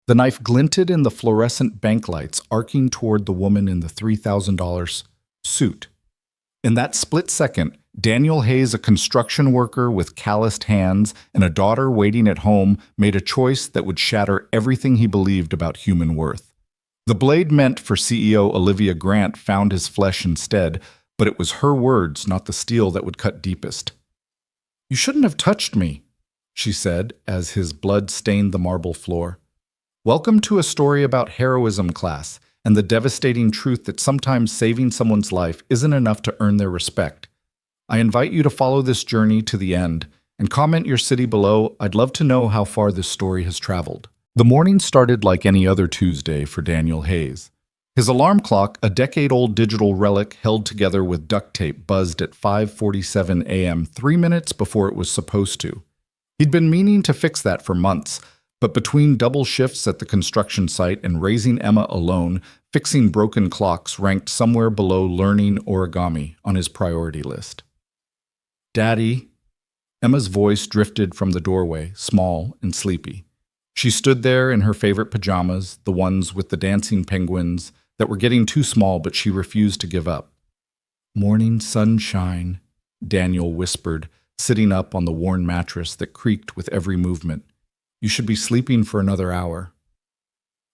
The knife glinted in the fluorescent bank lights arcing toward the woman in the $3,000 suit. In that split second, Daniel Hayes, a construction worker with calloused hands and a daughter waiting at home, made a choice that would shatter everything he believed about human worth. The blade meant for CEO Olivia Grant found his flesh instead, but it was her words, not the steel, that would cut deepest. "You shouldn't have touched me," she said as his blood stained the marble floor. Welcome to a story about heroism, class, and the devastating truth that sometimes saving someone's life isn't enough to earn their respect. I invite you to follow this journey to the end and comment your city below. I'd love to know how far this story has traveled. The morning started like any other Tuesday for Daniel Hayes. His alarm clock, a decade-old digital relic held together with duct tape, buzzed at 5:47 a.m., 3 minutes before it was supposed to. He'd been meaning to fix that for months, but between double shifts at the construction site and raising Emma alone, fixing broken clocks ranked somewhere below learning origami on his priority list. "Daddy," Emma's voice drifted from the doorway, small and sleepy. She stood there in her favorite pajamas, the ones with the dancing penguins that were getting too small, but she refused to give up. "Morning sunshine," Daniel whispered, sitting up on the worn mattress that creaked with every movement. "You should be sleeping for another hour."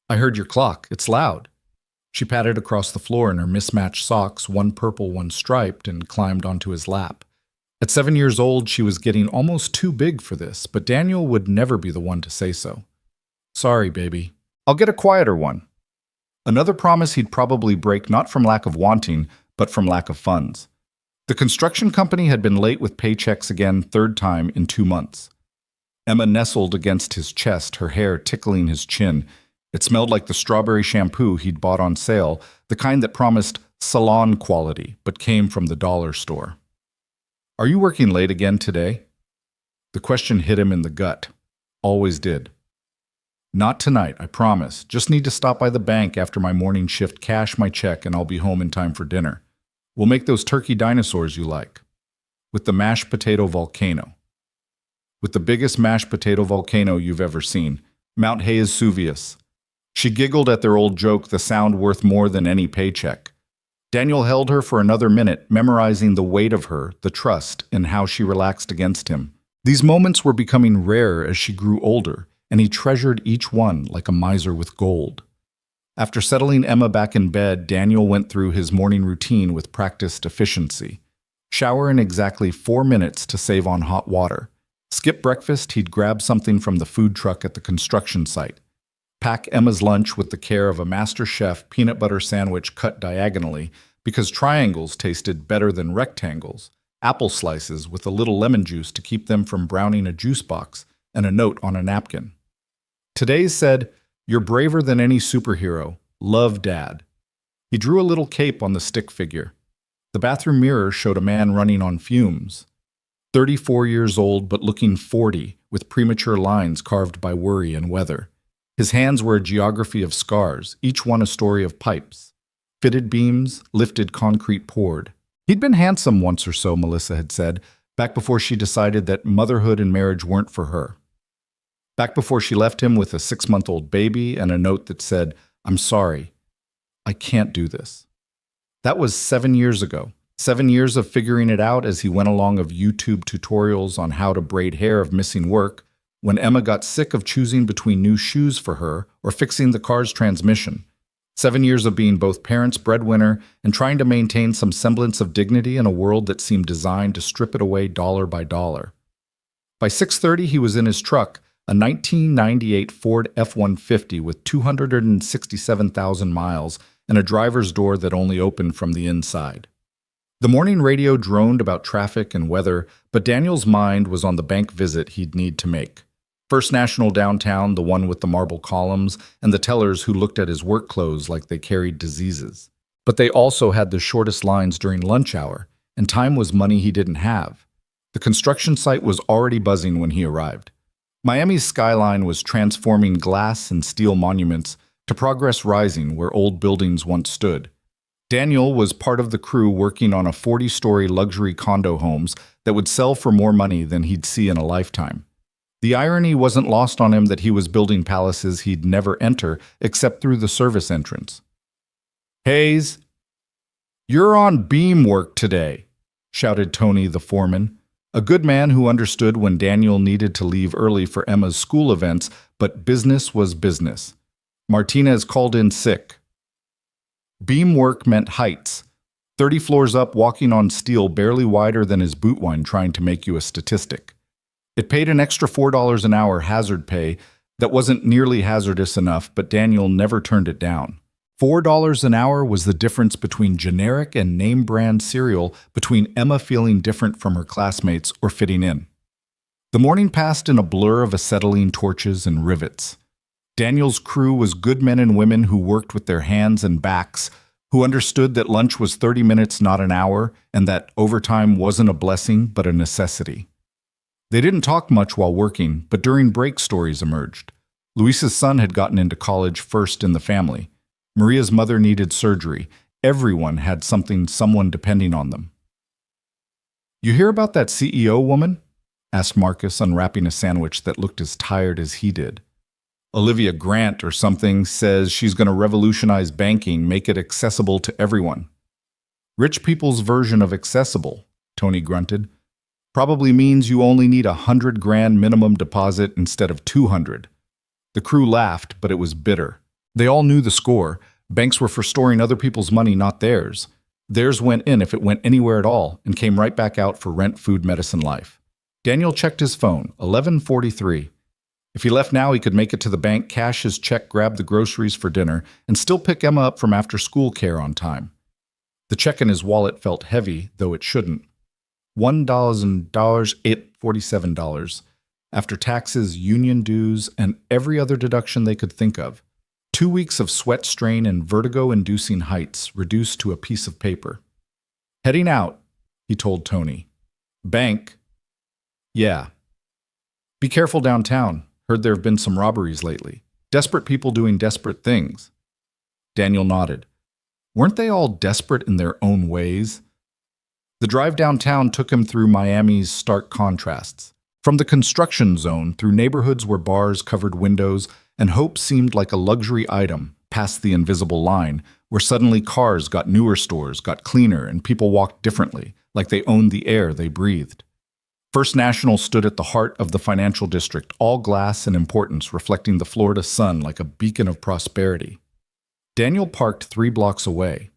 "I heard your clock. It's loud." She patted across the floor in her mismatched socks, one purple, one striped, and climbed onto his lap. At 7 years old, she was getting almost too big for this, but Daniel would never be the one to say so. "Sorry, baby. I'll get a quieter one." Another promise he'd probably break, not from lack of wanting, but from lack of funds. The construction company had been late with paychecks again, third time in 2 months. Emma nestled against his chest, her hair tickling his chin. It smelled like the strawberry shampoo he'd bought on sale, the kind that promised salon quality, but came from the dollar store. "Are you working late again today?" The question hit him in the gut. Always did. "Not tonight, I promise. Just need to stop by the bank after my morning shift, cash my check, and I'll be home in time for dinner. We'll make those turkey dinosaurs you like. With the mashed potato volcano. With the biggest mashed potato volcano you've ever seen. Mount Vesuvius." She giggled at their old joke, the sound worth more than any paycheck. Daniel held her for another minute, memorizing the weight of her, the trust, and how she relaxed against him. These moments were becoming rare as she grew older, and he treasured each one like a miser with gold. After settling Emma back in bed, Daniel went through his morning routine with practiced efficiency. Shower in exactly 4 minutes to save on hot water. Skip breakfast, he'd grab something from the food truck at the construction site. Pack Emma's lunch with the care of a master chef peanut butter sandwich cut diagonally because triangles tasted better than rectangles, apple slices with a little lemon juice to keep them from browning a juice box, and a note on a napkin. Today's said, "You're braver than any superhero. Love, Dad." He drew a little cape on the stick figure. The bathroom mirror showed a man running on fumes. 34 years old but looking 40, with premature lines carved by worry and weather. His hands were a geography of scars, each one a story of pipes. Fitted beams, lifted concrete poured. He'd been handsome once or so, Melissa had said, back before she decided that motherhood and marriage weren't for her. Back before she left him with a 6-month-old baby and a note that said, "I'm sorry. I can't do this." That was 7 years ago. 7 years of figuring it out as he went along of YouTube tutorials on how to braid hair of missing work, when Emma got sick of choosing between new shoes for her or fixing the car's transmission. 7 years of being both parents' breadwinner and trying to maintain some semblance of dignity in a world that seemed designed to strip it away dollar by dollar. By 6:30, he was in his truck, a 1998 Ford F-150 with 267,000 miles and a driver's door that only opened from the inside. The morning radio droned about traffic and weather, but Daniel's mind was on the bank visit he'd need to make. First National downtown, the one with the marble columns, and the tellers who looked at his work clothes like they carried diseases. But they also had the shortest lines during lunch hour, and time was money he didn't have. The construction site was already buzzing when he arrived. Miami's skyline was transforming glass and steel monuments to Progress Rising, where old buildings once stood. Daniel was part of the crew working on a 40-story luxury condo homes that would sell for more money than he'd see in a lifetime. The irony wasn't lost on him that he was building palaces he'd never enter except through the service entrance. "Hayes, you're on beam work today," shouted Tony, the foreman, a good man who understood when Daniel needed to leave early for Emma's school events, but business was business. Martinez called in sick. Beam work meant heights. 30 floors up, walking on steel barely wider than his boot wine, trying to make you a statistic. It paid an extra $4 an hour hazard pay that wasn't nearly hazardous enough, but Daniel never turned it down. $4 an hour was the difference between generic and name-brand cereal, between Emma feeling different from her classmates or fitting in. The morning passed in a blur of acetylene torches and rivets. Daniel's crew was good men and women who worked with their hands and backs, who understood that lunch was 30 minutes, not an hour, and that overtime wasn't a blessing but a necessity. They didn't talk much while working, but during break stories emerged. Luis's son had gotten into college first in the family. Maria's mother needed surgery. Everyone had someone depending on them. "You hear about that CEO woman?" asked Marcus, unwrapping a sandwich that looked as tired as he did. "Olivia Grant or something says she's going to revolutionize banking, make it accessible to everyone." "Rich people's version of accessible," Tony grunted. "Probably means you only need $100,000 minimum deposit instead of 200. The crew laughed, but it was bitter. They all knew the score. Banks were for storing other people's money, not theirs. Theirs went in if it went anywhere at all, and came right back out for rent, food, medicine, life. Daniel checked his phone, 11:43. If he left now, he could make it to the bank, cash his check, grab the groceries for dinner, and still pick Emma up from after-school care on time. The check in his wallet felt heavy, though it shouldn't. $1,847, after taxes, union dues, and every other deduction they could think of. 2 weeks of sweat strain and vertigo-inducing heights reduced to a piece of paper. "Heading out," he told Tony. "Bank?" "Yeah." "Be careful downtown. Heard there have been some robberies lately. Desperate people doing desperate things." Daniel nodded. Weren't they all desperate in their own ways? The drive downtown took him through Miami's stark contrasts. From the construction zone, through neighborhoods where bars covered windows and hope seemed like a luxury item, past the invisible line, where suddenly cars got newer, stores got cleaner, and people walked differently, like they owned the air they breathed. First National stood at the heart of the financial district, all glass and importance, reflecting the Florida sun like a beacon of prosperity. Daniel parked 3 blocks away.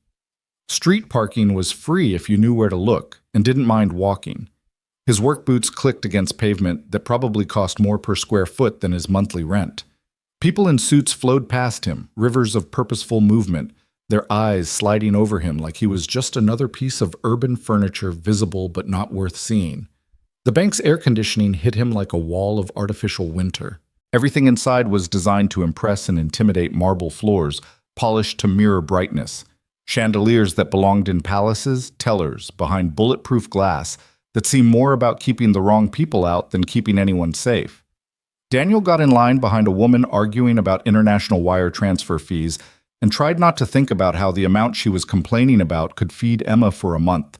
Street parking was free if you knew where to look and didn't mind walking. His work boots clicked against pavement that probably cost more per square foot than his monthly rent. People in suits flowed past him, rivers of purposeful movement, their eyes sliding over him like he was just another piece of urban furniture, visible but not worth seeing. The bank's air conditioning hit him like a wall of artificial winter. Everything inside was designed to impress and intimidate: marble floors, polished to mirror brightness, chandeliers that belonged in palaces, tellers behind bulletproof glass that seemed more about keeping the wrong people out than keeping anyone safe. Daniel got in line behind a woman arguing about international wire transfer fees and tried not to think about how the amount she was complaining about could feed Emma for a month.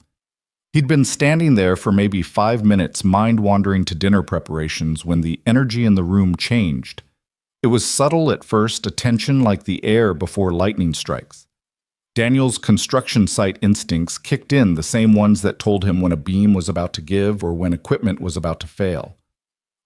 He'd been standing there for maybe 5 minutes, mind-wandering to dinner preparations, when the energy in the room changed. It was subtle at first, a tension like the air before lightning strikes. Daniel's construction site instincts kicked in, the same ones that told him when a beam was about to give or when equipment was about to fail.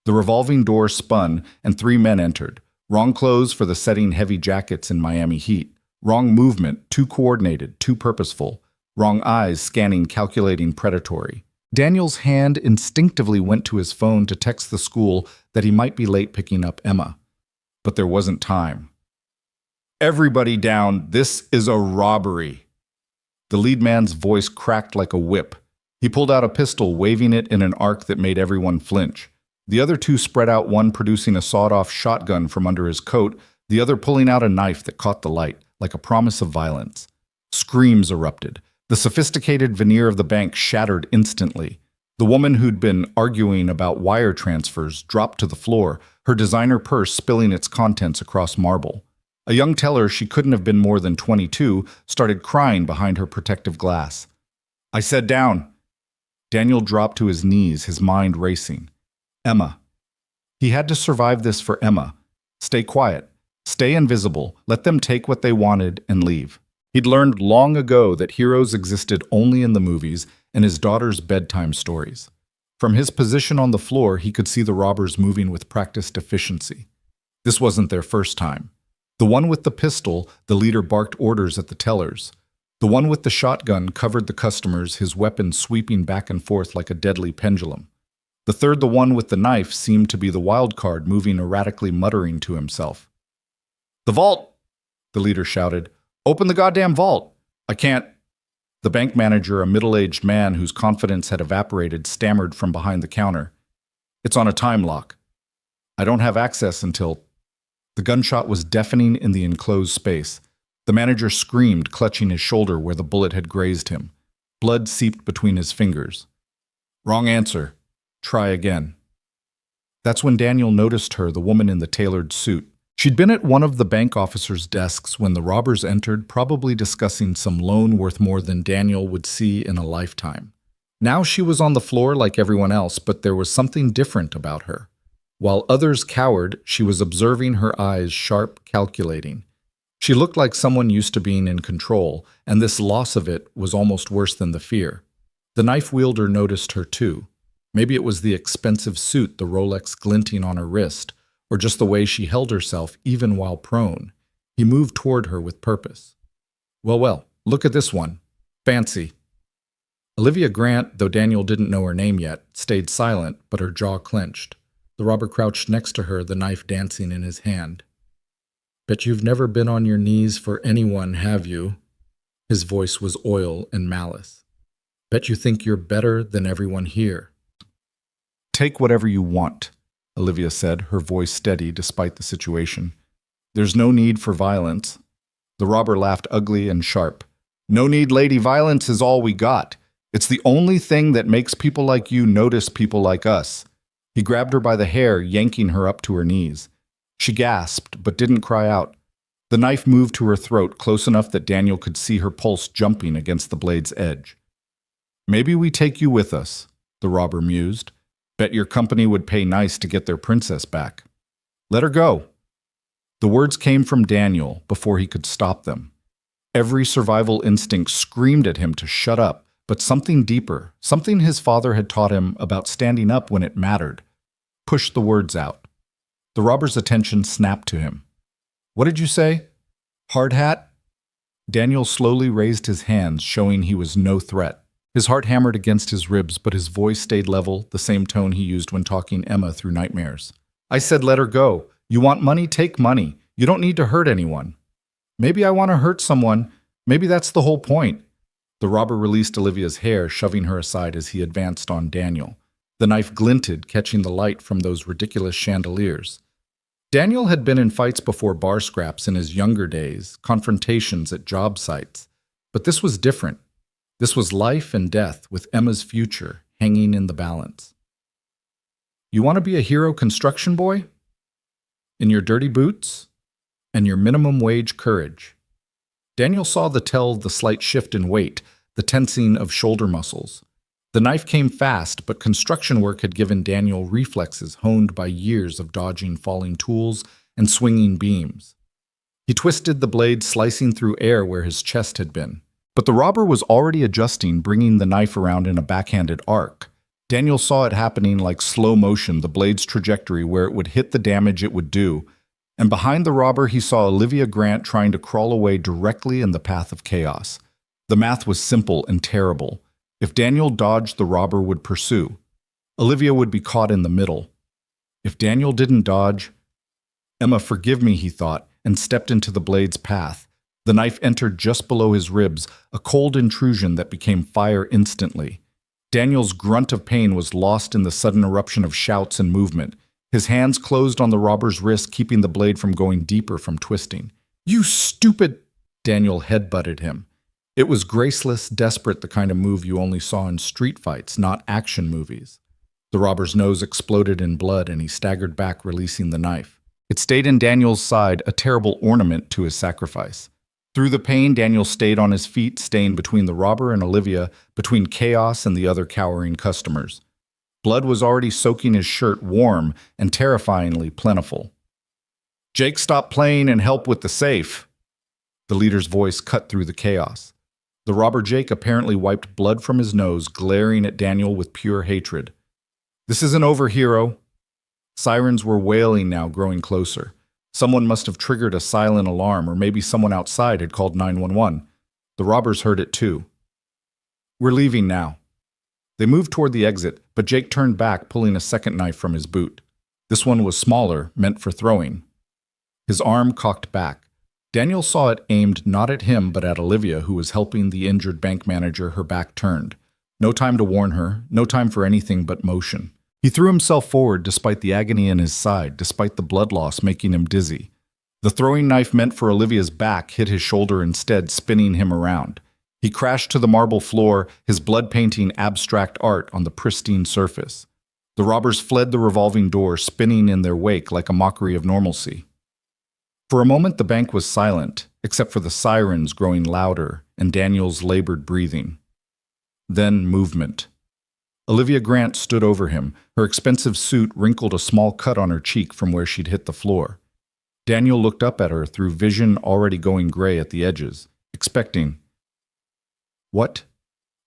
The revolving door spun, and 3 men entered. Wrong clothes for the setting heavy jackets in Miami heat. Wrong movement, too coordinated, too purposeful. Wrong eyes, scanning, calculating, predatory. Daniel's hand instinctively went to his phone to text the school that he might be late picking up Emma. But there wasn't time. "Everybody down, this is a robbery." The lead man's voice cracked like a whip. He pulled out a pistol, waving it in an arc that made everyone flinch. The other 2 spread out, one producing a sawed-off shotgun from under his coat, the other pulling out a knife that caught the light, like a promise of violence. Screams erupted. The sophisticated veneer of the bank shattered instantly. The woman who'd been arguing about wire transfers dropped to the floor, her designer purse spilling its contents across marble. A young teller, she couldn't have been more than 22, started crying behind her protective glass. "I said down." Daniel dropped to his knees, his mind racing. Emma. He had to survive this for Emma. Stay quiet. Stay invisible. Let them take what they wanted and leave. He'd learned long ago that heroes existed only in the movies and his daughter's bedtime stories. From his position on the floor, he could see the robbers moving with practiced efficiency. This wasn't their first time. The one with the pistol, the leader barked orders at the tellers. The one with the shotgun covered the customers, his weapon sweeping back and forth like a deadly pendulum. The third, the one with the knife, seemed to be the wild card, moving erratically, muttering to himself. "The vault!" the leader shouted. "Open the goddamn vault! I can't." The bank manager, a middle-aged man whose confidence had evaporated, stammered from behind the counter. "It's on a time lock. I don't have access until—" The gunshot was deafening in the enclosed space. The manager screamed, clutching his shoulder where the bullet had grazed him. Blood seeped between his fingers. "Wrong answer. Try again." That's when Daniel noticed her, the woman in the tailored suit. She'd been at one of the bank officers' desks when the robbers entered, probably discussing some loan worth more than Daniel would see in a lifetime. Now she was on the floor like everyone else, but there was something different about her. While others cowered, she was observing, her eyes sharp, calculating. She looked like someone used to being in control, and this loss of it was almost worse than the fear. The knife wielder noticed her too. Maybe it was the expensive suit, the Rolex glinting on her wrist, or just the way she held herself even while prone. He moved toward her with purpose. Well, look at this one. Fancy." Olivia Grant, though Daniel didn't know her name yet, stayed silent, but her jaw clenched. The robber crouched next to her, the knife dancing in his hand. "Bet you've never been on your knees for anyone, have you?" His voice was oil and malice. "Bet you think you're better than everyone here." "Take whatever you want," Olivia said, her voice steady despite the situation. "There's no need for violence." The robber laughed ugly and sharp. "No need, lady. Violence is all we got. It's the only thing that makes people like you notice people like us." He grabbed her by the hair, yanking her up to her knees. She gasped, but didn't cry out. The knife moved to her throat, close enough that Daniel could see her pulse jumping against the blade's edge. "Maybe we take you with us," the robber mused. "Bet your company would pay nice to get their princess back." "Let her go." The words came from Daniel before he could stop them. Every survival instinct screamed at him to shut up, but something deeper, something his father had taught him about standing up when it mattered, pushed the words out. The robber's attention snapped to him. "What did you say? Hard hat?" Daniel slowly raised his hands, showing he was no threat. His heart hammered against his ribs, but his voice stayed level, the same tone he used when talking Emma through nightmares. "I said let her go. You want money? Take money. You don't need to hurt anyone." "Maybe I want to hurt someone. Maybe that's the whole point." The robber released Olivia's hair, shoving her aside as he advanced on Daniel. The knife glinted, catching the light from those ridiculous chandeliers. Daniel had been in fights before, bar scraps in his younger days, confrontations at job sites. But this was different. This was life and death, with Emma's future hanging in the balance. "You want to be a hero construction boy? In your dirty boots? And your minimum wage courage?" Daniel saw the slight shift in weight, the tensing of shoulder muscles. The knife came fast, but construction work had given Daniel reflexes honed by years of dodging falling tools and swinging beams. He twisted the blade, slicing through air where his chest had been. But the robber was already adjusting, bringing the knife around in a backhanded arc. Daniel saw it happening like slow motion, the blade's trajectory, where it would hit the damage it would do. And behind the robber, he saw Olivia Grant trying to crawl away directly in the path of chaos. The math was simple and terrible. If Daniel dodged, the robber would pursue. Olivia would be caught in the middle. If Daniel didn't dodge— "Emma, forgive me," he thought, and stepped into the blade's path. The knife entered just below his ribs, a cold intrusion that became fire instantly. Daniel's grunt of pain was lost in the sudden eruption of shouts and movement. His hands closed on the robber's wrist, keeping the blade from going deeper, from twisting. "You stupid—" Daniel headbutted him. It was graceless, desperate, the kind of move you only saw in street fights, not action movies. The robber's nose exploded in blood, and he staggered back, releasing the knife. It stayed in Daniel's side, a terrible ornament to his sacrifice. Through the pain, Daniel stayed on his feet, staying between the robber and Olivia, between chaos and the other cowering customers. Blood was already soaking his shirt warm and terrifyingly plentiful. "Jake, stop playing and help with the safe." The leader's voice cut through the chaos. The robber Jake apparently wiped blood from his nose, glaring at Daniel with pure hatred. "This isn't over, hero." Sirens were wailing now, growing closer. Someone must have triggered a silent alarm, or maybe someone outside had called 911. The robbers heard it too. "We're leaving now." They moved toward the exit, but Jake turned back, pulling a second knife from his boot. This one was smaller, meant for throwing. His arm cocked back. Daniel saw it aimed not at him but at Olivia, who was helping the injured bank manager, her back turned. No time to warn her, no time for anything but motion. He threw himself forward despite the agony in his side, despite the blood loss making him dizzy. The throwing knife meant for Olivia's back hit his shoulder instead, spinning him around. He crashed to the marble floor, his blood painting abstract art on the pristine surface. The robbers fled the revolving door, spinning in their wake like a mockery of normalcy. For a moment the bank was silent, except for the sirens growing louder and Daniel's labored breathing. Then movement. Olivia Grant stood over him. Her expensive suit wrinkled a small cut on her cheek from where she'd hit the floor. Daniel looked up at her through vision already going gray at the edges, expecting. What?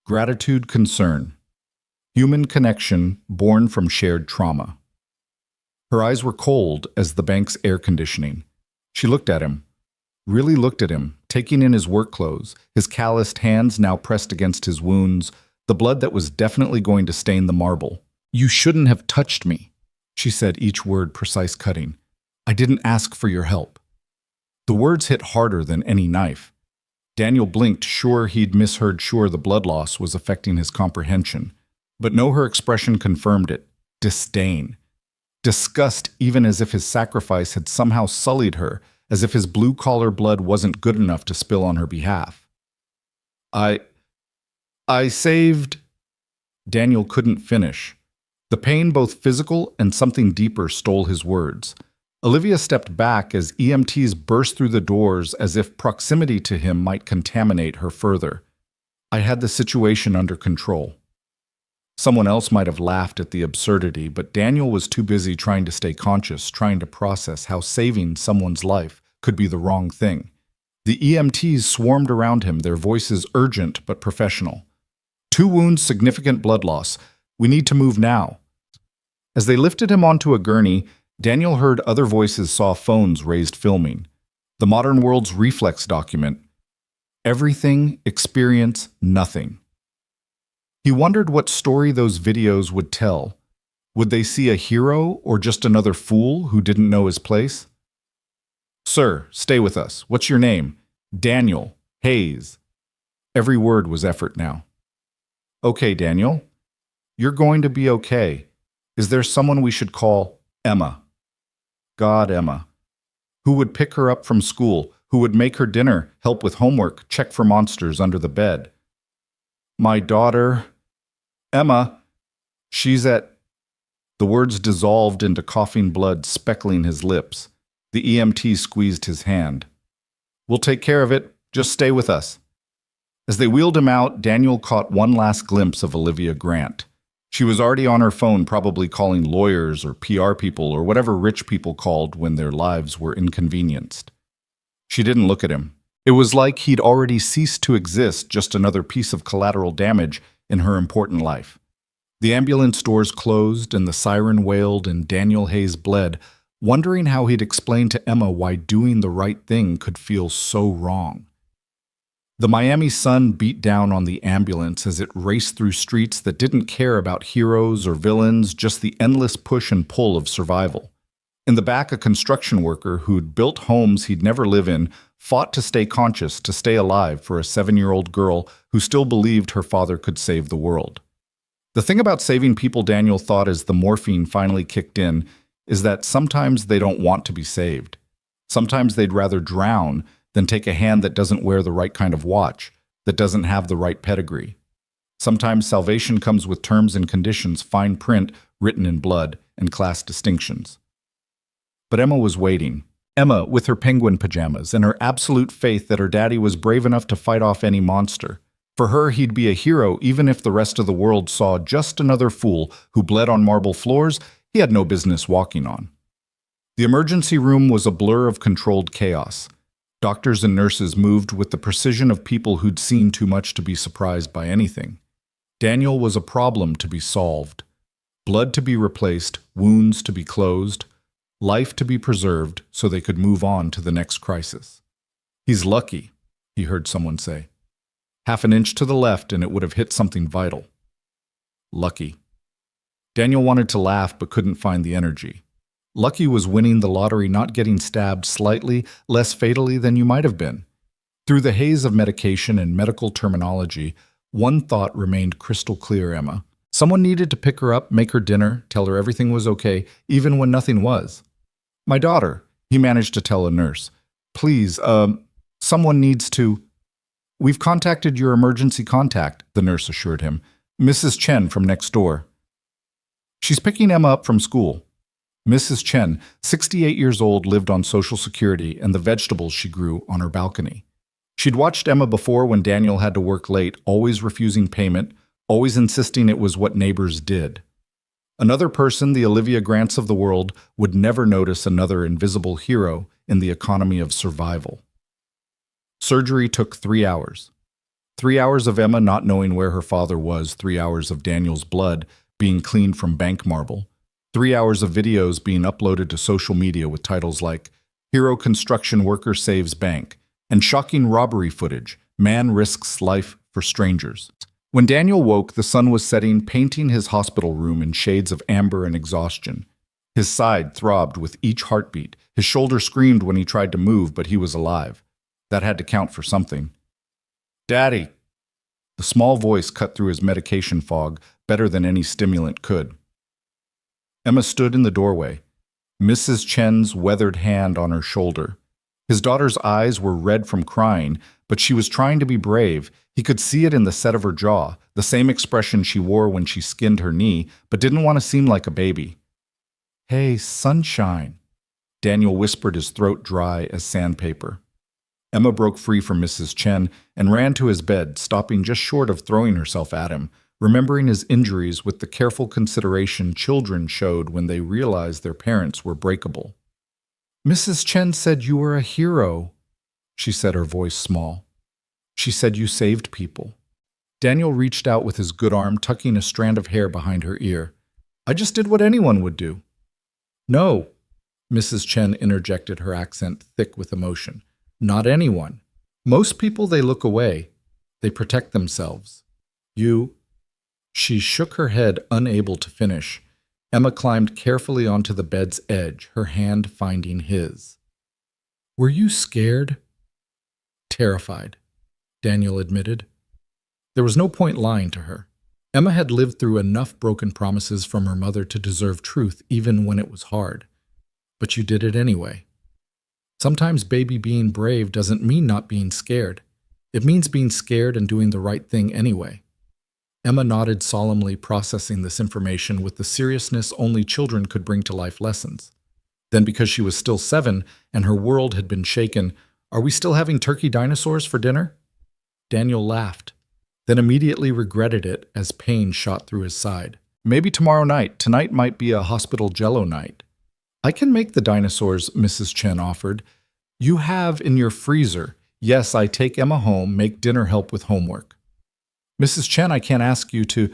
Gratitude, concern. Human connection born from shared trauma. Her eyes were cold as the bank's air conditioning. She looked at him, really looked at him, taking in his work clothes, his calloused hands now pressed against his wounds, the blood that was definitely going to stain the marble. "You shouldn't have touched me," she said, each word precise cutting. "I didn't ask for your help." The words hit harder than any knife. Daniel blinked, sure he'd misheard, sure the blood loss was affecting his comprehension. But no, her expression confirmed it. Disdain. Disgust, even as if his sacrifice had somehow sullied her, as if his blue-collar blood wasn't good enough to spill on her behalf. I saved... Daniel couldn't finish. The pain, both physical and something deeper, stole his words. Olivia stepped back as EMTs burst through the doors as if proximity to him might contaminate her further. "I had the situation under control." Someone else might have laughed at the absurdity, but Daniel was too busy trying to stay conscious, trying to process how saving someone's life could be the wrong thing. The EMTs swarmed around him, their voices urgent but professional. "2 wounds, significant blood loss. We need to move now." As they lifted him onto a gurney, Daniel heard other voices, saw phones raised filming. The modern world's reflex document. Everything, experience, nothing. He wondered what story those videos would tell. Would they see a hero or just another fool who didn't know his place? "Sir, stay with us. What's your name?" "Daniel Hayes." Every word was effort now. "Okay, Daniel. You're going to be okay. Is there someone we should call?" "Emma." God, Emma. Who would pick her up from school? Who would make her dinner, help with homework, check for monsters under the bed? "My daughter... Emma, she's at..." The words dissolved into coughing blood, speckling his lips. The EMT squeezed his hand. "We'll take care of it. Just stay with us." As they wheeled him out, Daniel caught one last glimpse of Olivia Grant. She was already on her phone, probably calling lawyers or PR people or whatever rich people called when their lives were inconvenienced. She didn't look at him. It was like he'd already ceased to exist, just another piece of collateral damage in her important life. The ambulance doors closed and the siren wailed and Daniel Hayes bled, wondering how he'd explain to Emma why doing the right thing could feel so wrong. The Miami sun beat down on the ambulance as it raced through streets that didn't care about heroes or villains, just the endless push and pull of survival. In the back, a construction worker who'd built homes he'd never live in fought to stay conscious, to stay alive for a 7-year-old girl who still believed her father could save the world. The thing about saving people, Daniel thought as the morphine finally kicked in, is that sometimes they don't want to be saved. Sometimes they'd rather drown than take a hand that doesn't wear the right kind of watch, that doesn't have the right pedigree. Sometimes salvation comes with terms and conditions, fine print, written in blood, and class distinctions. But Emma was waiting. Emma, with her penguin pajamas and her absolute faith that her daddy was brave enough to fight off any monster. For her, he'd be a hero even if the rest of the world saw just another fool who bled on marble floors he had no business walking on. The emergency room was a blur of controlled chaos. Doctors and nurses moved with the precision of people who'd seen too much to be surprised by anything. Daniel was a problem to be solved. Blood to be replaced, wounds to be closed, life to be preserved so they could move on to the next crisis. "He's lucky," he heard someone say. "Half an inch to the left and it would have hit something vital." Lucky. Daniel wanted to laugh but couldn't find the energy. Lucky was winning the lottery, not getting stabbed slightly less fatally than you might have been. Through the haze of medication and medical terminology, one thought remained crystal clear, Emma. Someone needed to pick her up, make her dinner, tell her everything was okay, even when nothing was. "My daughter," he managed to tell a nurse. "Please, someone needs to—" "We've contacted your emergency contact," the nurse assured him. "Mrs. Chen from next door. She's picking Emma up from school." Mrs. Chen, 68 years old, lived on Social Security and the vegetables she grew on her balcony. She'd watched Emma before when Daniel had to work late, always refusing payment, always insisting it was what neighbors did. Another person, the Olivia Grants of the world, would never notice another invisible hero in the economy of survival. Surgery took 3 hours. 3 hours of Emma not knowing where her father was, 3 hours of Daniel's blood being cleaned from bank marble, 3 hours of videos being uploaded to social media with titles like "Hero Construction Worker Saves Bank" and shocking robbery footage, "Man Risks Life for Strangers." When Daniel woke, the sun was setting, painting his hospital room in shades of amber and exhaustion. His side throbbed with each heartbeat. His shoulder screamed when he tried to move, but he was alive. That had to count for something. "Daddy!" The small voice cut through his medication fog better than any stimulant could. Emma stood in the doorway, Mrs. Chen's weathered hand on her shoulder. His daughter's eyes were red from crying, but she was trying to be brave. He could see it in the set of her jaw, the same expression she wore when she skinned her knee, but didn't want to seem like a baby. "Hey, sunshine," Daniel whispered, his throat dry as sandpaper. Emma broke free from Mrs. Chen and ran to his bed, stopping just short of throwing herself at him, remembering his injuries with the careful consideration children showed when they realized their parents were breakable. "Mrs. Chen said you were a hero," she said, her voice small. "She said you saved people." Daniel reached out with his good arm, tucking a strand of hair behind her ear. "I just did what anyone would do." "No," Mrs. Chen interjected, her accent thick with emotion. "Not anyone. Most people, they look away. They protect themselves. You—" She shook her head, unable to finish. Emma climbed carefully onto the bed's edge, her hand finding his. "Were you scared?" "Terrified," Daniel admitted. There was no point lying to her. Emma had lived through enough broken promises from her mother to deserve truth even when it was hard. But you did it anyway. Sometimes, baby, being brave doesn't mean not being scared. It means being scared and doing the right thing anyway. Emma nodded solemnly, processing this information with the seriousness only children could bring to life lessons. Then, because she was still 7 and her world had been shaken, "Are we still having turkey dinosaurs for dinner?" Daniel laughed, then immediately regretted it as pain shot through his side. "Maybe tomorrow night. Tonight might be a hospital jello night." "I can make the dinosaurs," Mrs. Chen offered. "You have in your freezer." "Yes, I take Emma home, make dinner, help with homework." "Mrs. Chen, I can't ask you to—"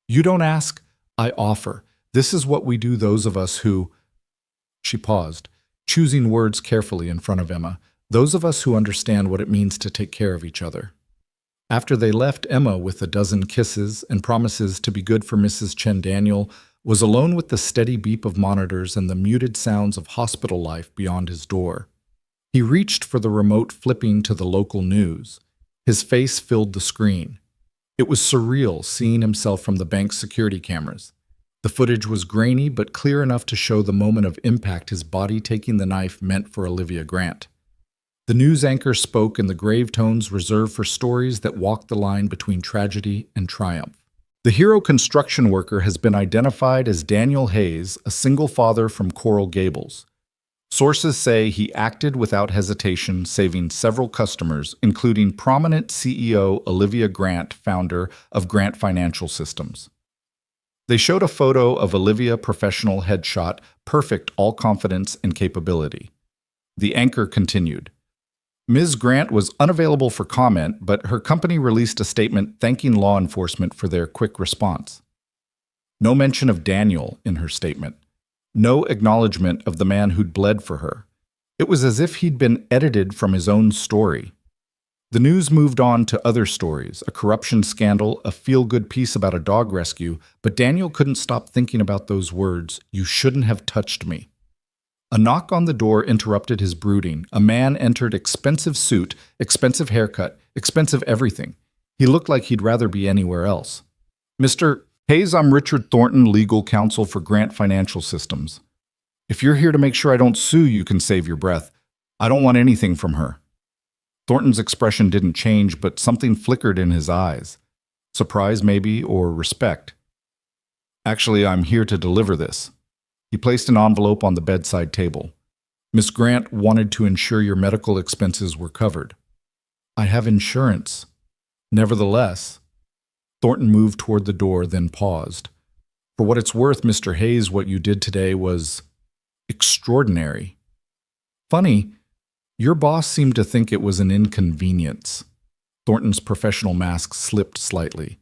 "You don't ask, I offer. This is what we do, those of us who—" She paused, choosing words carefully in front of Emma. "Those of us who understand what it means to take care of each other." After they left, Emma, with a dozen kisses and promises to be good for Mrs. Chen, Daniel was alone with the steady beep of monitors and the muted sounds of hospital life beyond his door. He reached for the remote, flipping to the local news. His face filled the screen. It was surreal seeing himself from the bank's security cameras. The footage was grainy but clear enough to show the moment of impact his body taking the knife meant for Olivia Grant. The news anchor spoke in the grave tones reserved for stories that walk the line between tragedy and triumph. The hero construction worker has been identified as Daniel Hayes, a single father from Coral Gables. Sources say he acted without hesitation, saving several customers, including prominent CEO Olivia Grant, founder of Grant Financial Systems. They showed a photo of Olivia, professional headshot, perfect all confidence and capability. The anchor continued. Ms. Grant was unavailable for comment, but her company released a statement thanking law enforcement for their quick response. No mention of Daniel in her statement. No acknowledgement of the man who'd bled for her. It was as if he'd been edited from his own story. The news moved on to other stories, a corruption scandal, a feel-good piece about a dog rescue, but Daniel couldn't stop thinking about those words, "You shouldn't have touched me." A knock on the door interrupted his brooding. A man entered, expensive suit, expensive haircut, expensive everything. He looked like he'd rather be anywhere else. "Mr. Hayes, I'm Richard Thornton, legal counsel for Grant Financial Systems. If you're here to make sure I don't sue, you can save your breath. I don't want anything from her." Thornton's expression didn't change, but something flickered in his eyes. Surprise, maybe, or respect. "Actually, I'm here to deliver this." He placed an envelope on the bedside table. "Miss Grant wanted to ensure your medical expenses were covered." "I have insurance." "Nevertheless." Thornton moved toward the door, then paused. "For what it's worth, Mr. Hayes, what you did today was extraordinary. Funny, your boss seemed to think it was an inconvenience." Thornton's professional mask slipped slightly.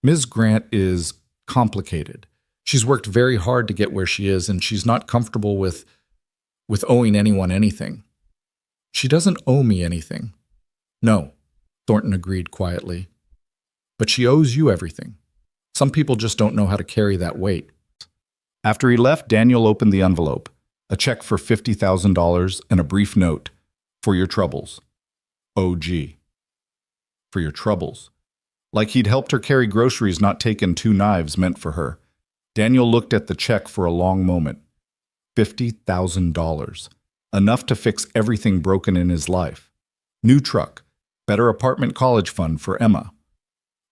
"Ms. Grant is complicated. She's worked very hard to get where she is, and she's not comfortable with owing anyone anything." "She doesn't owe me anything." "No," Thornton agreed quietly. "But she owes you everything. Some people just don't know how to carry that weight." After he left, Daniel opened the envelope, a check for $50,000 and a brief note, "For your troubles. OG." For your troubles. Like he'd helped her carry groceries, not taken 2 knives meant for her. Daniel looked at the check for a long moment. $50,000. Enough to fix everything broken in his life. New truck. Better apartment college fund for Emma.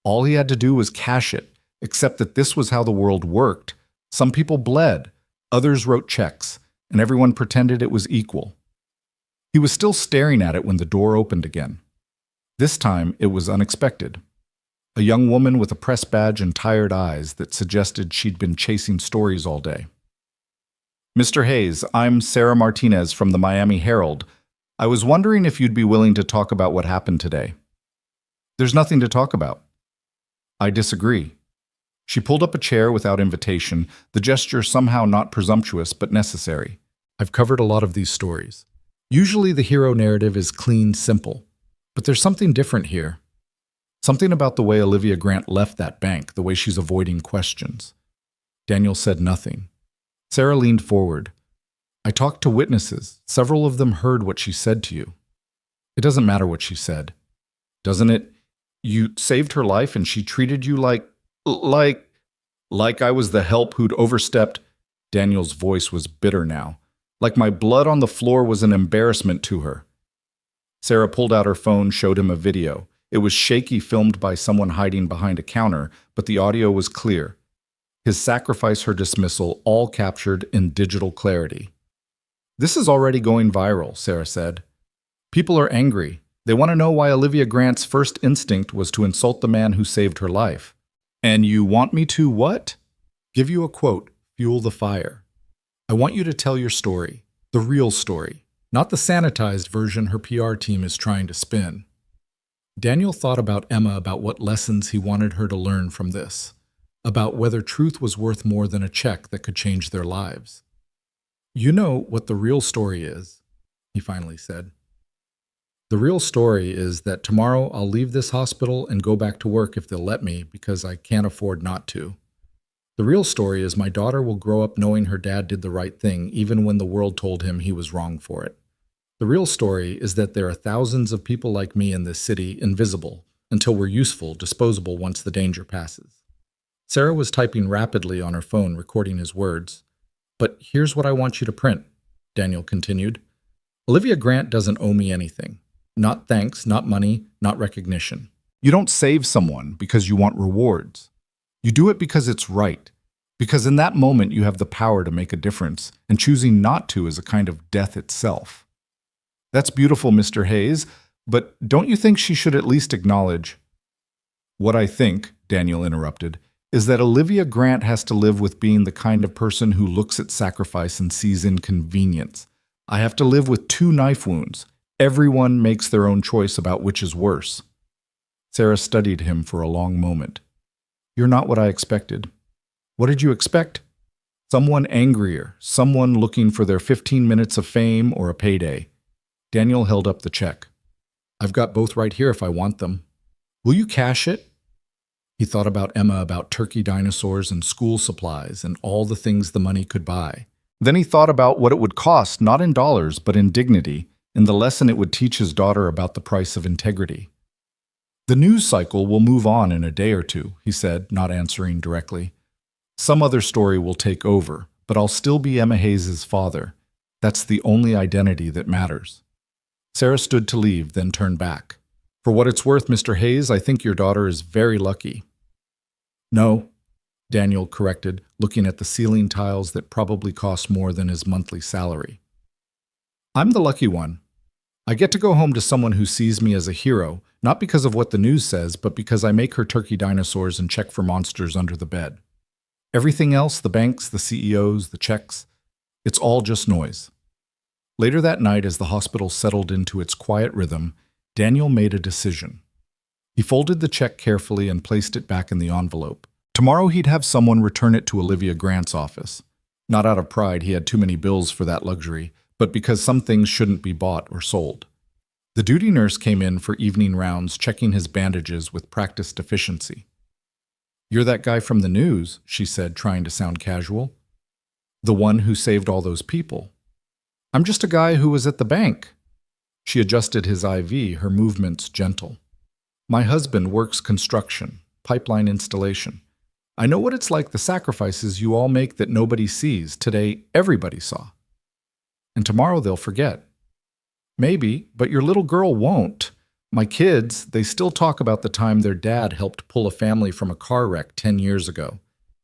All he had to do was cash it, except that this was how the world worked. Some people bled, others wrote checks, and everyone pretended it was equal. He was still staring at it when the door opened again. This time, it was unexpected. A young woman with a press badge and tired eyes that suggested she'd been chasing stories all day. "Mr. Hayes, I'm Sarah Martinez from the Miami Herald. I was wondering if you'd be willing to talk about what happened today." "There's nothing to talk about." "I disagree." She pulled up a chair without invitation, the gesture somehow not presumptuous but necessary. "I've covered a lot of these stories. Usually the hero narrative is clean, simple. But there's something different here. Something about the way Olivia Grant left that bank, the way she's avoiding questions." Daniel said nothing. Sarah leaned forward. "I talked to witnesses. Several of them heard what she said to you." "It doesn't matter what she said." "Doesn't it? You saved her life and she treated you like I was the help who'd overstepped." Daniel's voice was bitter now. "Like my blood on the floor was an embarrassment to her." Sarah pulled out her phone, showed him a video. It was shaky, filmed by someone hiding behind a counter, but the audio was clear. His sacrifice, her dismissal, all captured in digital clarity. "This is already going viral," Sarah said. "People are angry. They want to know why Olivia Grant's first instinct was to insult the man who saved her life. And you want me to what?" "Give you a quote, fuel the fire. I want you to tell your story, the real story, not the sanitized version her PR team is trying to spin." Daniel thought about Emma, about what lessons he wanted her to learn from this, about whether truth was worth more than a check that could change their lives. "You know what the real story is," he finally said. "The real story is that tomorrow I'll leave this hospital and go back to work if they'll let me, because I can't afford not to. The real story is my daughter will grow up knowing her dad did the right thing, even when the world told him he was wrong for it. The real story is that there are thousands of people like me in this city, invisible, until we're useful, disposable once the danger passes." Sarah was typing rapidly on her phone, recording his words. "But here's what I want you to print," Daniel continued. "Olivia Grant doesn't owe me anything. Not thanks, not money, not recognition. You don't save someone because you want rewards. You do it because it's right. Because in that moment, you have the power to make a difference, and choosing not to is a kind of death itself. That's beautiful, Mr. Hayes, but don't you think she should at least acknowledge? What I think, Daniel interrupted, is that Olivia Grant has to live with being the kind of person who looks at sacrifice and sees inconvenience. I have to live with 2 knife wounds. Everyone makes their own choice about which is worse. Sarah studied him for a long moment. You're not what I expected. What did you expect? Someone angrier, someone looking for their 15 minutes of fame or a payday. Daniel held up the check. I've got both right here if I want them. Will you cash it? He thought about Emma, about turkey dinosaurs and school supplies and all the things the money could buy. Then he thought about what it would cost, not in dollars, but in dignity, in the lesson it would teach his daughter about the price of integrity. The news cycle will move on in a day or two, he said, not answering directly. Some other story will take over, but I'll still be Emma Hayes' father. That's the only identity that matters. Sarah stood to leave, then turned back. For what it's worth, Mr. Hayes, I think your daughter is very lucky. No, Daniel corrected, looking at the ceiling tiles that probably cost more than his monthly salary. I'm the lucky one. I get to go home to someone who sees me as a hero, not because of what the news says, but because I make her turkey dinosaurs and check for monsters under the bed. Everything else, the banks, the CEOs, the checks, it's all just noise. Later that night, as the hospital settled into its quiet rhythm, Daniel made a decision. He folded the check carefully and placed it back in the envelope. Tomorrow he'd have someone return it to Olivia Grant's office. Not out of pride, he had too many bills for that luxury, but because some things shouldn't be bought or sold. The duty nurse came in for evening rounds, checking his bandages with practiced efficiency. You're that guy from the news, she said, trying to sound casual. The one who saved all those people. I'm just a guy who was at the bank. She adjusted his IV, her movements gentle. My husband works construction, pipeline installation. I know what it's like, the sacrifices you all make that nobody sees. Today, everybody saw. And tomorrow they'll forget. Maybe, but your little girl won't. My kids, they still talk about the time their dad helped pull a family from a car wreck 10 years ago.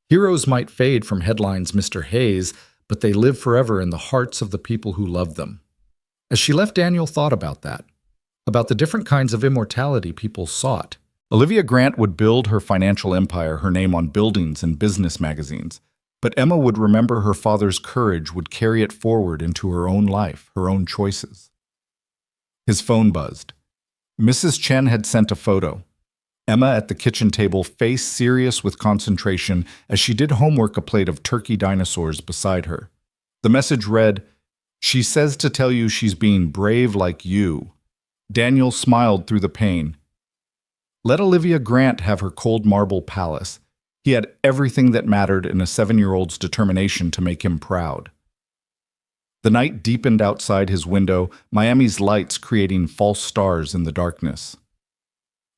Heroes might fade from headlines, Mr. Hayes, but they live forever in the hearts of the people who love them. As she left, Daniel thought about that, about the different kinds of immortality people sought. Olivia Grant would build her financial empire, her name on buildings and business magazines, but Emma would remember her father's courage, would carry it forward into her own life, her own choices. His phone buzzed. Mrs. Chen had sent a photo. Emma at the kitchen table, face serious with concentration, as she did homework, a plate of turkey dinosaurs beside her. The message read, "She says to tell you she's being brave like you." Daniel smiled through the pain. Let Olivia Grant have her cold marble palace. He had everything that mattered in a 7-year-old's determination to make him proud. The night deepened outside his window, Miami's lights creating false stars in the darkness.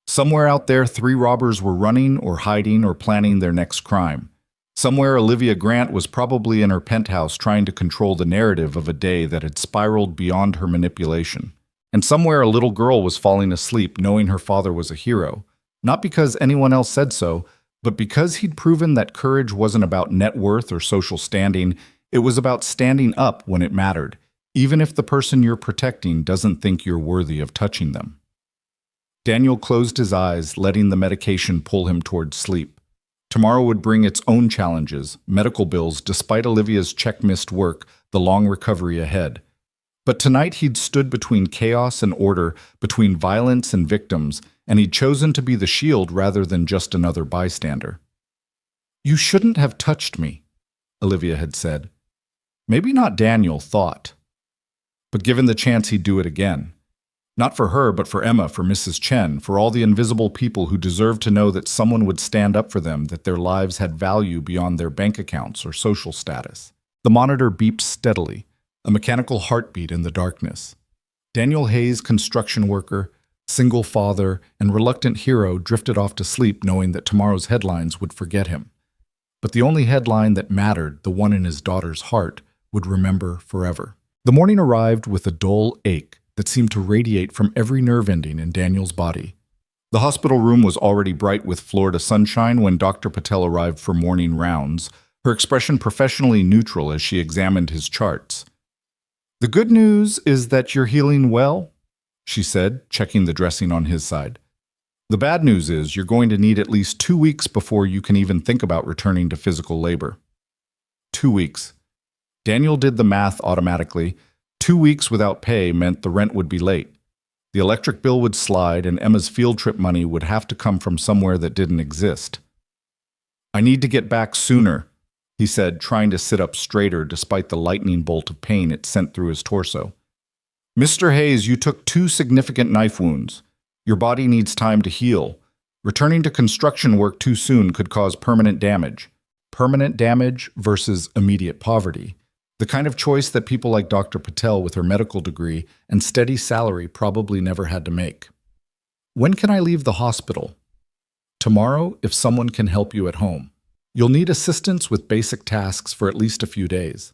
Somewhere out there, 3 robbers were running or hiding or planning their next crime. Somewhere, Olivia Grant was probably in her penthouse trying to control the narrative of a day that had spiraled beyond her manipulation. And somewhere, a little girl was falling asleep knowing her father was a hero, not because anyone else said so, but because he'd proven that courage wasn't about net worth or social standing. It was about standing up when it mattered, even if the person you're protecting doesn't think you're worthy of touching them. Daniel closed his eyes, letting the medication pull him toward sleep. Tomorrow would bring its own challenges, medical bills, despite Olivia's check-missed work, the long recovery ahead. But tonight he'd stood between chaos and order, between violence and victims, and he'd chosen to be the shield rather than just another bystander. "You shouldn't have touched me," Olivia had said. Maybe not, Daniel thought. But given the chance, he'd do it again. Not for her, but for Emma, for Mrs. Chen, for all the invisible people who deserved to know that someone would stand up for them, that their lives had value beyond their bank accounts or social status. The monitor beeped steadily, a mechanical heartbeat in the darkness. Daniel Hayes, construction worker, single father, and reluctant hero, drifted off to sleep knowing that tomorrow's headlines would forget him. But the only headline that mattered, the one in his daughter's heart, would remember forever. The morning arrived with a dull ache that seemed to radiate from every nerve ending in Daniel's body. The hospital room was already bright with Florida sunshine when Dr. Patel arrived for morning rounds, her expression professionally neutral as she examined his charts. "The good news is that you're healing well," she said, checking the dressing on his side. "The bad news is you're going to need at least 2 weeks before you can even think about returning to physical labor." 2 weeks. Daniel did the math automatically. 2 weeks without pay meant the rent would be late. The electric bill would slide, and Emma's field trip money would have to come from somewhere that didn't exist. "I need to get back sooner," he said, trying to sit up straighter despite the lightning bolt of pain it sent through his torso. "Mr. Hayes, you took 2 significant knife wounds. Your body needs time to heal. Returning to construction work too soon could cause permanent damage." Permanent damage versus immediate poverty. The kind of choice that people like Dr. Patel with her medical degree and steady salary probably never had to make. "When can I leave the hospital?" "Tomorrow, if someone can help you at home. You'll need assistance with basic tasks for at least a few days."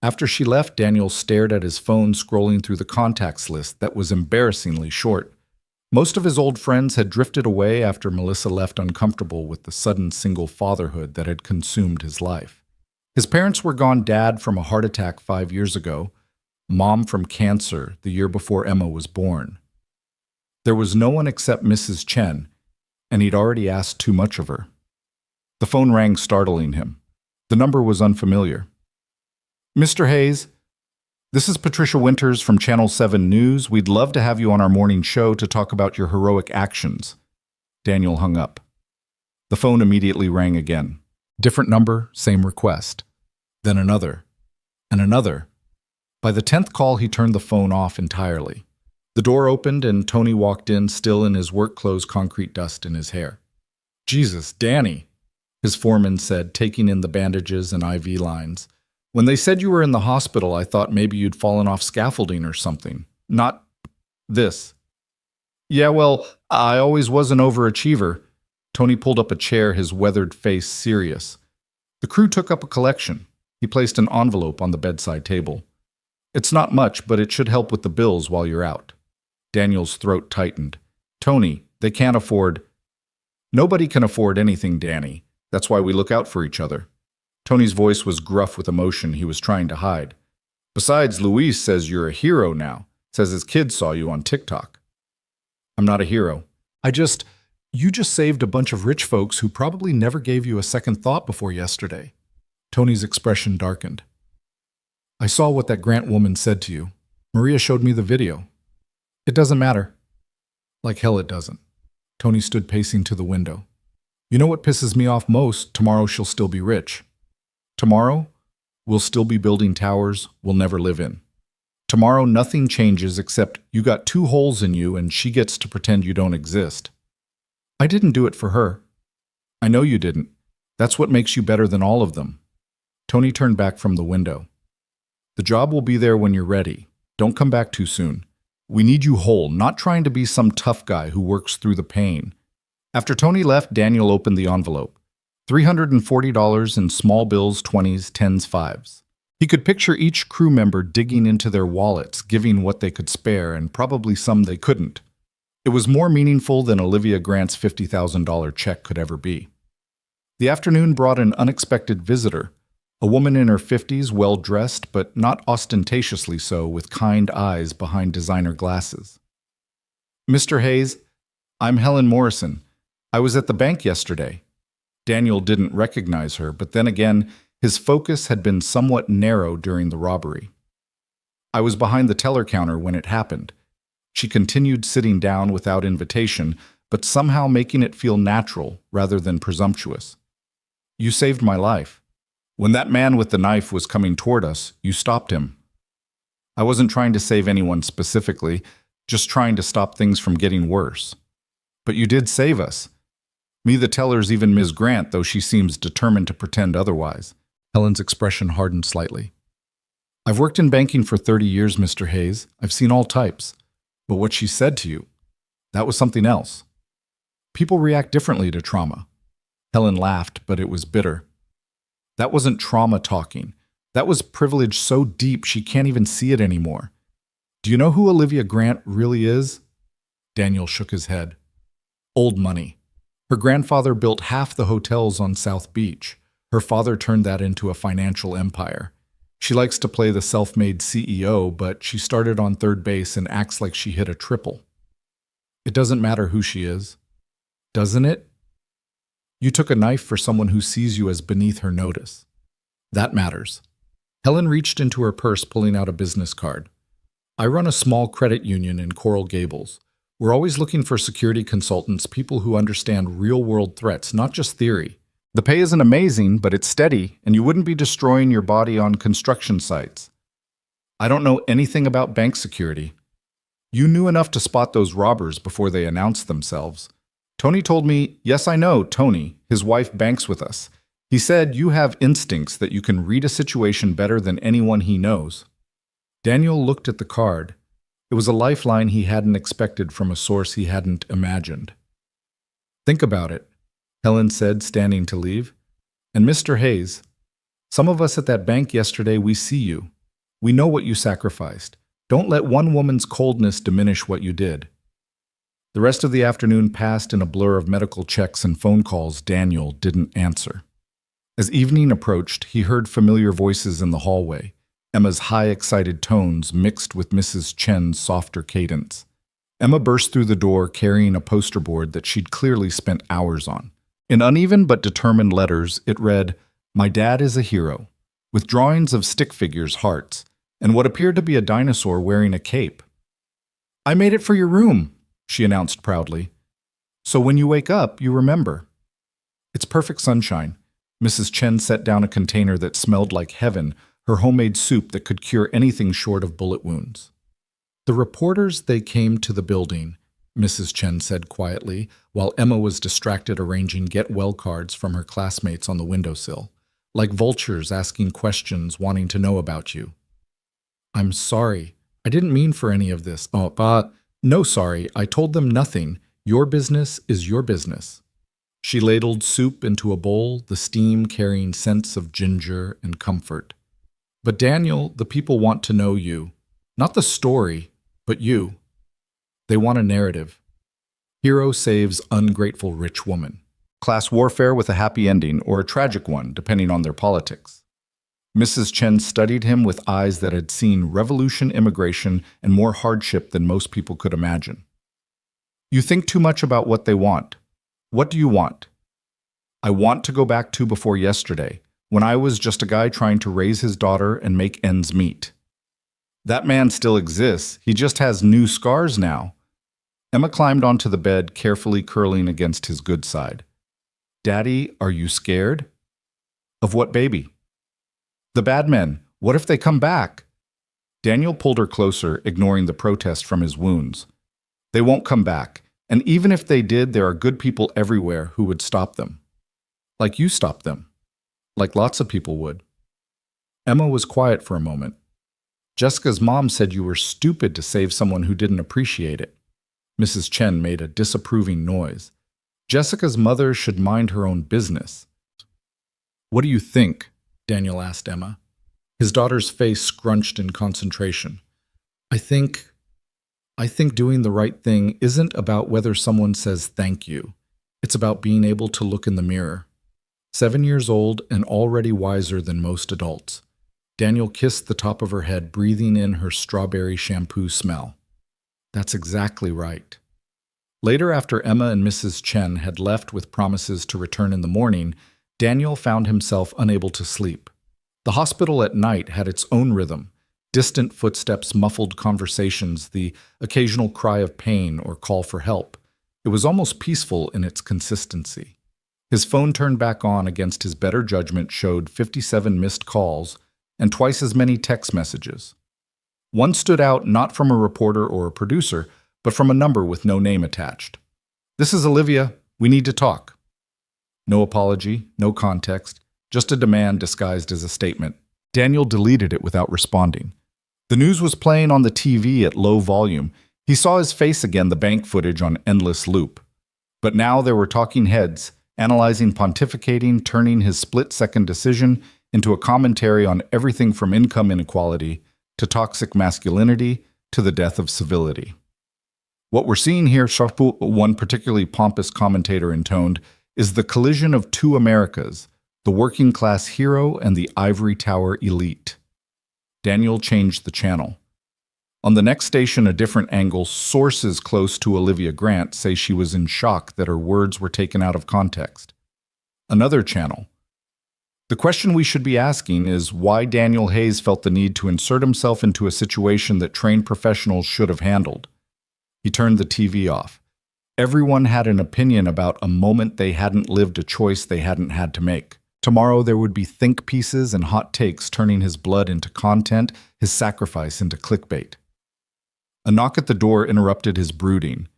After she left, Daniel stared at his phone, scrolling through the contacts list that was embarrassingly short. Most of his old friends had drifted away after Melissa left, uncomfortable with the sudden single fatherhood that had consumed his life. His parents were gone: dad from a heart attack 5 years ago, mom from cancer the year before Emma was born. There was no one except Mrs. Chen, and he'd already asked too much of her. The phone rang, startling him. The number was unfamiliar. "Mr. Hayes, this is Patricia Winters from Channel 7 News. We'd love to have you on our morning show to talk about your heroic actions." Daniel hung up. The phone immediately rang again. Different number, same request. Then another, and another. By the 10th call, he turned the phone off entirely. The door opened and Tony walked in, still in his work clothes, concrete dust in his hair. "Jesus, Danny," his foreman said, taking in the bandages and IV lines. "When they said you were in the hospital, I thought maybe you'd fallen off scaffolding or something. Not this." "Yeah, well, I always was an overachiever." Tony pulled up a chair, his weathered face serious. The crew took up a collection. He placed an envelope on the bedside table. "It's not much, but it should help with the bills while you're out." Daniel's throat tightened. "Tony, they can't afford—" "Nobody can afford anything, Danny. That's why we look out for each other." Tony's voice was gruff with emotion he was trying to hide. "Besides, Louise says you're a hero now. Says his kids saw you on TikTok." "I'm not a hero. You just saved a bunch of rich folks who probably never gave you a second thought before yesterday." Tony's expression darkened. "I saw what that Grant woman said to you. Maria showed me the video. It doesn't matter." "Like hell it doesn't." Tony stood pacing to the window. "You know what pisses me off most? Tomorrow she'll still be rich. Tomorrow, we'll still be building towers we'll never live in. Tomorrow, nothing changes except you got 2 holes in you and she gets to pretend you don't exist." "I didn't do it for her." "I know you didn't. That's what makes you better than all of them." Tony turned back from the window. "The job will be there when you're ready. Don't come back too soon. We need you whole, not trying to be some tough guy who works through the pain." After Tony left, Daniel opened the envelope. $340 in small bills, 20s, 10s, 5s. He could picture each crew member digging into their wallets, giving what they could spare, and probably some they couldn't. It was more meaningful than Olivia Grant's $50,000 check could ever be. The afternoon brought an unexpected visitor, a woman in her 50s, well-dressed, but not ostentatiously so, with kind eyes behind designer glasses. "Mr. Hayes, I'm Helen Morrison. I was at the bank yesterday." Daniel didn't recognize her, but then again, his focus had been somewhat narrow during the robbery. "I was behind the teller counter when it happened." She continued, sitting down without invitation, but somehow making it feel natural rather than presumptuous. "You saved my life. When that man with the knife was coming toward us, you stopped him." "I wasn't trying to save anyone specifically, just trying to stop things from getting worse." "But you did save us. Me, the tellers, even Ms. Grant, though she seems determined to pretend otherwise." Helen's expression hardened slightly. "I've worked in banking for 30 years, Mr. Hayes. I've seen all types. But what she said to you, that was something else. People react differently to trauma." Helen laughed, but it was bitter. "That wasn't trauma talking. That was privilege so deep she can't even see it anymore. Do you know who Olivia Grant really is?" Daniel shook his head. "Old money. Her grandfather built half the hotels on South Beach. Her father turned that into a financial empire. She likes to play the self-made CEO, but she started on third base and acts like she hit a triple. It doesn't matter who she is, doesn't it? You took a knife for someone who sees you as beneath her notice. That matters. Helen reached into her purse, pulling out a business card. I run a small credit union in Coral Gables. We're always looking for security consultants, people who understand real-world threats, not just theory. The pay isn't amazing, but it's steady, and you wouldn't be destroying your body on construction sites. I don't know anything about bank security. You knew enough to spot those robbers before they announced themselves. Tony told me, yes, I know, Tony. His wife banks with us. He said you have instincts that you can read a situation better than anyone he knows. Daniel looked at the card. It was a lifeline he hadn't expected from a source he hadn't imagined. Think about it, Helen said, standing to leave. And Mr. Hayes, some of us at that bank yesterday, we see you. We know what you sacrificed. Don't let one woman's coldness diminish what you did. The rest of the afternoon passed in a blur of medical checks and phone calls Daniel didn't answer. As evening approached, he heard familiar voices in the hallway, Emma's high, excited tones mixed with Mrs. Chen's softer cadence. Emma burst through the door carrying a poster board that she'd clearly spent hours on. In uneven but determined letters, it read, "My dad is a hero," with drawings of stick figures' hearts, and what appeared to be a dinosaur wearing a cape. "I made it for your room," she announced proudly. "So when you wake up, you remember." It's perfect sunshine. Mrs. Chen set down a container that smelled like heaven, her homemade soup that could cure anything short of bullet wounds. "The reporters, they came to the building," Mrs. Chen said quietly, while Emma was distracted arranging get-well cards from her classmates on the windowsill, like vultures asking questions, wanting to know about you. "I'm sorry. I didn't mean for any of this." No sorry. I told them nothing. Your business is your business." She ladled soup into a bowl, the steam carrying scents of ginger and comfort. "But Daniel, the people want to know you. Not the story, but you. They want a narrative. Hero saves ungrateful rich woman. Class warfare with a happy ending, or a tragic one, depending on their politics." Mrs. Chen studied him with eyes that had seen revolution, immigration, and more hardship than most people could imagine. "You think too much about what they want. What do you want?" "I want to go back to before yesterday, when I was just a guy trying to raise his daughter and make ends meet. That man still exists, he just has new scars now." Emma climbed onto the bed, carefully curling against his good side. "Daddy, are you scared?" "Of what baby?" "The bad men. What if they come back?" Daniel pulled her closer, ignoring the protest from his wounds. "They won't come back, and even if they did, there are good people everywhere who would stop them. Like you stopped them. Like lots of people would." Emma was quiet for a moment. "Jessica's mom said you were stupid to save someone who didn't appreciate it." Mrs. Chen made a disapproving noise. "Jessica's mother should mind her own business." "What do you think?" Daniel asked Emma. His daughter's face scrunched in concentration. I think doing the right thing isn't about whether someone says thank you. It's about being able to look in the mirror. 7 years old and already wiser than most adults. Daniel kissed the top of her head, breathing in her strawberry shampoo smell. "That's exactly right." Later, after Emma and Mrs. Chen had left with promises to return in the morning, Daniel found himself unable to sleep. The hospital at night had its own rhythm, distant footsteps, muffled conversations, the occasional cry of pain or call for help. It was almost peaceful in its consistency. His phone turned back on against his better judgment showed 57 missed calls and twice as many text messages. One stood out not from a reporter or a producer, but from a number with no name attached. "This is Olivia. We need to talk." No apology, no context, just a demand disguised as a statement. Daniel deleted it without responding. The news was playing on the TV at low volume. He saw his face again, the bank footage on endless loop. But now there were talking heads, analyzing, pontificating, turning his split-second decision into a commentary on everything from income inequality to toxic masculinity to the death of civility. "What we're seeing here," one particularly pompous commentator intoned, "is the collision of two Americas, The working class hero and the ivory tower elite. Daniel changed the channel. On the next station, a different angle, sources close to Olivia Grant say she was in shock that her words were taken out of context. Another channel. The question we should be asking is why Daniel Hayes felt the need to insert himself into a situation that trained professionals should have handled. He turned the TV off. Everyone had an opinion about a moment they hadn't lived, a choice they hadn't had to make. Tomorrow there would be think pieces and hot takes turning his blood into content, his sacrifice into clickbait. A knock at the door interrupted his brooding.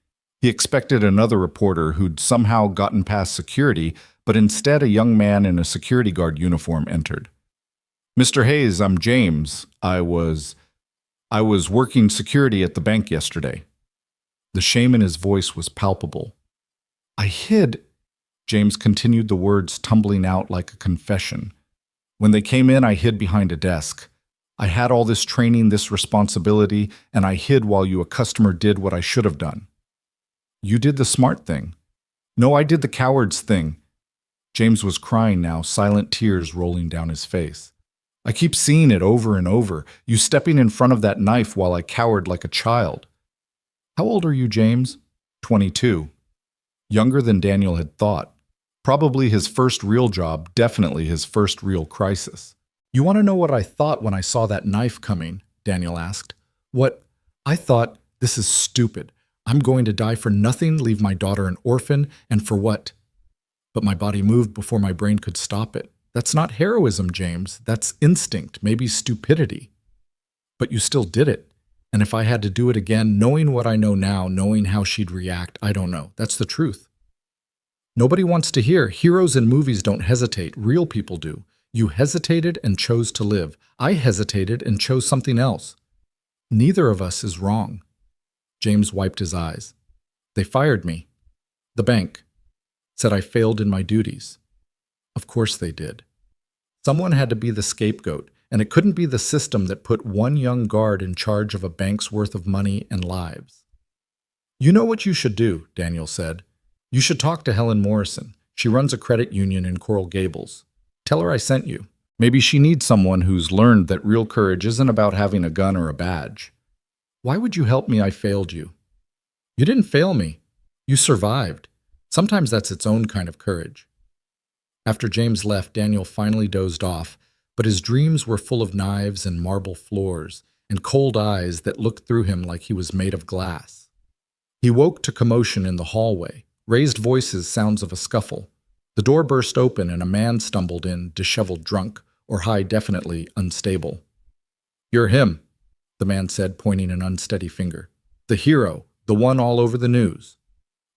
He expected another reporter who'd somehow gotten past security, but instead a young man in a security guard uniform entered. "Mr. Hayes, I'm James. I was working security at the bank yesterday." The shame in his voice was palpable. "I hid," James continued, the words tumbling out like a confession. "When they came in, I hid behind a desk. I had all this training, this responsibility, and I hid while a customer did what I should have done." "You did the smart thing." "No, I did the coward's thing." James was crying now, silent tears rolling down his face. "I keep seeing it over and over, you stepping in front of that knife while I cowered like a child." "How old are you, James?" 22. Younger than Daniel had thought. Probably his first real job, definitely his first real crisis. "You want to know what I thought when I saw that knife coming?" Daniel asked. "What? I thought, this is stupid. I'm going to die for nothing, leave my daughter an orphan, and for what? But my body moved before my brain could stop it. That's not heroism, James. That's instinct, maybe stupidity. But you still did it. And if I had to do it again, knowing what I know now, knowing how she'd react, I don't know. That's the truth. Nobody wants to hear. Heroes in movies don't hesitate. Real people do. You hesitated and chose to live. I hesitated and chose something else. Neither of us is wrong." James wiped his eyes. "They fired me. The bank. Said I failed in my duties. Of course they did. Someone had to be the scapegoat, and it couldn't be the system that put one young guard in charge of a bank's worth of money and lives." "You know what you should do," Daniel said. "You should talk to Helen Morrison. She runs a credit union in Coral Gables. Tell her I sent you. Maybe she needs someone who's learned that real courage isn't about having a gun or a badge." "Why would you help me? I failed you." "You didn't fail me. You survived. Sometimes that's its own kind of courage." After James left, Daniel finally dozed off, but his dreams were full of knives and marble floors and cold eyes that looked through him like he was made of glass. He woke to commotion in the hallway, raised voices, sounds of a scuffle. The door burst open and a man stumbled in, disheveled drunk, or high definitely unstable. "You're him," the man said, pointing an unsteady finger. "The hero, the one all over the news."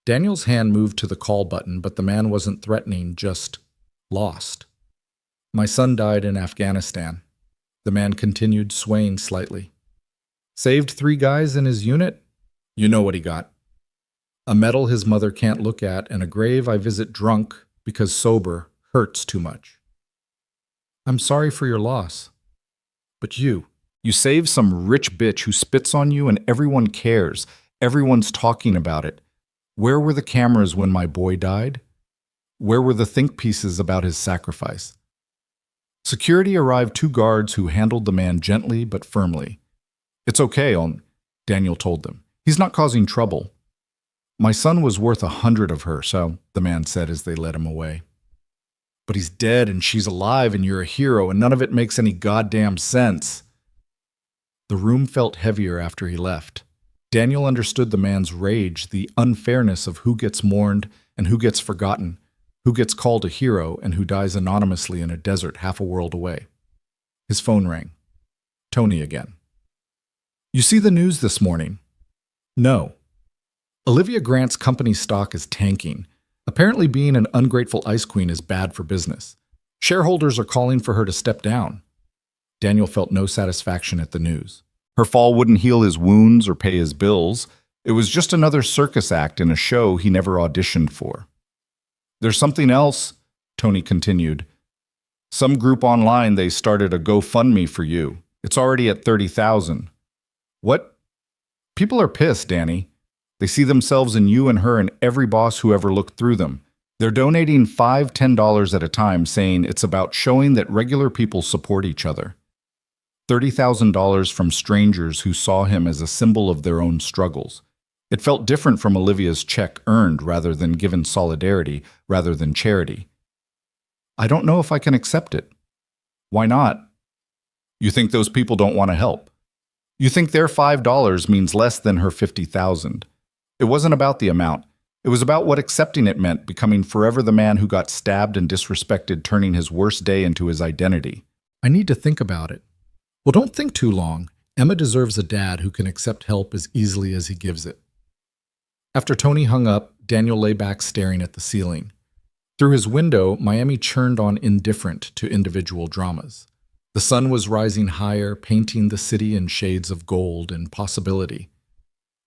Daniel's hand moved to the call button, but the man wasn't threatening, just lost. "My son died in Afghanistan," the man continued, swaying slightly. "Saved 3 guys in his unit? You know what he got. A medal his mother can't look at, and a grave I visit drunk because sober hurts too much." "I'm sorry for your loss. But you saved some rich bitch who spits on you and everyone cares. Everyone's talking about it. Where were the cameras when my boy died? Where were the think pieces about his sacrifice?" Security arrived 2 guards who handled the man gently but firmly. "It's okay," Daniel told them. "He's not causing trouble." "My son was worth 100 of her, so," the man said as they led him away. "But he's dead and she's alive and you're a hero and none of it makes any goddamn sense." The room felt heavier after he left. Daniel understood the man's rage, the unfairness of who gets mourned and who gets forgotten, who gets called a hero and who dies anonymously in a desert half a world away. His phone rang. Tony again. "You see the news this morning?" "No." "Olivia Grant's company stock is tanking. Apparently being an ungrateful ice queen is bad for business. Shareholders are calling for her to step down." Daniel felt no satisfaction at the news. Her fall wouldn't heal his wounds or pay his bills. It was just another circus act in a show he never auditioned for. "There's something else," Tony continued. "Some group online, they started a GoFundMe for you. It's already at 30,000. "What?" "People are pissed, Danny. They see themselves in you and her and every boss who ever looked through them. They're donating $5, $10 at a time, saying it's about showing that regular people support each other. $30,000 from strangers who saw him as a symbol of their own struggles. It felt different from Olivia's check earned rather than given solidarity, rather than charity. I don't know if I can accept it. Why not? You think those people don't want to help. You think their $5 means less than her $50,000. It wasn't about the amount. It was about what accepting it meant, becoming forever the man who got stabbed and disrespected, turning his worst day into his identity. I need to think about it. Well, don't think too long. Emma deserves a dad who can accept help as easily as he gives it. After Tony hung up, Daniel lay back staring at the ceiling. Through his window, Miami churned on indifferent to individual dramas. The sun was rising higher, painting the city in shades of gold and possibility.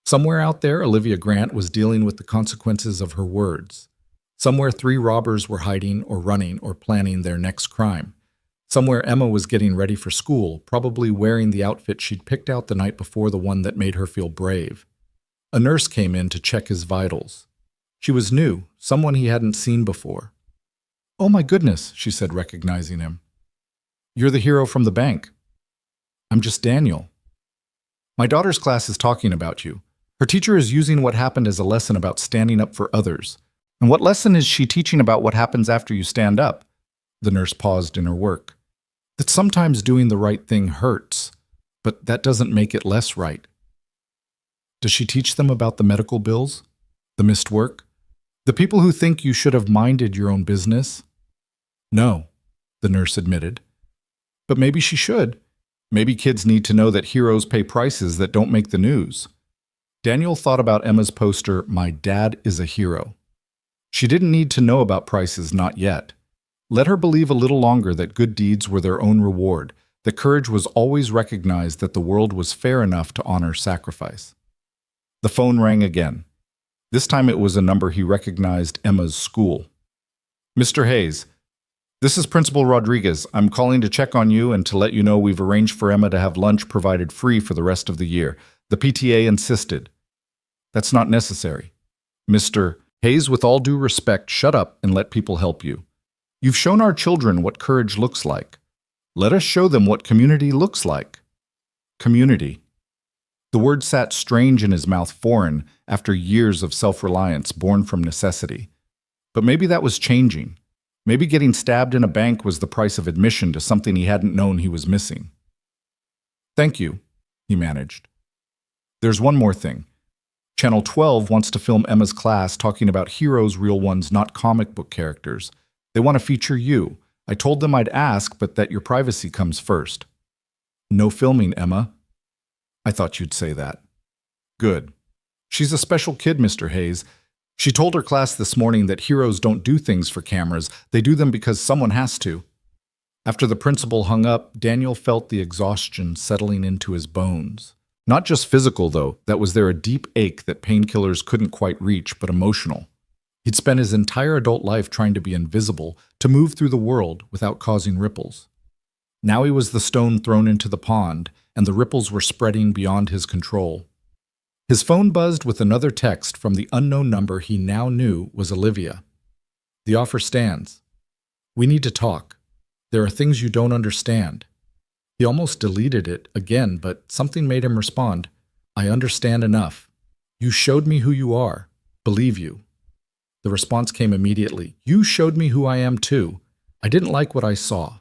Somewhere out there, Olivia Grant was dealing with the consequences of her words. Somewhere 3 robbers were hiding or running or planning their next crime. Somewhere Emma was getting ready for school, probably wearing the outfit she'd picked out the night before, the one that made her feel brave. A nurse came in to check his vitals. She was new, someone he hadn't seen before. "Oh my goodness," she said, recognizing him. "You're the hero from the bank." "I'm just Daniel." "My daughter's class is talking about you. Her teacher is using what happened as a lesson about standing up for others. And what lesson is she teaching about what happens after you stand up?" The nurse paused in her work. "That sometimes doing the right thing hurts, but that doesn't make it less right." "Does she teach them about the medical bills? The missed work? The people who think you should have minded your own business?" "No," the nurse admitted. "But maybe she should. Maybe kids need to know that heroes pay prices that don't make the news." Daniel thought about Emma's poster, "My Dad is a Hero." She didn't need to know about prices, not yet. Let her believe a little longer that good deeds were their own reward, that courage was always recognized, that the world was fair enough to honor sacrifice. The phone rang again. This time it was a number he recognized, Emma's school. "Mr. Hayes, this is Principal Rodriguez. I'm calling to check on you and to let you know we've arranged for Emma to have lunch provided free for the rest of the year. The PTA insisted." "That's not necessary." "Mr. Hayes, with all due respect, shut up and let people help you. You've shown our children what courage looks like. Let us show them what community looks like." Community. The word sat strange in his mouth, foreign, after years of self-reliance born from necessity. But maybe that was changing. Maybe getting stabbed in a bank was the price of admission to something he hadn't known he was missing. "Thank you," he managed. "There's one more thing. Channel 12 wants to film Emma's class talking about heroes, real ones, not comic book characters. They want to feature you. I told them I'd ask, but that your privacy comes first." "No filming, Emma." "I thought you'd say that." "Good. She's a special kid, Mr. Hayes. She told her class this morning that heroes don't do things for cameras. They do them because someone has to." After the principal hung up, Daniel felt the exhaustion settling into his bones. Not just physical, though. That was there a deep ache that painkillers couldn't quite reach, but emotional. He'd spent his entire adult life trying to be invisible, to move through the world without causing ripples. Now he was the stone thrown into the pond, and the ripples were spreading beyond his control. His phone buzzed with another text from the unknown number he now knew was Olivia. "The offer stands. We need to talk. There are things you don't understand." He almost deleted it again, but something made him respond. "I understand enough. You showed me who you are. Believe you." The response came immediately. "You showed me who I am too. I didn't like what I saw."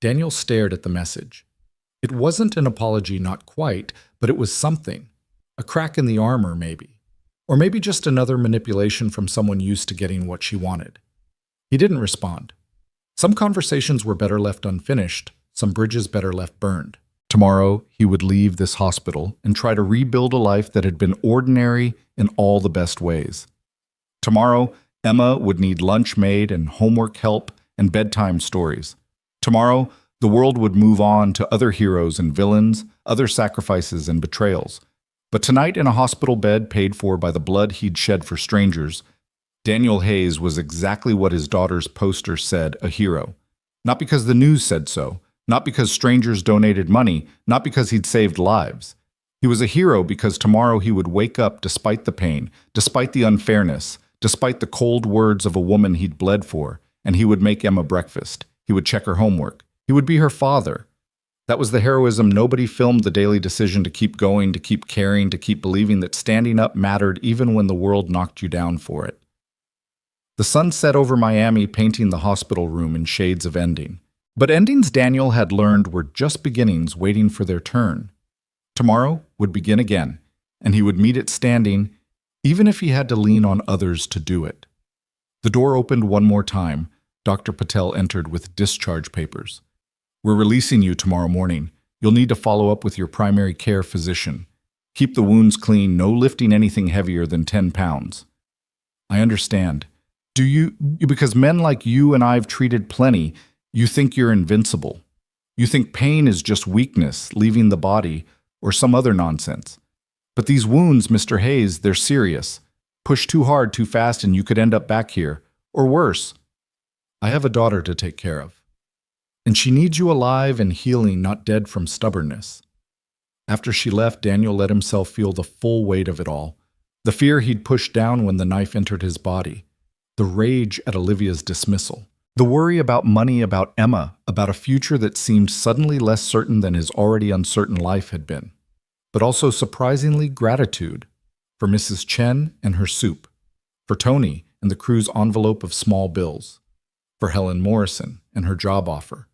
Daniel stared at the message. It wasn't an apology, not quite, but it was something. A crack in the armor, maybe. Or maybe just another manipulation from someone used to getting what she wanted. He didn't respond. Some conversations were better left unfinished, some bridges better left burned. Tomorrow, he would leave this hospital and try to rebuild a life that had been ordinary in all the best ways. Tomorrow, Emma would need lunch made and homework help and bedtime stories. Tomorrow, the world would move on to other heroes and villains, other sacrifices and betrayals. But tonight, in a hospital bed paid for by the blood he'd shed for strangers, Daniel Hayes was exactly what his daughter's poster said, a hero. Not because the news said so, not because strangers donated money, not because he'd saved lives. He was a hero because tomorrow he would wake up despite the pain, despite the unfairness, despite the cold words of a woman he'd bled for, and he would make Emma breakfast. He would check her homework. He would be her father. That was the heroism nobody filmed, the daily decision to keep going, to keep caring, to keep believing that standing up mattered even when the world knocked you down for it. The sun set over Miami, painting the hospital room in shades of ending. But endings Daniel had learned were just beginnings waiting for their turn. Tomorrow would begin again, and he would meet it standing, even if he had to lean on others to do it. The door opened one more time. Dr. Patel entered with discharge papers. "We're releasing you tomorrow morning. You'll need to follow up with your primary care physician. Keep the wounds clean, no lifting anything heavier than 10 pounds. I understand. Because men like you and I've treated plenty, you think you're invincible. You think pain is just weakness, leaving the body, or some other nonsense. But these wounds, Mr. Hayes, they're serious. Push too hard, too fast, and you could end up back here. Or worse. I have a daughter to take care of. And she needs you alive and healing, not dead from stubbornness." After she left, Daniel let himself feel the full weight of it all. The fear he'd pushed down when the knife entered his body. The rage at Olivia's dismissal. The worry about money, about Emma, about a future that seemed suddenly less certain than his already uncertain life had been. But also surprisingly gratitude for Mrs. Chen and her soup, for Tony and the crew's envelope of small bills, for Helen Morrison and her job offer,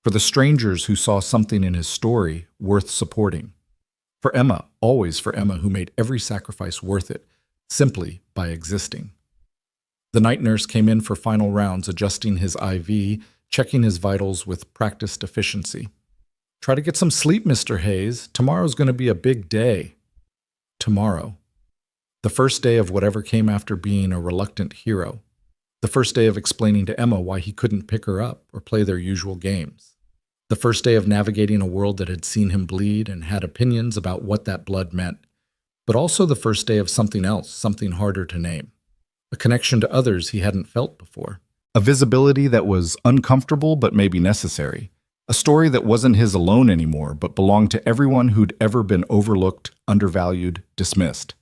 for the strangers who saw something in his story worth supporting, for Emma, always for Emma, who made every sacrifice worth it simply by existing. The night nurse came in for final rounds, adjusting his IV, checking his vitals with practiced efficiency. "Try to get some sleep, Mr. Hayes. Tomorrow's going to be a big day." Tomorrow. The first day of whatever came after being a reluctant hero. The first day of explaining to Emma why he couldn't pick her up or play their usual games. The first day of navigating a world that had seen him bleed and had opinions about what that blood meant. But also the first day of something else, something harder to name. A connection to others he hadn't felt before. A visibility that was uncomfortable but maybe necessary. A story that wasn't his alone anymore, but belonged to everyone who'd ever been overlooked, undervalued, dismissed.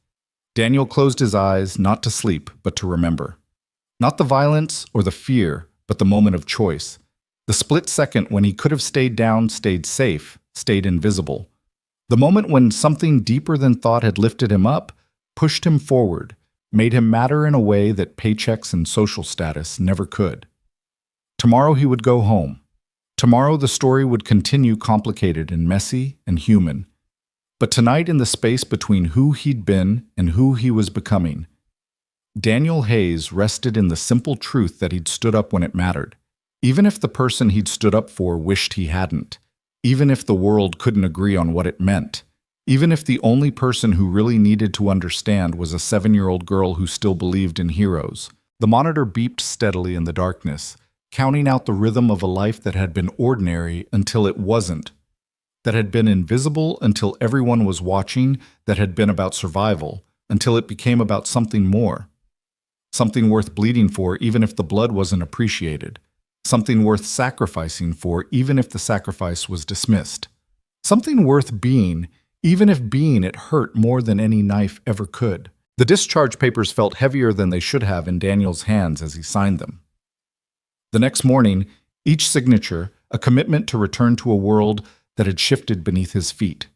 Daniel closed his eyes, not to sleep, but to remember. Not the violence or the fear, but the moment of choice. The split second when he could have stayed down, stayed safe, stayed invisible. The moment when something deeper than thought had lifted him up, pushed him forward, made him matter in a way that paychecks and social status never could. Tomorrow he would go home. Tomorrow the story would continue, complicated and messy and human. But tonight, in the space between who he'd been and who he was becoming, Daniel Hayes rested in the simple truth that he'd stood up when it mattered, even if the person he'd stood up for wished he hadn't, even if the world couldn't agree on what it meant, even if the only person who really needed to understand was a 7-year-old girl who still believed in heroes. The monitor beeped steadily in the darkness, counting out the rhythm of a life that had been ordinary until it wasn't, that had been invisible until everyone was watching, that had been about survival, until it became about something more. Something worth bleeding for even if the blood wasn't appreciated. Something worth sacrificing for even if the sacrifice was dismissed. Something worth being even if being it hurt more than any knife ever could. The discharge papers felt heavier than they should have in Daniel's hands as he signed them. The next morning, each signature, a commitment to return to a world that had shifted beneath his feet.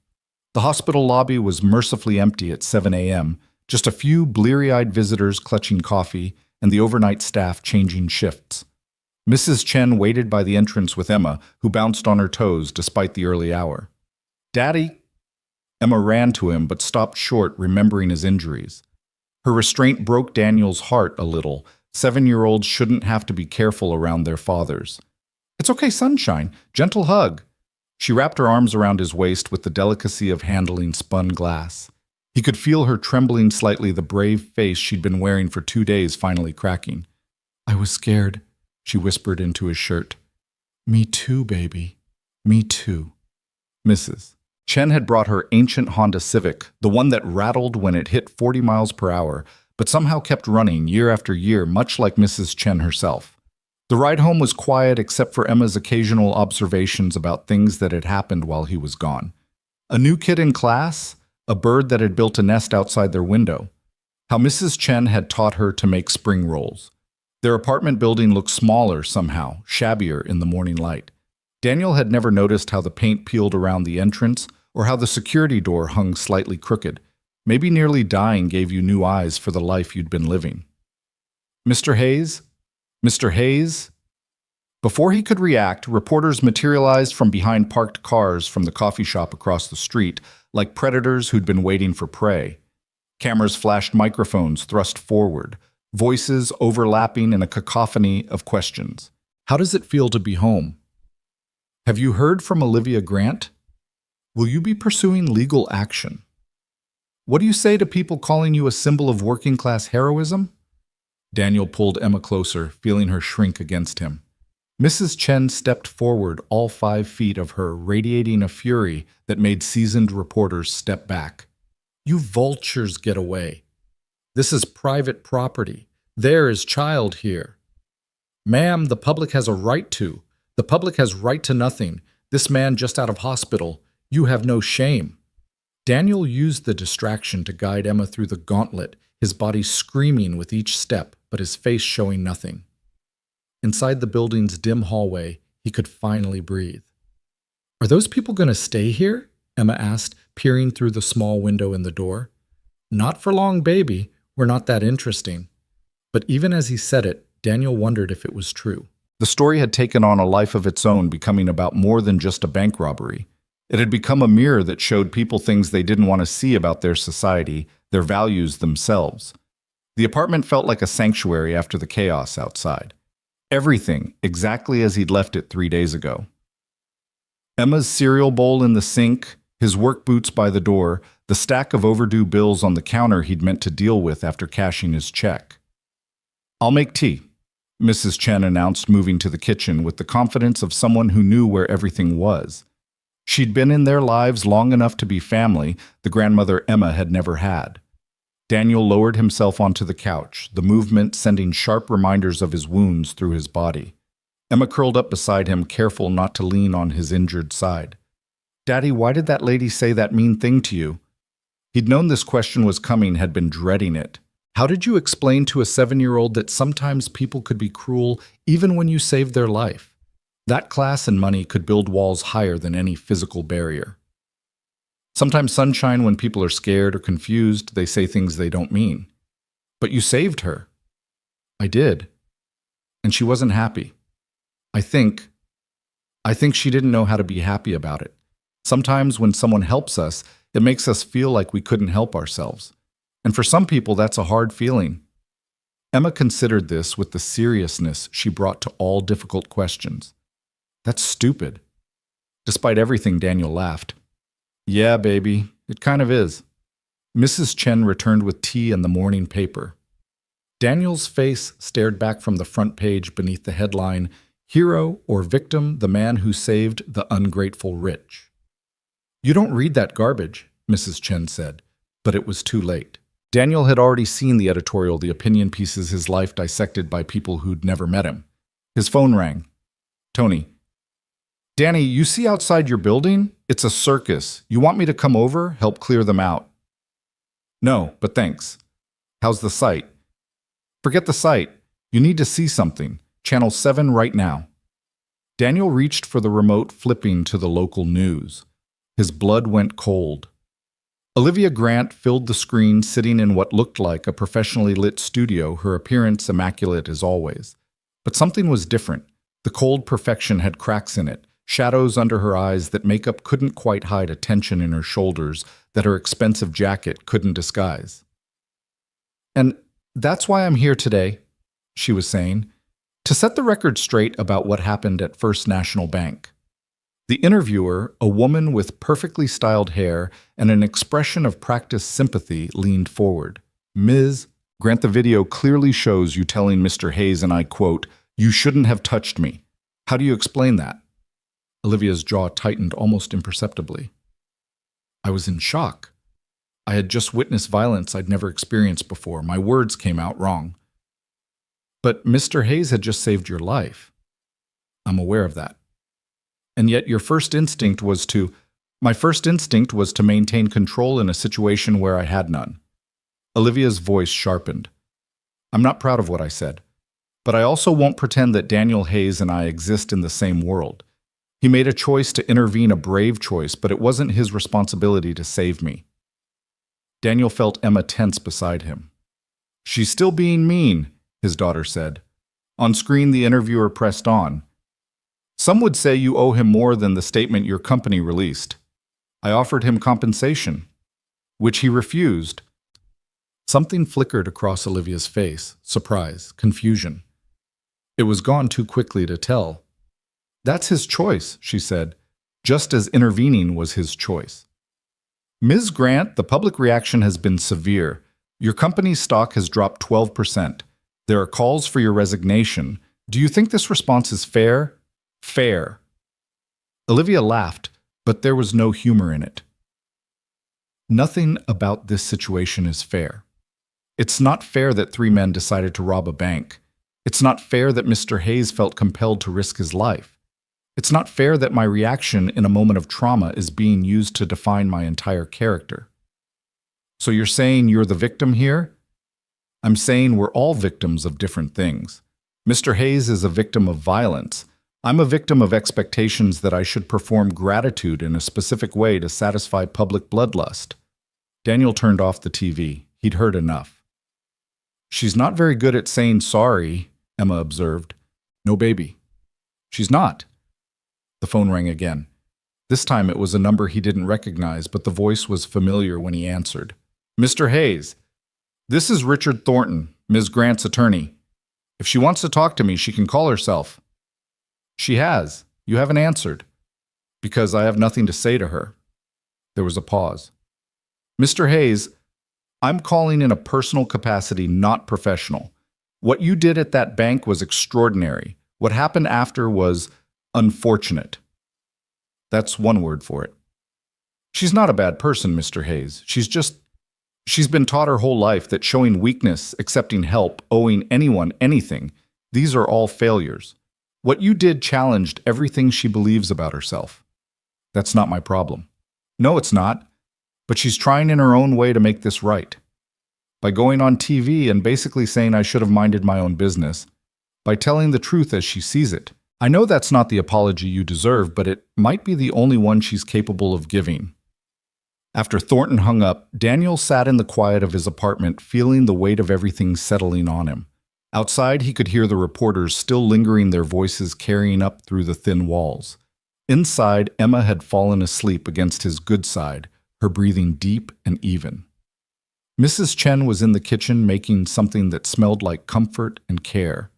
The hospital lobby was mercifully empty at 7 a.m., just a few bleary-eyed visitors clutching coffee and the overnight staff changing shifts. Mrs. Chen waited by the entrance with Emma, who bounced on her toes despite the early hour. "Daddy!" Emma ran to him but stopped short, remembering his injuries. Her restraint broke Daniel's heart a little. 7-year-olds shouldn't have to be careful around their fathers. "It's okay, sunshine. Gentle hug." She wrapped her arms around his waist with the delicacy of handling spun glass. He could feel her trembling slightly, the brave face she'd been wearing for 2 days finally cracking. "I was scared," she whispered into his shirt. "Me too, baby. Me too." Mrs. Chen had brought her ancient Honda Civic, the one that rattled when it hit 40 miles per hour, but somehow kept running year after year, much like Mrs. Chen herself. The ride home was quiet except for Emma's occasional observations about things that had happened while he was gone. A new kid in class, a bird that had built a nest outside their window, how Mrs. Chen had taught her to make spring rolls. Their apartment building looked smaller somehow, shabbier in the morning light. Daniel had never noticed how the paint peeled around the entrance or how the security door hung slightly crooked. Maybe nearly dying gave you new eyes for the life you'd been living. Mr. Hayes? Mr. Hayes? Before he could react, reporters materialized from behind parked cars from the coffee shop across the street, like predators who'd been waiting for prey. Cameras flashed microphones thrust forward, voices overlapping in a cacophony of questions. How does it feel to be home? Have you heard from Olivia Grant? Will you be pursuing legal action? What do you say to people calling you a symbol of working-class heroism? Daniel pulled Emma closer, feeling her shrink against him. Mrs. Chen stepped forward, all 5 feet of her radiating a fury that made seasoned reporters step back. You vultures get away. This is private property. There is child here. Ma'am, the public has a right to. The public has right to nothing. This man just out of hospital. You have no shame. Daniel used the distraction to guide Emma through the gauntlet, his body screaming with each step, but his face showing nothing. Inside the building's dim hallway, he could finally breathe. Are those people going to stay here? Emma asked, peering through the small window in the door. Not for long, baby. We're not that interesting. But even as he said it, Daniel wondered if it was true. The story had taken on a life of its own, becoming about more than just a bank robbery. It had become a mirror that showed people things they didn't want to see about their society, their values themselves. The apartment felt like a sanctuary after the chaos outside. Everything exactly as he'd left it 3 days ago. Emma's cereal bowl in the sink, his work boots by the door, the stack of overdue bills on the counter he'd meant to deal with after cashing his check. I'll make tea, Mrs. Chen announced, moving to the kitchen with the confidence of someone who knew where everything was. She'd been in their lives long enough to be family the grandmother Emma had never had. Daniel lowered himself onto the couch, the movement sending sharp reminders of his wounds through his body. Emma curled up beside him, careful not to lean on his injured side. Daddy, why did that lady say that mean thing to you? He'd known this question was coming, had been dreading it. How did you explain to a 7-year-old that sometimes people could be cruel even when you saved their life? That class and money could build walls higher than any physical barrier. Sometimes sunshine when people are scared or confused, they say things they don't mean. But you saved her. I did. And she wasn't happy. I think she didn't know how to be happy about it. Sometimes when someone helps us, it makes us feel like we couldn't help ourselves. And for some people, that's a hard feeling. Emma considered this with the seriousness she brought to all difficult questions. That's stupid. Despite everything, Daniel laughed. Yeah, baby, it kind of is. Mrs. Chen returned with tea and the morning paper. Daniel's face stared back from the front page beneath the headline, Hero or Victim, the Man Who Saved the Ungrateful Rich. You don't read that garbage, Mrs. Chen said, but it was too late. Daniel had already seen the editorial, the opinion pieces, his life dissected by people who'd never met him. His phone rang. Tony. Danny, you see outside your building? It's a circus. You want me to come over, help clear them out? No, but thanks. How's the site? Forget the site. You need to see something. Channel 7 right now. Daniel reached for the remote, flipping to the local news. His blood went cold. Olivia Grant filled the screen, sitting in what looked like a professionally lit studio, her appearance immaculate as always. But something was different. The cold perfection had cracks in it, shadows under her eyes that makeup couldn't quite hide, a tension in her shoulders that her expensive jacket couldn't disguise. And that's why I'm here today, she was saying, to set the record straight about what happened at First National Bank. The interviewer, a woman with perfectly styled hair and an expression of practiced sympathy, leaned forward. Ms. Grant, the video clearly shows you telling Mr. Hayes, and I quote, "You shouldn't have touched me. How do you explain that?" Olivia's jaw tightened almost imperceptibly. I was in shock. I had just witnessed violence I'd never experienced before. My words came out wrong. But Mr. Hayes had just saved your life. I'm aware of that. And yet your first instinct was to... My first instinct was to maintain control in a situation where I had none. Olivia's voice sharpened. I'm not proud of what I said, but I also won't pretend that Daniel Hayes and I exist in the same world. He made a choice to intervene, a brave choice, but it wasn't his responsibility to save me. Daniel felt Emma tense beside him. She's still being mean, his daughter said. On screen, the interviewer pressed on. Some would say you owe him more than the statement your company released. I offered him compensation, which he refused. Something flickered across Olivia's face, surprise, confusion. It was gone too quickly to tell. That's his choice, she said, just as intervening was his choice. Ms. Grant, the public reaction has been severe. Your company's stock has dropped 12%. There are calls for your resignation. Do you think this response is fair? Fair. Olivia laughed, but there was no humor in it. Nothing about this situation is fair. It's not fair that 3 men decided to rob a bank. It's not fair that Mr. Hayes felt compelled to risk his life. It's not fair that my reaction in a moment of trauma is being used to define my entire character. So you're saying you're the victim here? I'm saying we're all victims of different things. Mr. Hayes is a victim of violence. I'm a victim of expectations that I should perform gratitude in a specific way to satisfy public bloodlust. Daniel turned off the TV. He'd heard enough. She's not very good at saying sorry, Emma observed. No, baby. She's not. The phone rang again. This time it was a number he didn't recognize, but the voice was familiar when he answered. Mr. Hayes, this is Richard Thornton, Ms. Grant's attorney. If she wants to talk to me, she can call herself. She has. You haven't answered. Because I have nothing to say to her. There was a pause. Mr. Hayes, I'm calling in a personal capacity, not professional. What you did at that bank was extraordinary. What happened after was unfortunate. That's one word for it. She's not a bad person, Mr. Hayes. She's been taught her whole life that showing weakness, accepting help, owing anyone anything, these are all failures. What you did challenged everything she believes about herself. That's not my problem. No, it's not. But she's trying in her own way to make this right. By going on TV and basically saying I should have minded my own business. By telling the truth as she sees it. I know that's not the apology you deserve, but it might be the only one she's capable of giving. After Thornton hung up, Daniel sat in the quiet of his apartment, feeling the weight of everything settling on him. Outside, he could hear the reporters still lingering, their voices carrying up through the thin walls. Inside, Emma had fallen asleep against his good side, her breathing deep and even. Mrs. Chen was in the kitchen making something that smelled like comfort and care.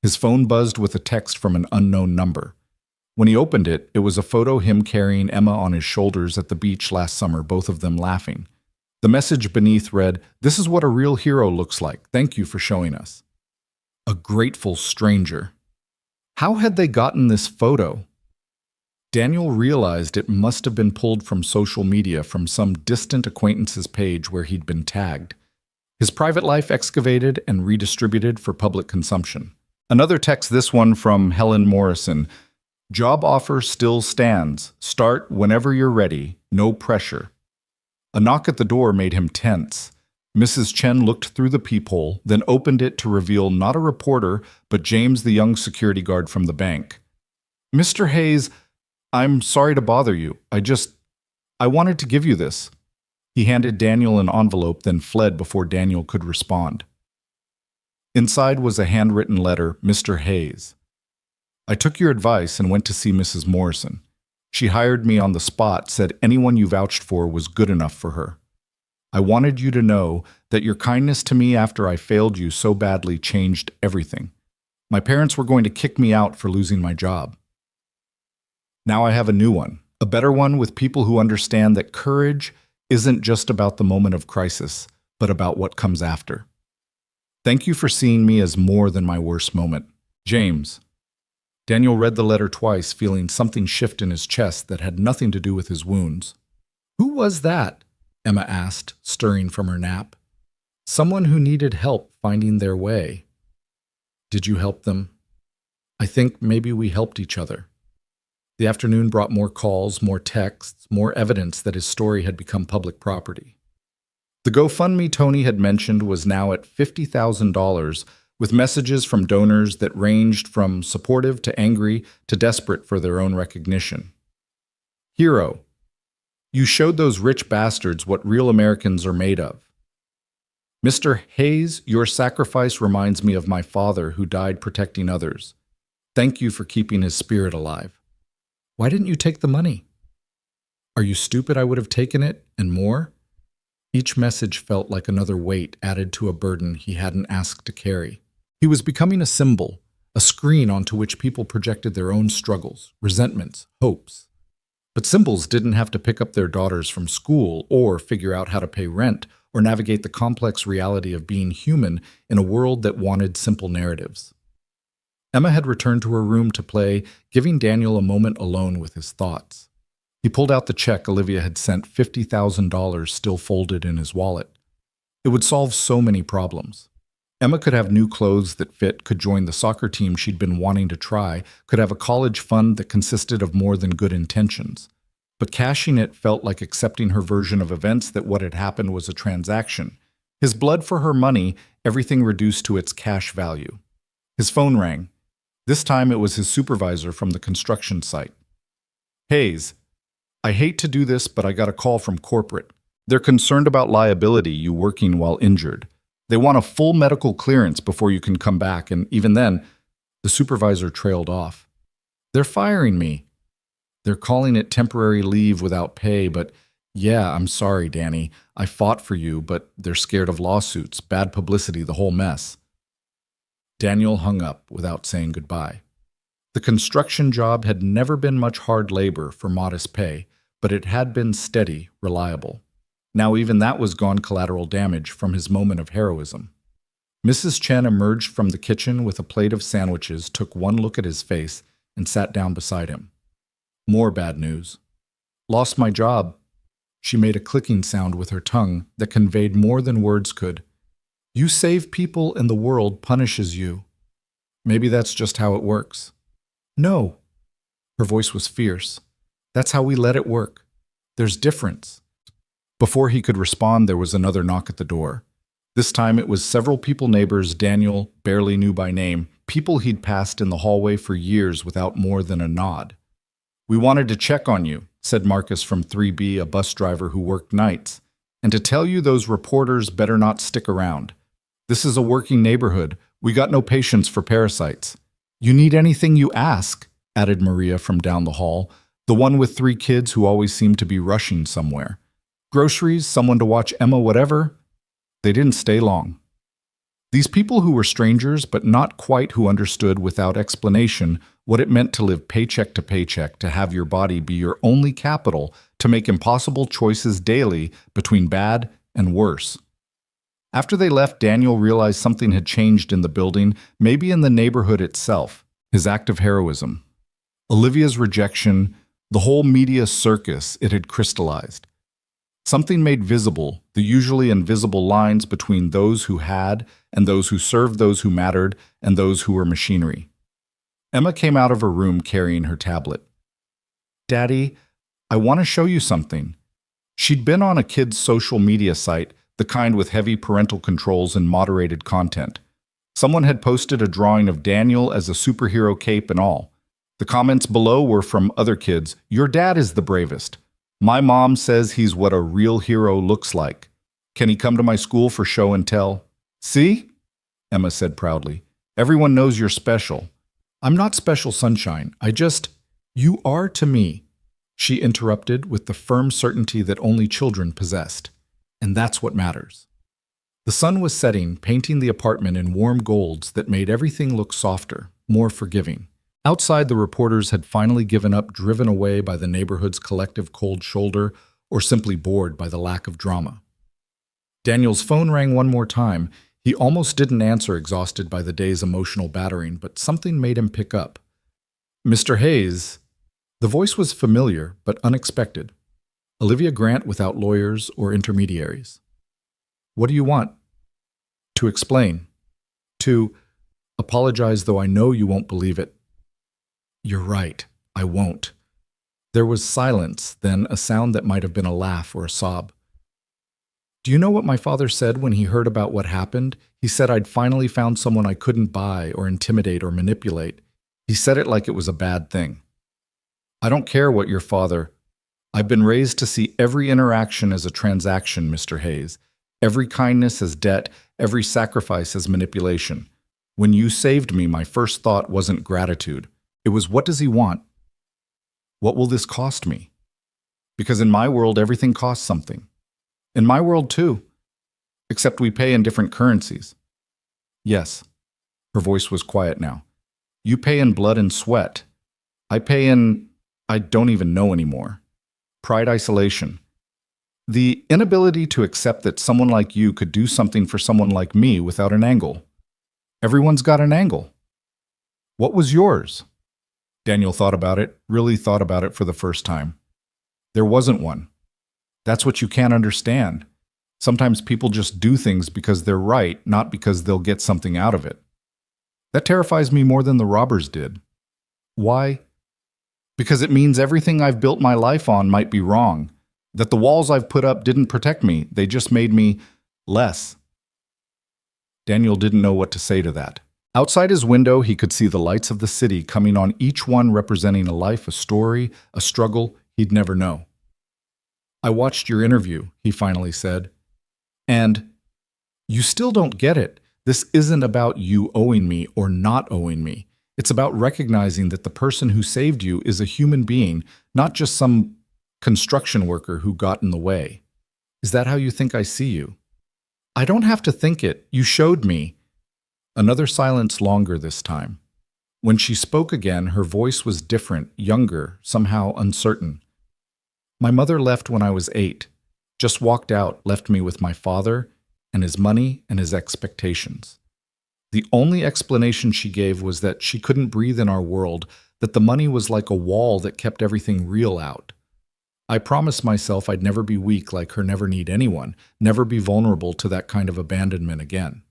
His phone buzzed with a text from an unknown number. When he opened it, it was a photo him carrying Emma on his shoulders at the beach last summer, both of them laughing. The message beneath read, "This is what a real hero looks like. Thank you for showing us." A grateful stranger. How had they gotten this photo? Daniel realized it must have been pulled from social media, from some distant acquaintance's page where he'd been tagged. His private life excavated and redistributed for public consumption. Another text, this one from Helen Morrison. Job offer still stands. Start whenever you're ready. No pressure. A knock at the door made him tense. Mrs. Chen looked through the peephole, then opened it to reveal not a reporter, but James, the young security guard from the bank. Mr. Hayes, I'm sorry to bother you. I wanted to give you this. He handed Daniel an envelope, then fled before Daniel could respond. Inside was a handwritten letter, Mr. Hayes. I took your advice and went to see Mrs. Morrison. She hired me on the spot, said anyone you vouched for was good enough for her. I wanted you to know that your kindness to me after I failed you so badly changed everything. My parents were going to kick me out for losing my job. Now I have a new one, a better one with people who understand that courage isn't just about the moment of crisis, but about what comes after. Thank you for seeing me as more than my worst moment. James. Daniel read the letter twice, feeling something shift in his chest that had nothing to do with his wounds. Who was that? Emma asked, stirring from her nap. Someone who needed help finding their way. Did you help them? I think maybe we helped each other. The afternoon brought more calls, more texts, more evidence that his story had become public property. The GoFundMe Tony had mentioned was now at $50,000, with messages from donors that ranged from supportive to angry to desperate for their own recognition. Hero, you showed those rich bastards what real Americans are made of. Mr. Hayes, your sacrifice reminds me of my father who died protecting others. Thank you for keeping his spirit alive. Why didn't you take the money? Are you stupid? I would have taken it, and more. Each message felt like another weight added to a burden he hadn't asked to carry. He was becoming a symbol, a screen onto which people projected their own struggles, resentments, hopes. But symbols didn't have to pick up their daughters from school or figure out how to pay rent or navigate the complex reality of being human in a world that wanted simple narratives. Emma had returned to her room to play, giving Daniel a moment alone with his thoughts. He pulled out the check Olivia had sent, $50,000 still folded in his wallet. It would solve so many problems. Emma could have new clothes that fit, could join the soccer team she'd been wanting to try, could have a college fund that consisted of more than good intentions. But cashing it felt like accepting her version of events that what had happened was a transaction. His blood for her money, everything reduced to its cash value. His phone rang. This time it was his supervisor from the construction site. Hayes, I hate to do this, but I got a call from corporate. They're concerned about liability, you working while injured. They want a full medical clearance before you can come back, and even then, the supervisor trailed off. They're firing me. They're calling it temporary leave without pay, but yeah, I'm sorry, Danny. I fought for you, but they're scared of lawsuits, bad publicity, the whole mess. Daniel hung up without saying goodbye. The construction job had never been much hard labor for modest pay, but it had been steady, reliable. Now even that was gone collateral damage from his moment of heroism. Mrs. Chen emerged from the kitchen with a plate of sandwiches, took one look at his face, and sat down beside him. More bad news. Lost my job. She made a clicking sound with her tongue that conveyed more than words could. You save people and the world punishes you. Maybe that's just how it works. No. Her voice was fierce. That's how we let it work. There's difference. Before he could respond, there was another knock at the door. This time it was several people neighbors Daniel barely knew by name, people he'd passed in the hallway for years without more than a nod. We wanted to check on you, said Marcus from 3B, a bus driver who worked nights, and to tell you those reporters better not stick around. This is a working neighborhood. We got no patience for parasites. You need anything, you ask, added Maria from down the hall, the one with 3 kids who always seemed to be rushing somewhere. Groceries, someone to watch Emma, whatever. They didn't stay long. These people who were strangers, but not quite who understood without explanation what it meant to live paycheck to paycheck, to have your body be your only capital, to make impossible choices daily between bad and worse. After they left, Daniel realized something had changed in the building, maybe in the neighborhood itself, his act of heroism. Olivia's rejection, the whole media circus, it had crystallized. Something made visible the usually invisible lines between those who had and those who served those who mattered and those who were machinery. Emma came out of her room carrying her tablet. Daddy, I want to show you something. She'd been on a kid's social media site, the kind with heavy parental controls and moderated content. Someone had posted a drawing of Daniel as a superhero cape and all. The comments below were from other kids. Your dad is the bravest. My mom says he's what a real hero looks like. Can he come to my school for show and tell? See? Emma said proudly. Everyone knows you're special. I'm not special, Sunshine. You are to me, she interrupted with the firm certainty that only children possessed. And that's what matters. The sun was setting, painting the apartment in warm golds that made everything look softer, more forgiving. Outside, the reporters had finally given up, driven away by the neighborhood's collective cold shoulder, or simply bored by the lack of drama. Daniel's phone rang one more time. He almost didn't answer, exhausted by the day's emotional battering, but something made him pick up. Mr. Hayes. The voice was familiar, but unexpected. Olivia Grant without lawyers or intermediaries. What do you want? To explain. To apologize, though I know you won't believe it. You're right, I won't. There was silence, then a sound that might have been a laugh or a sob. Do you know what my father said when he heard about what happened? He said I'd finally found someone I couldn't buy or intimidate or manipulate. He said it like it was a bad thing. I don't care what your father. I've been raised to see every interaction as a transaction, Mr. Hayes. Every kindness as debt, every sacrifice as manipulation. When you saved me, my first thought wasn't gratitude. It was, what does he want? What will this cost me? Because in my world, everything costs something. In my world, too. Except we pay in different currencies. Yes. Her voice was quiet now. You pay in blood and sweat. I pay in, I don't even know anymore. Pride isolation. The inability to accept that someone like you could do something for someone like me without an angle. Everyone's got an angle. What was yours? Daniel thought about it, really thought about it for the first time. There wasn't one. That's what you can't understand. Sometimes people just do things because they're right, not because they'll get something out of it. That terrifies me more than the robbers did. Why? Because it means everything I've built my life on might be wrong. That the walls I've put up didn't protect me, they just made me less. Daniel didn't know what to say to that. Outside his window, he could see the lights of the city coming on, each one representing a life, a story, a struggle he'd never know. I watched your interview, he finally said. And you still don't get it. This isn't about you owing me or not owing me. It's about recognizing that the person who saved you is a human being, not just some construction worker who got in the way. Is that how you think I see you? I don't have to think it. You showed me. Another silence, longer this time. When she spoke again, her voice was different, younger, somehow uncertain. My mother left when I was 8. Just walked out, left me with my father and his money and his expectations. The only explanation she gave was that she couldn't breathe in our world, that the money was like a wall that kept everything real out. I promised myself I'd never be weak like her, never need anyone, never be vulnerable to that kind of abandonment again.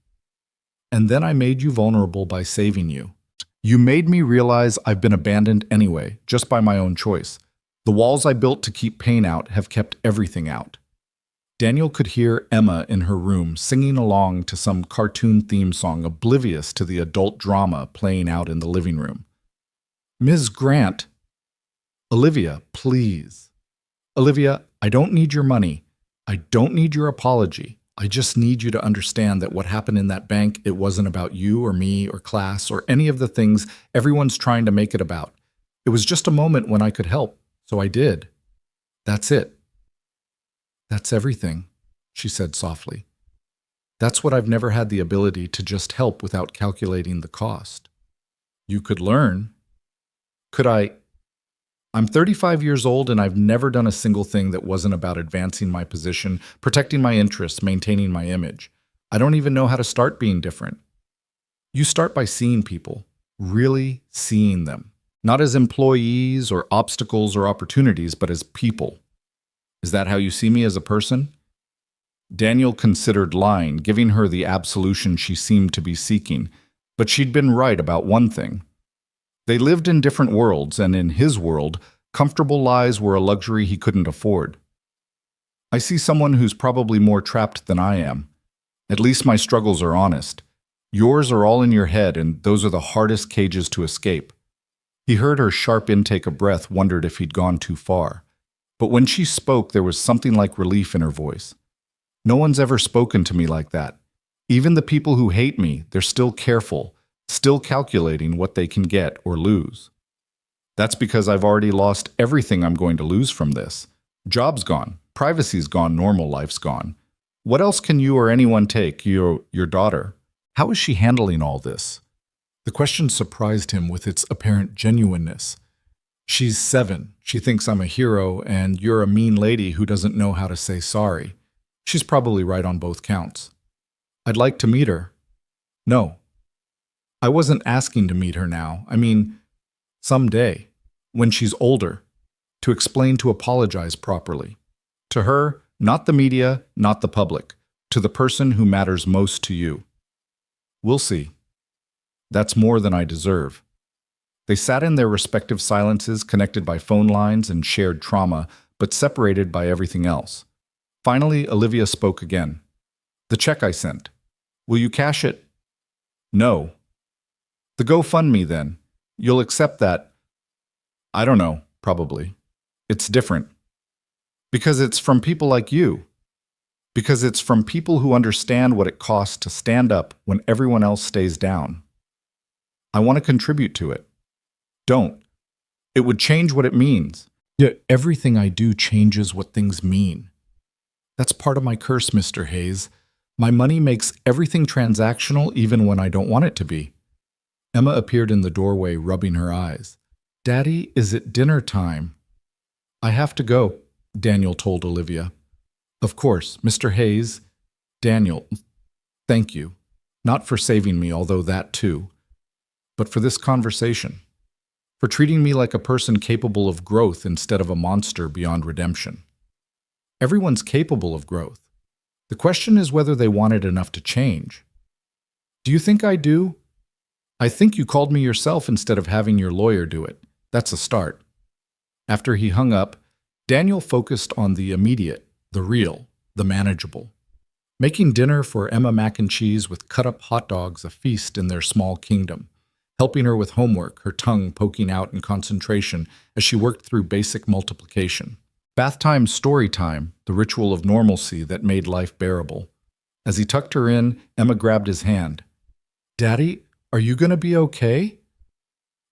And then I made you vulnerable by saving you. You made me realize I've been abandoned anyway, just by my own choice. The walls I built to keep pain out have kept everything out. Daniel could hear Emma in her room singing along to some cartoon theme song, oblivious to the adult drama playing out in the living room. Ms. Grant. Olivia, please. Olivia, I don't need your money. I don't need your apology. I just need you to understand that what happened in that bank, it wasn't about you or me or class or any of the things everyone's trying to make it about. It was just a moment when I could help, so I did. That's it. That's everything, she said softly. That's what I've never had the ability to just help without calculating the cost. You could learn. Could I? I'm 35 years old and I've never done a single thing that wasn't about advancing my position, protecting my interests, maintaining my image. I don't even know how to start being different. You start by seeing people, really seeing them, not as employees or obstacles or opportunities, but as people. Is that how you see me as a person? Daniel considered lying, giving her the absolution she seemed to be seeking, but she'd been right about one thing. They lived in different worlds, and in his world, comfortable lies were a luxury he couldn't afford. I see someone who's probably more trapped than I am. At least my struggles are honest. Yours are all in your head, and those are the hardest cages to escape. He heard her sharp intake of breath, wondered if he'd gone too far. But when she spoke, there was something like relief in her voice. No one's ever spoken to me like that. Even the people who hate me, they're still careful, still calculating what they can get or lose. That's because I've already lost everything I'm going to lose from this. Job's gone, privacy's gone, normal life's gone. What else can you or anyone take? Your daughter. How is she handling all this? The question surprised him with its apparent genuineness. She's 7. She thinks I'm a hero, and you're a mean lady who doesn't know how to say sorry. She's probably right on both counts. I'd like to meet her. No. I wasn't asking to meet her now. I mean, someday, when she's older, to explain, to apologize properly. To her, not the media, not the public, to the person who matters most to you. We'll see. That's more than I deserve. They sat in their respective silences, connected by phone lines and shared trauma, but separated by everything else. Finally, Olivia spoke again. The check I sent. Will you cash it? No. The GoFundMe then. You'll accept that. I don't know, probably. It's different. Because it's from people like you. Because it's from people who understand what it costs to stand up when everyone else stays down. I want to contribute to it. Don't. It would change what it means. Yet everything I do changes what things mean. That's part of my curse, Mr. Hayes. My money makes everything transactional even when I don't want it to be. Emma appeared in the doorway, rubbing her eyes. Daddy, is it dinner time? I have to go, Daniel told Olivia. Of course, Mr. Hayes. Daniel, thank you. Not for saving me, although that too, but for this conversation. For treating me like a person capable of growth instead of a monster beyond redemption. Everyone's capable of growth. The question is whether they want it enough to change. Do you think I do? I think you called me yourself instead of having your lawyer do it. That's a start. After he hung up, Daniel focused on the immediate, the real, the manageable. Making dinner for Emma mac and cheese with cut-up hot dogs a feast in their small kingdom. Helping her with homework, her tongue poking out in concentration as she worked through basic multiplication. Bath time, story time, the ritual of normalcy that made life bearable. As he tucked her in, Emma grabbed his hand. Daddy, are you going to be okay?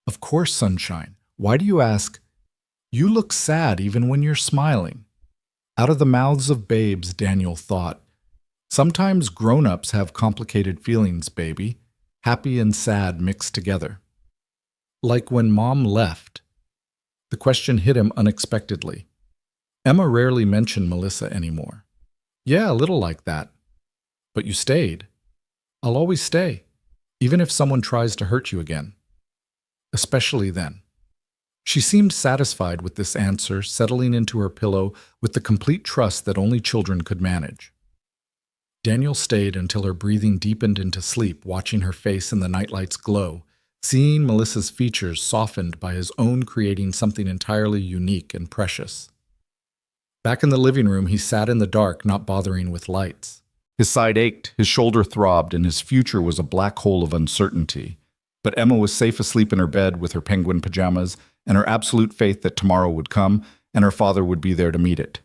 Of course, sunshine. Why do you ask? You look sad even when you're smiling. Out of the mouths of babes, Daniel thought. Sometimes grown-ups have complicated feelings, baby. Happy and sad mixed together. Like when Mom left. The question hit him unexpectedly. Emma rarely mentioned Melissa anymore. Yeah, a little like that. But you stayed. I'll always stay, even if someone tries to hurt you again. Especially then. She seemed satisfied with this answer, settling into her pillow with the complete trust that only children could manage. Daniel stayed until her breathing deepened into sleep, watching her face in the nightlight's glow, seeing Melissa's features softened by his own creating something entirely unique and precious. Back in the living room, he sat in the dark, not bothering with lights. His side ached, his shoulder throbbed, and his future was a black hole of uncertainty. But Emma was safe asleep in her bed with her penguin pajamas and her absolute faith that tomorrow would come and her father would be there to meet it.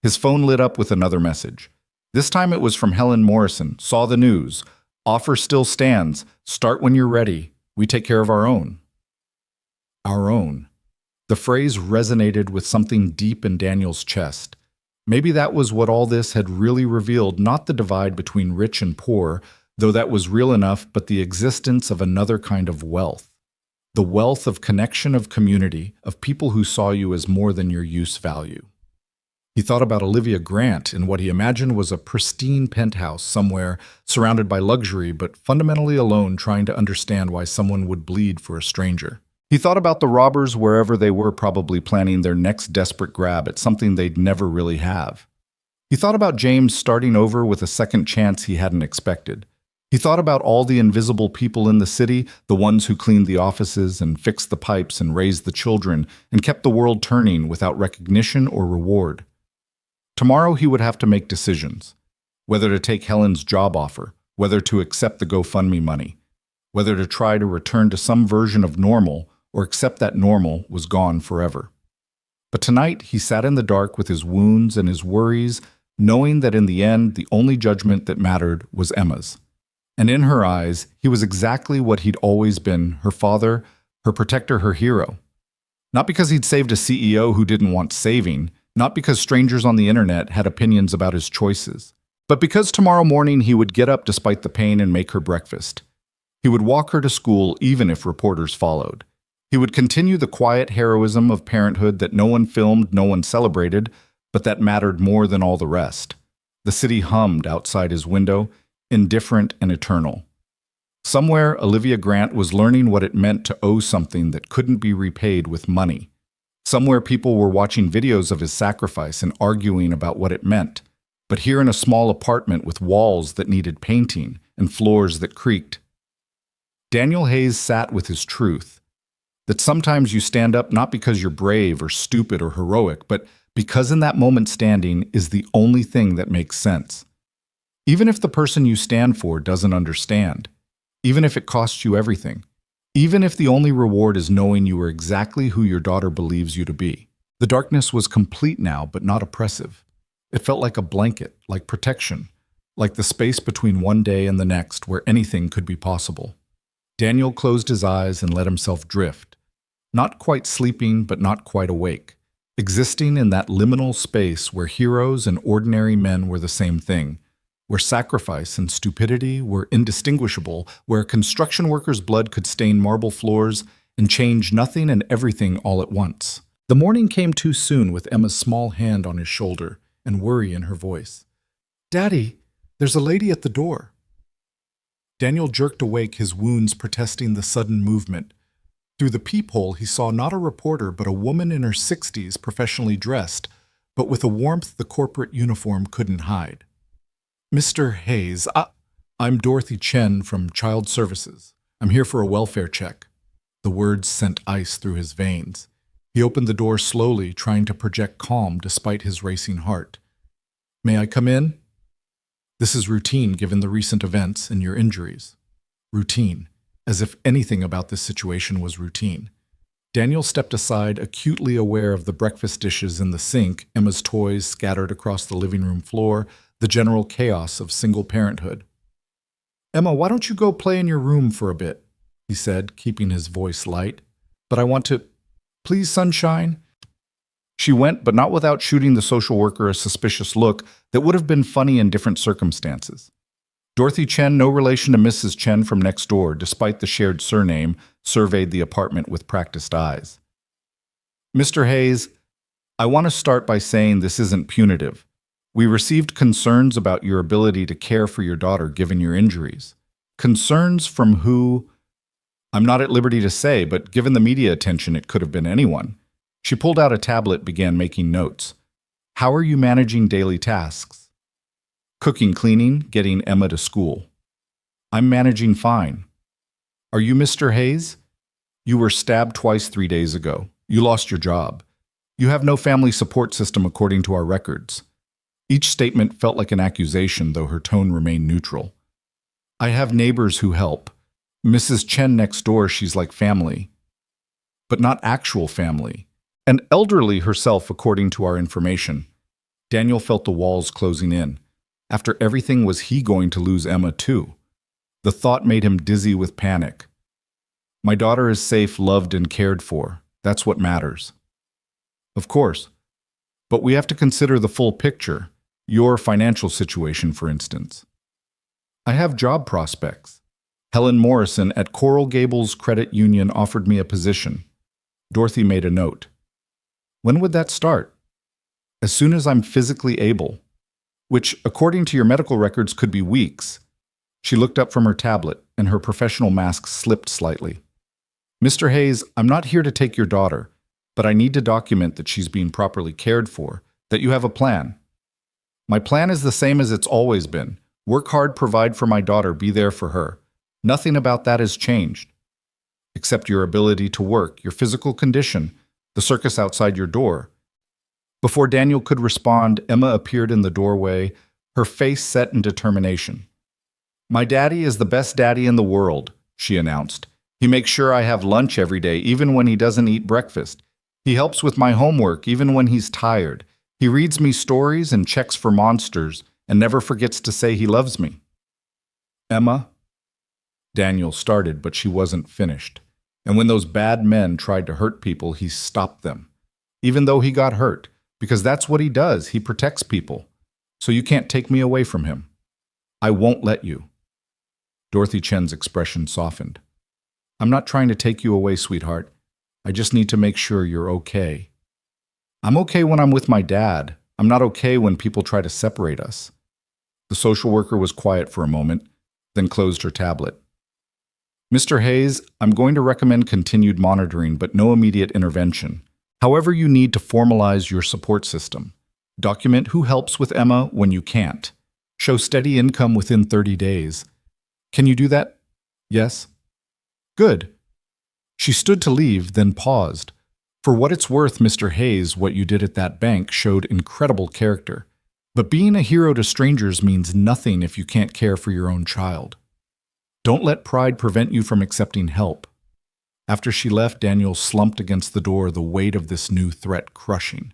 His phone lit up with another message. This time it was from Helen Morrison. Saw the news. Offer still stands. Start when you're ready. We take care of our own. Our own. The phrase resonated with something deep in Daniel's chest. Maybe that was what all this had really revealed, not the divide between rich and poor, though that was real enough, but the existence of another kind of wealth. The wealth of connection, of community, of people who saw you as more than your use value. He thought about Olivia Grant in what he imagined was a pristine penthouse somewhere, surrounded by luxury, but fundamentally alone, trying to understand why someone would bleed for a stranger. He thought about the robbers wherever they were, probably planning their next desperate grab at something they'd never really have. He thought about James starting over with a second chance he hadn't expected. He thought about all the invisible people in the city, the ones who cleaned the offices and fixed the pipes and raised the children and kept the world turning without recognition or reward. Tomorrow he would have to make decisions. Whether to take Helen's job offer, whether to accept the GoFundMe money, whether to try to return to some version of normal or accept that normal was gone forever. But tonight he sat in the dark with his wounds and his worries, knowing that in the end the only judgment that mattered was Emma's. And in her eyes, he was exactly what he'd always been, her father, her protector, her hero. Not because he'd saved a CEO who didn't want saving, not because strangers on the internet had opinions about his choices, but because tomorrow morning he would get up despite the pain and make her breakfast. He would walk her to school even if reporters followed. He would continue the quiet heroism of parenthood that no one filmed, no one celebrated, but that mattered more than all the rest. The city hummed outside his window, indifferent and eternal. Somewhere, Olivia Grant was learning what it meant to owe something that couldn't be repaid with money. Somewhere people were watching videos of his sacrifice and arguing about what it meant. But here in a small apartment with walls that needed painting and floors that creaked, Daniel Hayes sat with his truth. That sometimes you stand up not because you're brave or stupid or heroic, but Because in that moment standing is the only thing that makes sense. Even if the person you stand for doesn't understand, even if it costs you everything, even if the only reward is knowing you are exactly who your daughter believes you to be. The darkness was complete now, but not oppressive. It felt like a blanket, like protection, like the space between one day and the next where anything could be possible. Daniel closed his eyes and let himself drift, not quite sleeping but not quite awake, existing in that liminal space where heroes and ordinary men were the same thing, where sacrifice and stupidity were indistinguishable, where a construction worker's blood could stain marble floors and change nothing and everything all at once. The morning came too soon with Emma's small hand on his shoulder and worry in her voice. "Daddy, there's a lady at the door." Daniel jerked awake, his wounds protesting the sudden movement. Through the peephole, he saw not a reporter, but a woman in her 60s, professionally dressed, but with a warmth the corporate uniform couldn't hide. "Mr. Hayes, I'm Dorothy Chen from Child Services. I'm here for a welfare check." The words sent ice through his veins. He opened the door slowly, trying to project calm despite his racing heart. "May I come in?" "This is routine given the recent events and your injuries." Routine, as if anything about this situation was routine. Daniel stepped aside, acutely aware of the breakfast dishes in the sink, Emma's toys scattered across the living room floor, the general chaos of single parenthood. "Emma, why don't you go play in your room for a bit?" he said, keeping his voice light. "But I want to... Please, sunshine?" She went, but not without shooting the social worker a suspicious look that would have been funny in different circumstances. Dorothy Chen, no relation to Mrs. Chen from next door, despite the shared surname, surveyed the apartment with practiced eyes. "Mr. Hayes, I want to start by saying this isn't punitive. We received concerns about your ability to care for your daughter given your injuries. Concerns from who? I'm not at liberty to say, but given the media attention, it could have been anyone." She pulled out a tablet, began making notes. "How are you managing daily tasks?" "Cooking, cleaning, getting Emma to school." "I'm managing fine." "Are you Mr. Hayes? You were stabbed twice 3 days ago. You lost your job. You have no family support system according to our records." Each statement felt like an accusation, though her tone remained neutral. "I have neighbors who help. Mrs. Chen next door, she's like family. But not actual family. And elderly herself, according to our information." Daniel felt the walls closing in. After everything, was he going to lose Emma too? The thought made him dizzy with panic. "My daughter is safe, loved, and cared for. That's what matters." "Of course. But we have to consider the full picture. Your financial situation, for instance." "I have job prospects. Helen Morrison at Coral Gables Credit Union offered me a position." Dorothy made a note. "When would that start?" "As soon as I'm physically able." "Which, according to your medical records, could be weeks." She looked up from her tablet, and her professional mask slipped slightly. "Mr. Hayes, I'm not here to take your daughter, but I need to document that she's being properly cared for, that you have a plan." "My plan is the same as it's always been. Work hard, provide for my daughter, be there for her. Nothing about that has changed. Except your ability to work, your physical condition, the circus outside your door." Before Daniel could respond, Emma appeared in the doorway, her face set in determination. "My daddy is the best daddy in the world," she announced. "He makes sure I have lunch every day, even when he doesn't eat breakfast. He helps with my homework, even when he's tired. He reads me stories and checks for monsters, and never forgets to say he loves me." "Emma?" Daniel started, but she wasn't finished. And when those bad men tried to hurt people, he stopped them. Even though he got hurt, because that's what he does. He protects people. So you can't take me away from him. I won't let you. Dorothy Chen's expression softened. "I'm not trying to take you away, sweetheart. I just need to make sure you're okay." "I'm okay when I'm with my dad. I'm not okay when people try to separate us." The social worker was quiet for a moment, then closed her tablet. "Mr. Hayes, I'm going to recommend continued monitoring, but no immediate intervention. However, you need to formalize your support system. Document who helps with Emma when you can't. Show steady income within 30 days. Can you do that?" "Yes." "Good." She stood to leave, then paused. For what it's worth, Mr. Hayes, what you did at that bank showed incredible character. But being a hero to strangers means nothing if you can't care for your own child. Don't let pride prevent you from accepting help. After she left, Daniel slumped against the door, the weight of this new threat crushing.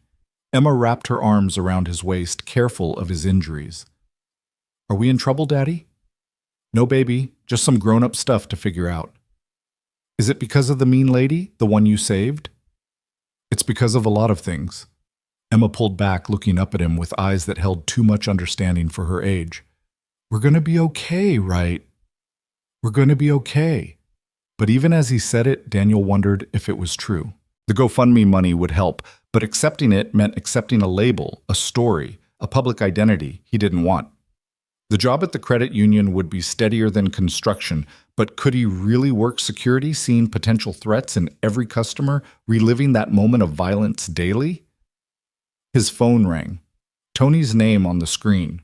Emma wrapped her arms around his waist, careful of his injuries. Are we in trouble, Daddy? No, baby, just some grown-up stuff to figure out. Is it because of the mean lady, the one you saved? It's because of a lot of things. Emma pulled back, looking up at him with eyes that held too much understanding for her age. We're going to be okay, right? We're going to be okay. But even as he said it, Daniel wondered if it was true. The GoFundMe money would help, but accepting it meant accepting a label, a story, a public identity he didn't want. The job at the credit union would be steadier than construction, but could he really work security, seeing potential threats in every customer, reliving that moment of violence daily? His phone rang. Tony's name on the screen.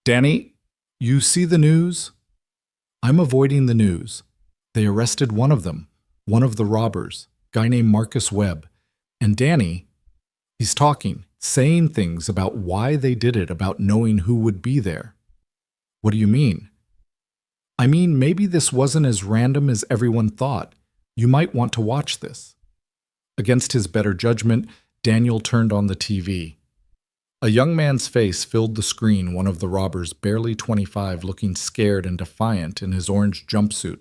Danny, you see the news? I'm avoiding the news. They arrested one of them, one of the robbers, guy named Marcus Webb. And Danny, he's talking, saying things about why they did it, about knowing who would be there. What do you mean? I mean, maybe this wasn't as random as everyone thought. You might want to watch this. Against his better judgment, Daniel turned on the TV. A young man's face filled the screen, one of the robbers, barely 25, looking scared and defiant in his orange jumpsuit.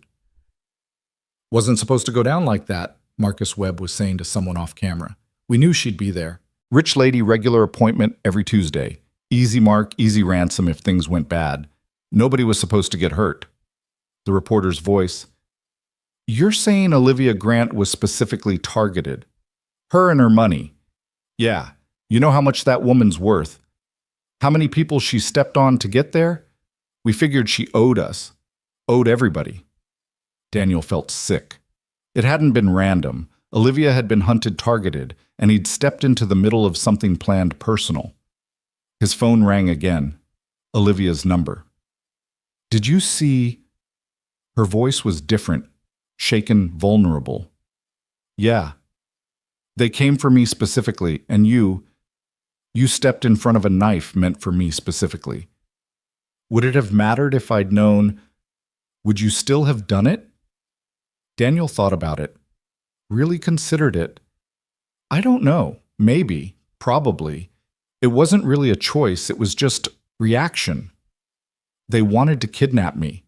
Wasn't supposed to go down like that, Marcus Webb was saying to someone off camera. We knew she'd be there. Rich lady, regular appointment every Tuesday. Easy mark, easy ransom if things went bad. Nobody was supposed to get hurt. The reporter's voice. You're saying Olivia Grant was specifically targeted? Her and her money. Yeah, you know how much that woman's worth. How many people she stepped on to get there? We figured she owed us. Owed everybody. Daniel felt sick. It hadn't been random. Olivia had been hunted, targeted, and he'd stepped into the middle of something planned personal. His phone rang again. Olivia's number. Did you see? Her voice was different, shaken, vulnerable. Yeah. They came for me specifically, and you stepped in front of a knife meant for me specifically. Would it have mattered if I'd known? Would you still have done it? Daniel thought about it. Really considered it. I don't know. Maybe. Probably. It wasn't really a choice. It was just reaction. They wanted to kidnap me.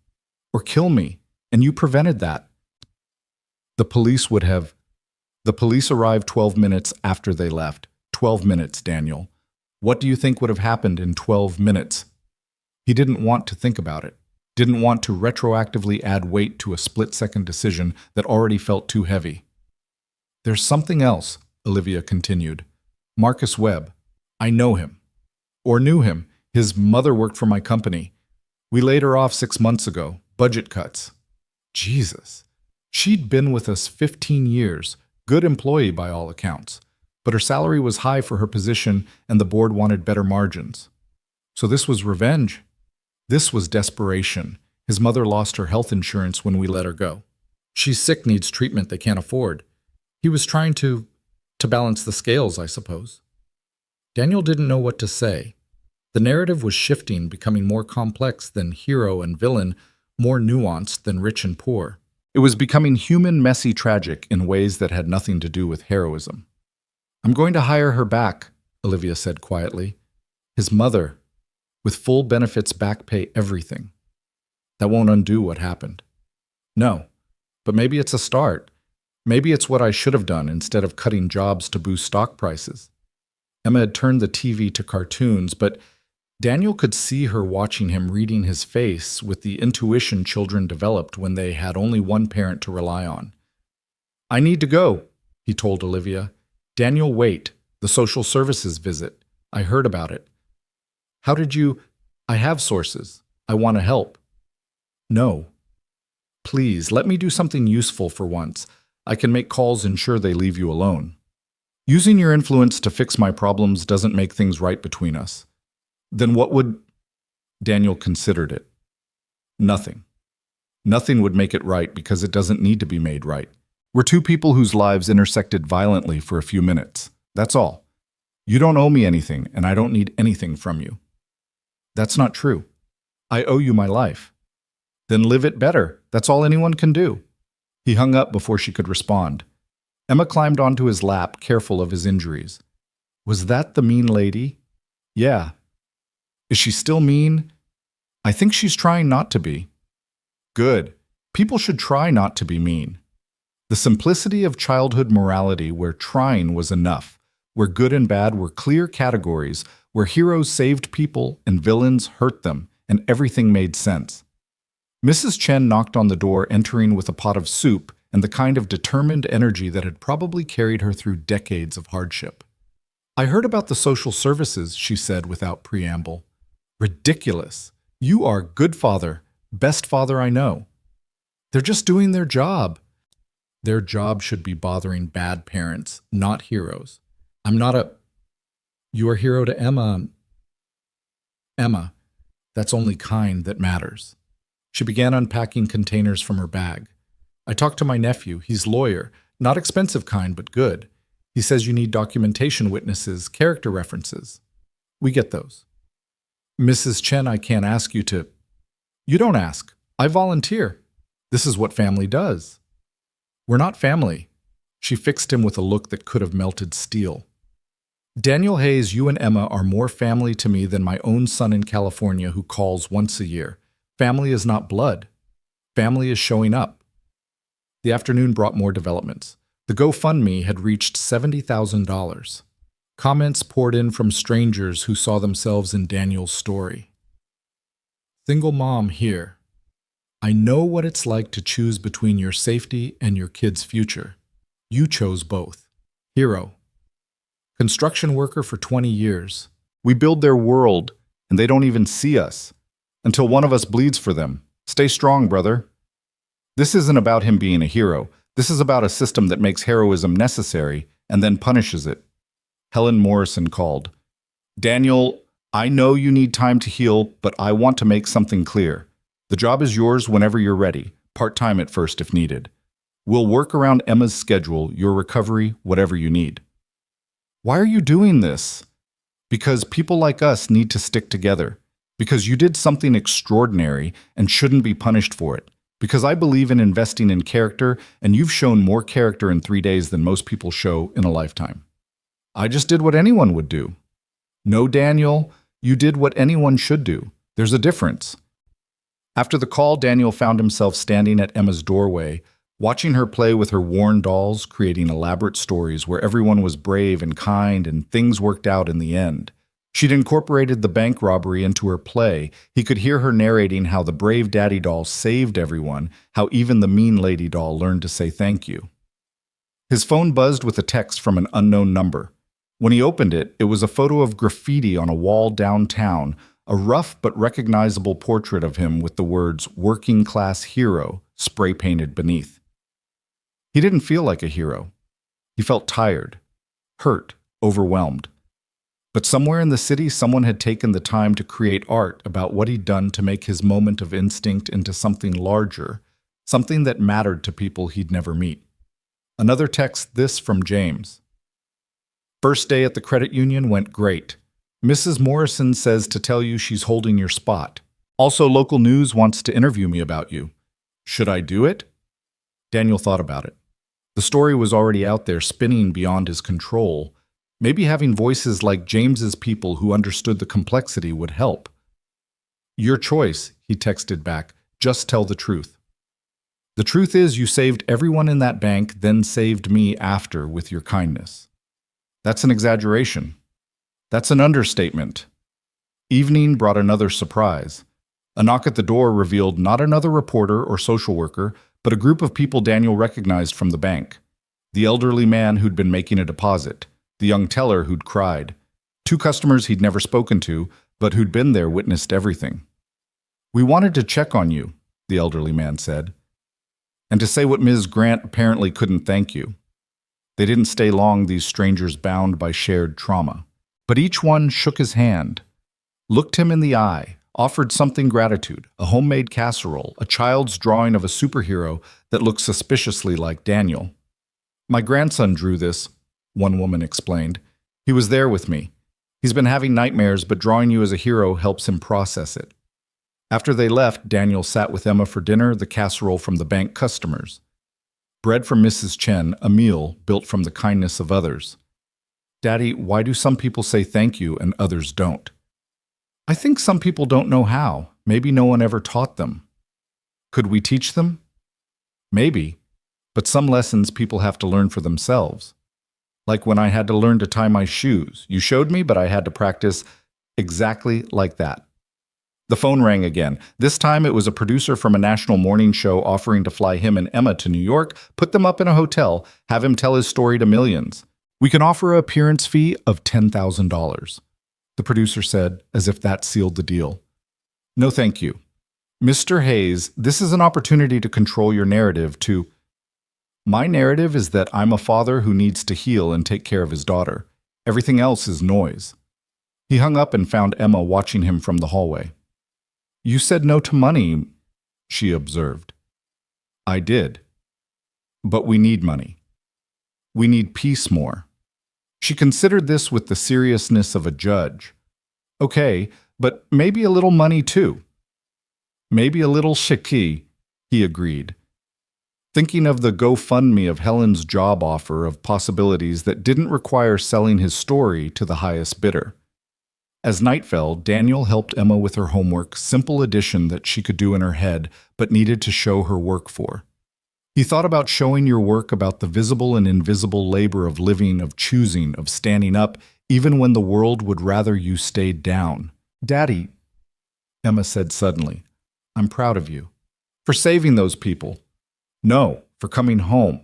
Or kill me. And you prevented that. The police would have. The police arrived 12 minutes after they left. 12 minutes, Daniel. What do you think would have happened in 12 minutes? He didn't want to think about it. Didn't want to retroactively add weight to a split-second decision that already felt too heavy. There's something else, Olivia continued. Marcus Webb. I know him. Or knew him. His mother worked for my company. We laid her off 6 months ago. Budget cuts. Jesus. She'd been with us 15 years. Good employee by all accounts. But her salary was high for her position and the board wanted better margins. So this was revenge. This was desperation. His mother lost her health insurance when we let her go. She's sick, needs treatment they can't afford. He was trying to balance the scales, I suppose. Daniel didn't know what to say. The narrative was shifting, becoming more complex than hero and villain, more nuanced than rich and poor. It was becoming human, messy, tragic in ways that had nothing to do with heroism. I'm going to hire her back, Olivia said quietly. His mother, with full benefits, back pay, everything. That won't undo what happened. No, but maybe it's a start. Maybe it's what I should have done instead of cutting jobs to boost stock prices. Emma had turned the TV to cartoons, but Daniel could see her watching him, reading his face with the intuition children developed when they had only one parent to rely on. I need to go, he told Olivia. Daniel, wait. The social services visit. I heard about it. How did you? I have sources. I want to help. No. Please, let me do something useful for once. I can make calls, ensure they leave you alone. Using your influence to fix my problems doesn't make things right between us. Then what would? Daniel considered it. Nothing. Nothing would make it right because it doesn't need to be made right. We're two people whose lives intersected violently for a few minutes. That's all. You don't owe me anything, and I don't need anything from you. That's not true. I owe you my life. Then live it better. That's all anyone can do. He hung up before she could respond. Emma climbed onto his lap, careful of his injuries. Was that the mean lady? Yeah. Is she still mean? I think she's trying not to be. Good. People should try not to be mean. The simplicity of childhood morality where trying was enough, where good and bad were clear categories, where heroes saved people and villains hurt them, and everything made sense. Mrs. Chen knocked on the door, entering with a pot of soup and the kind of determined energy that had probably carried her through decades of hardship. I heard about the social services, she said without preamble. Ridiculous. You are good father, best father I know. They're just doing their job. Their job should be bothering bad parents, not heroes. You are hero to Emma. Emma, that's only kind that matters. She began unpacking containers from her bag. I talked to my nephew. He's lawyer. Not expensive kind, but good. He says you need documentation witnesses, character references. We get those. Mrs. Chen, I can't ask you to. You don't ask. I volunteer. This is what family does. We're not family. She fixed him with a look that could have melted steel. Daniel Hayes, you and Emma are more family to me than my own son in California who calls once a year. Family is not blood. Family is showing up. The afternoon brought more developments. The GoFundMe had reached $70,000. Comments poured in from strangers who saw themselves in Daniel's story. Single mom here. I know what it's like to choose between your safety and your kid's future. You chose both. Hero. Construction worker for 20 years. We build their world, and they don't even see us. Until one of us bleeds for them. Stay strong, brother. This isn't about him being a hero. This is about a system that makes heroism necessary and then punishes it. Helen Morrison called. Daniel, I know you need time to heal, but I want to make something clear. The job is yours whenever you're ready, part-time at first if needed. We'll work around Emma's schedule, your recovery, whatever you need. Why are you doing this? Because people like us need to stick together. Because you did something extraordinary and shouldn't be punished for it. Because I believe in investing in character, and you've shown more character in 3 days than most people show in a lifetime. I just did what anyone would do. No, Daniel, you did what anyone should do. There's a difference. After the call, Daniel found himself standing at Emma's doorway, watching her play with her worn dolls, creating elaborate stories where everyone was brave and kind and things worked out in the end. She'd incorporated the bank robbery into her play. He could hear her narrating how the brave daddy doll saved everyone, how even the mean lady doll learned to say thank you. His phone buzzed with a text from an unknown number. When he opened it, it was a photo of graffiti on a wall downtown, a rough but recognizable portrait of him with the words "working class hero" spray-painted beneath. He didn't feel like a hero. He felt tired, hurt, overwhelmed. But somewhere in the city, someone had taken the time to create art about what he'd done to make his moment of instinct into something larger, something that mattered to people he'd never meet. Another text, this from James. First day at the credit union went great. Mrs. Morrison says to tell you she's holding your spot. Also, local news wants to interview me about you. Should I do it? Daniel thought about it. The story was already out there, spinning beyond his control. Maybe having voices like James's people who understood the complexity would help. Your choice, he texted back. Just tell the truth. The truth is you saved everyone in that bank, then saved me after with your kindness. That's an exaggeration. That's an understatement. Evening brought another surprise. A knock at the door revealed not another reporter or social worker, but a group of people Daniel recognized from the bank. The elderly man who'd been making a deposit. The young teller who'd cried. 2 customers he'd never spoken to, but who'd been there witnessed everything. We wanted to check on you, the elderly man said, and to say what Ms. Grant apparently couldn't thank you. They didn't stay long, these strangers bound by shared trauma. But each one shook his hand, looked him in the eye, offered something gratitude, a homemade casserole, a child's drawing of a superhero that looked suspiciously like Daniel. My grandson drew this, one woman explained. He was there with me. He's been having nightmares, but drawing you as a hero helps him process it. After they left, Daniel sat with Emma for dinner, the casserole from the bank customers. Bread from Mrs. Chen, a meal built from the kindness of others. Daddy, why do some people say thank you and others don't? I think some people don't know how. Maybe no one ever taught them. Could we teach them? Maybe, but some lessons people have to learn for themselves. Like when I had to learn to tie my shoes. You showed me, but I had to practice exactly like that. The phone rang again. This time it was a producer from a national morning show offering to fly him and Emma to New York, put them up in a hotel, have him tell his story to millions. We can offer an appearance fee of $10,000. The producer said, as if that sealed the deal. No, thank you. Mr. Hayes, this is an opportunity to control your narrative to... My narrative is that I'm a father who needs to heal and take care of his daughter. Everything else is noise. He hung up and found Emma watching him from the hallway. You said no to money, she observed. I did. But we need money. We need peace more. She considered this with the seriousness of a judge. Okay, but maybe a little money too. Maybe a little shiki, he agreed. Thinking of the GoFundMe of Helen's job offer of possibilities that didn't require selling his story to the highest bidder. As night fell, Daniel helped Emma with her homework, simple addition that she could do in her head, but needed to show her work for. He thought about showing your work about the visible and invisible labor of living, of choosing, of standing up, even when the world would rather you stayed down. Daddy, Emma said suddenly, I'm proud of you. For saving those people. No, for coming home.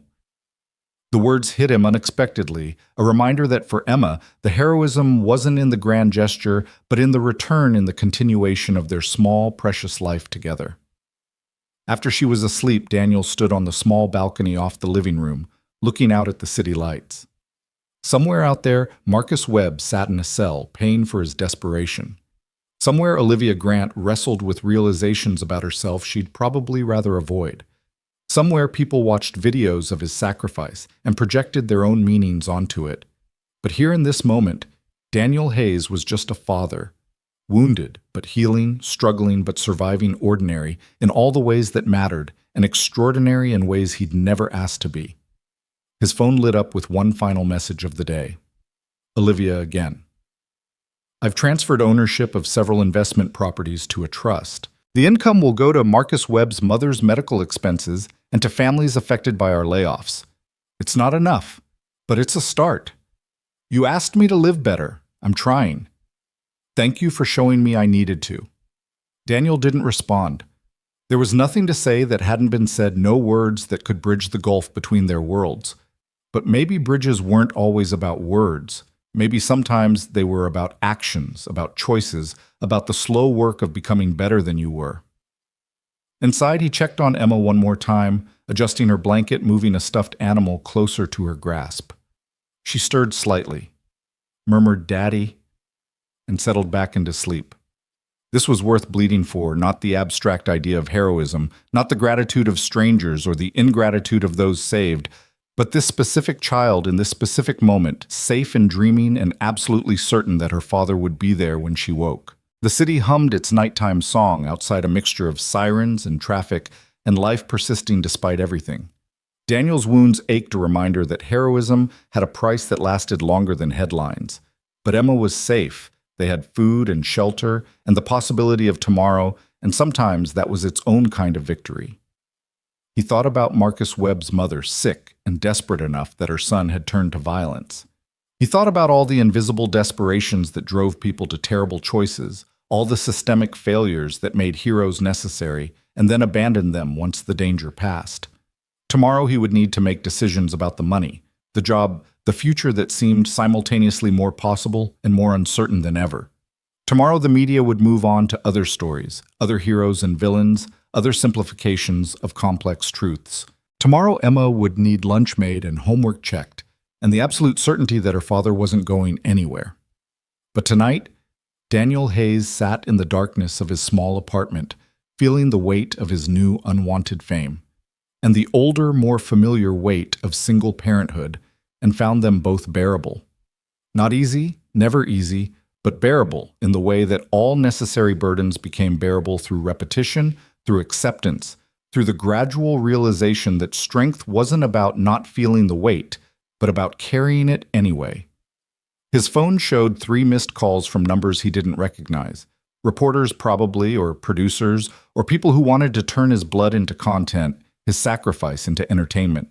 The words hit him unexpectedly, a reminder that for Emma, the heroism wasn't in the grand gesture, but in the return in the continuation of their small, precious life together. After she was asleep, Daniel stood on the small balcony off the living room, looking out at the city lights. Somewhere out there, Marcus Webb sat in a cell, paying for his desperation. Somewhere Olivia Grant wrestled with realizations about herself she'd probably rather avoid. Somewhere people watched videos of his sacrifice and projected their own meanings onto it. But here in this moment, Daniel Hayes was just a father, wounded but healing, struggling but surviving ordinary in all the ways that mattered, and extraordinary in ways he'd never asked to be. His phone lit up with one final message of the day. Olivia again. I've transferred ownership of several investment properties to a trust. The income will go to Marcus Webb's mother's medical expenses and to families affected by our layoffs. It's not enough, but it's a start. You asked me to live better. I'm trying. Thank you for showing me I needed to. Daniel didn't respond. There was nothing to say that hadn't been said, no words that could bridge the gulf between their worlds. But maybe bridges weren't always about words. Maybe sometimes they were about actions, about choices, about the slow work of becoming better than you were. Inside, he checked on Emma one more time, adjusting her blanket, moving a stuffed animal closer to her grasp. She stirred slightly, murmured "Daddy," and settled back into sleep. This was worth bleeding for, not the abstract idea of heroism, not the gratitude of strangers or the ingratitude of those saved, but this specific child in this specific moment, safe and dreaming and absolutely certain that her father would be there when she woke. The city hummed its nighttime song outside a mixture of sirens and traffic and life persisting despite everything. Daniel's wounds ached a reminder that heroism had a price that lasted longer than headlines. But Emma was safe. They had food and shelter and the possibility of tomorrow, and sometimes that was its own kind of victory. He thought about Marcus Webb's mother, sick and desperate enough that her son had turned to violence. He thought about all the invisible desperations that drove people to terrible choices, all the systemic failures that made heroes necessary and then abandoned them once the danger passed. Tomorrow he would need to make decisions about the money, the job, the future that seemed simultaneously more possible and more uncertain than ever. Tomorrow the media would move on to other stories, other heroes and villains, other simplifications of complex truths. Tomorrow Emma would need lunch made and homework checked, and the absolute certainty that her father wasn't going anywhere. But tonight, Daniel Hayes sat in the darkness of his small apartment, feeling the weight of his new unwanted fame. and the older, more familiar weight of single parenthood, and found them both bearable. Not easy, never easy, but bearable in the way that all necessary burdens became bearable through repetition, through acceptance, through the gradual realization that strength wasn't about not feeling the weight, but about carrying it anyway. His phone showed 3 missed calls from numbers he didn't recognize. Reporters probably, or producers, or people who wanted to turn his blood into content, his sacrifice into entertainment.